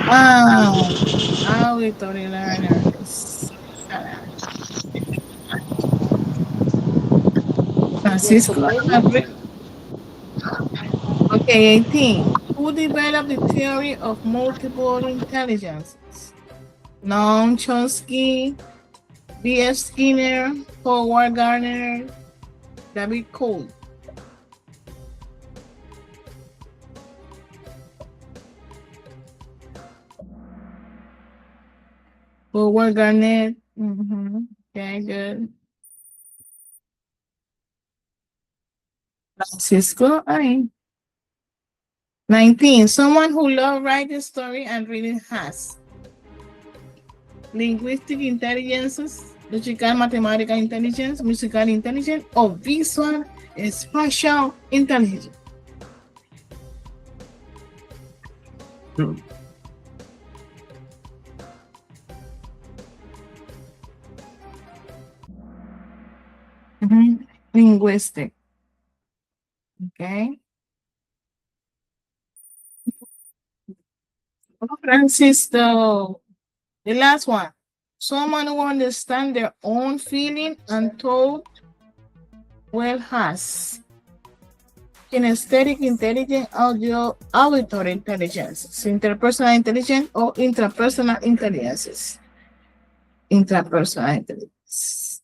Wow, auditory learners. Francisco, agree. Okay, 18. Who developed the theory of multiple intelligences? Noam Chomsky, B.F. Skinner, Howard Gardner, David Cole. Howard Gardner. Okay, good. Francisco, I. 19. Someone who loves writing story and reading has linguistic intelligences, logical mathematical intelligence, musical intelligence, or visual and spatial intelligence. Linguistic. Okay. Francisco. The last one. Someone who understands their own feeling and thought well has kinesthetic intelligence, audio, auditory intelligence, interpersonal intelligence, or intrapersonal intelligences. Intrapersonal intelligence.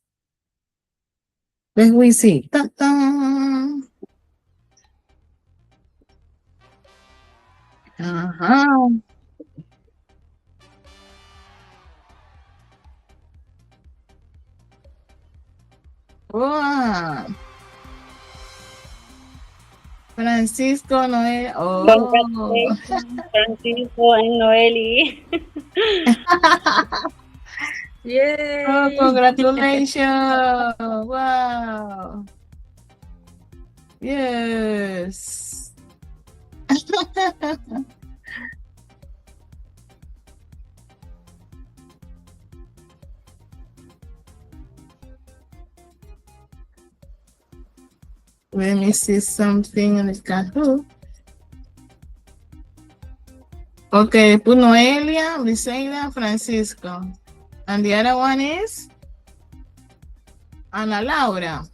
Then we see. Ta-da! Uh-huh. Wow. Francisco Noel. Oh. Congratulations, Francisco and Noeli. Yay! Oh, congratulations. Wow. Yes. Let me see something in the Kahoot. Okay, put Noelia, Briseida, Francisco. And the other one is Ana Laura.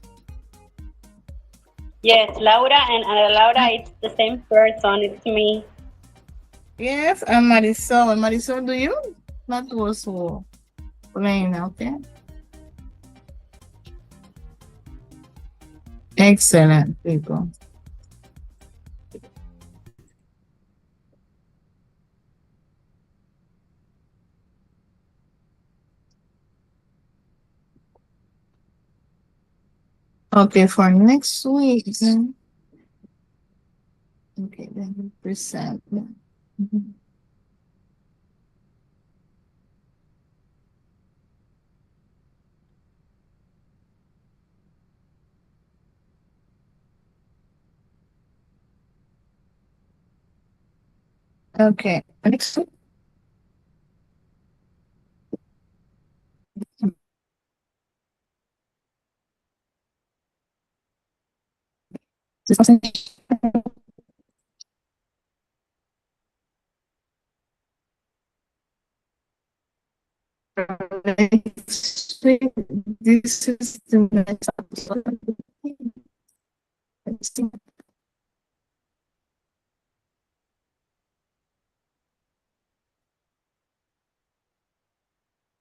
Yes, Laura and Ana Laura, it's the same person. It's me. Yes, and Marisol. Marisol, do you? That was plain, okay? Excellent, people. Okay, for next week. Okay, then we present. Okay, next week. This is the next episode.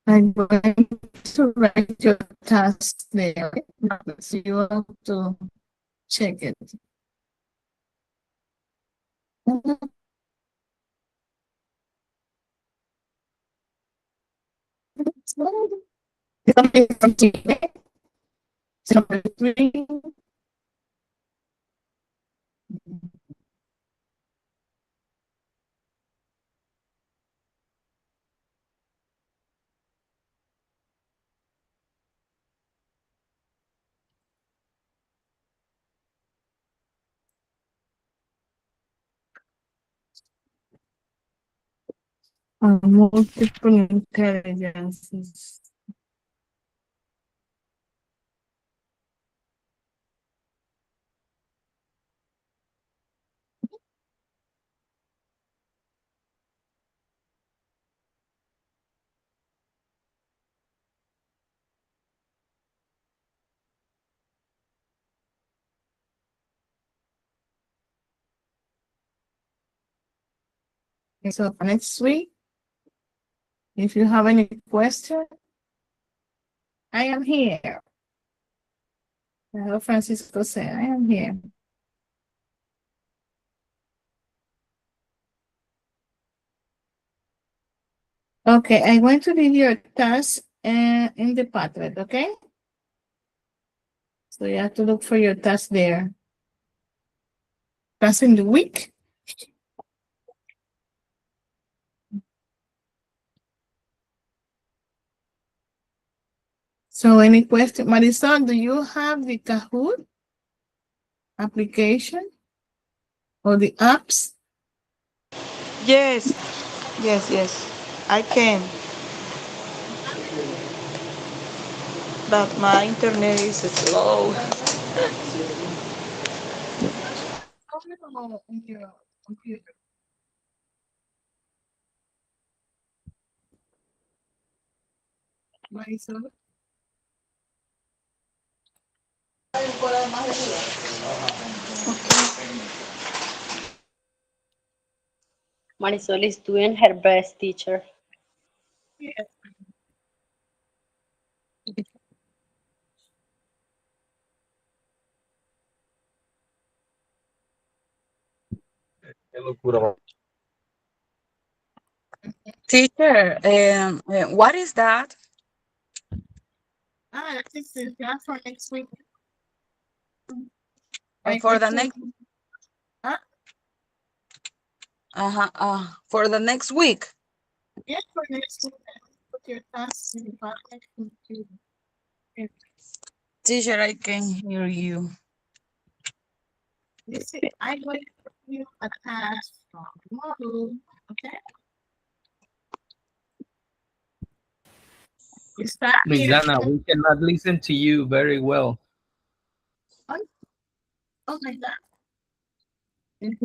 I'm going to write your task there. So you have to check it. Number 3. Multiple intelligences. So next week, if you have any question, I am here. Hello, Francisco said, I am here. Okay, I'm going to leave your task in the Padlet, okay? So you have to look for your task there. Task in the week. So any question? Marisol, do you have the Kahoot application or the apps? Yes, yes. I can, but my internet is slow. Oh, on your computer. Marisol. Marisol is doing her best, teacher. Yes. Teacher, what is that? That is the plan for next week. For the To, next, uh, for the next week. yes, for next week. Put your tasks in the Padlet. Teacher, I can hear you. This is, I will give you a task from the module, okay? You start Miss here. Dana, we cannot listen to you very well. Oh my God.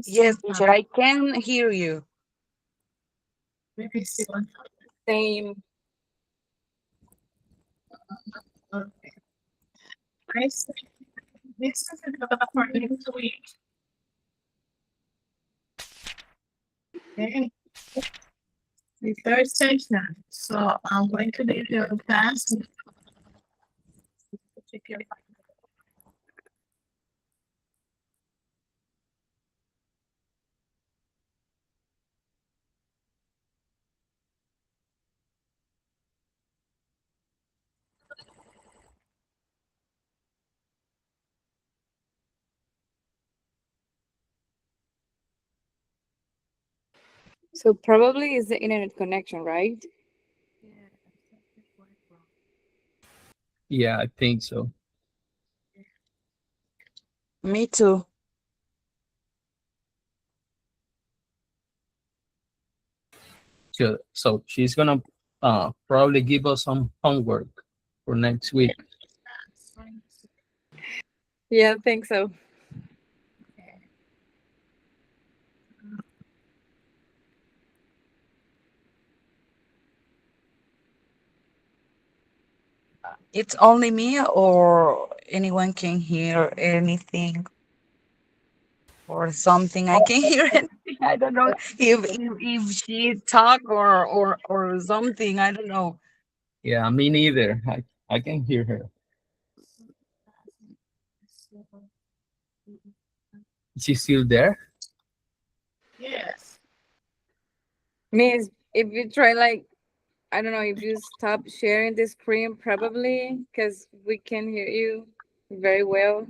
Yes, teacher, I can hear you. Let me see one. Same. Okay. I see. This is for next week. Okay. The third section. So I'm going to leave your task. Check your So probably is the internet connection, right? Yeah, I think so. Me too. So she's gonna probably give us some homework for next week. Yeah, I think so. It's only me or anyone can hear anything or something. I can hear anything. I don't know if she talk or something. I don't know. Yeah, me neither. I can hear her. Is she still there? Yes. Means if you try like I don't know if you stop sharing the screen probably because we can hear you very well.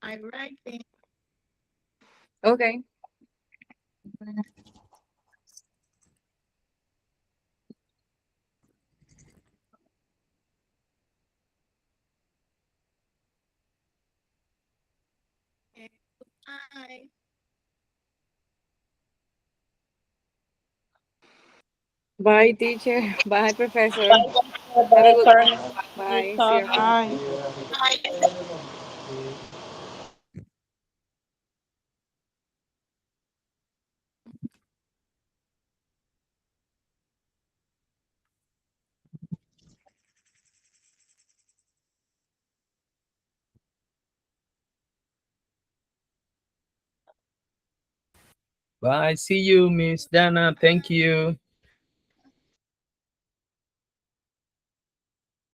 I'm writing. Okay. Hi. Bye, teacher. Bye, professor. Have a Bye, good for one. next week. Bye. See you around. Bye. Bye. See you, Miss Dana. Thank you.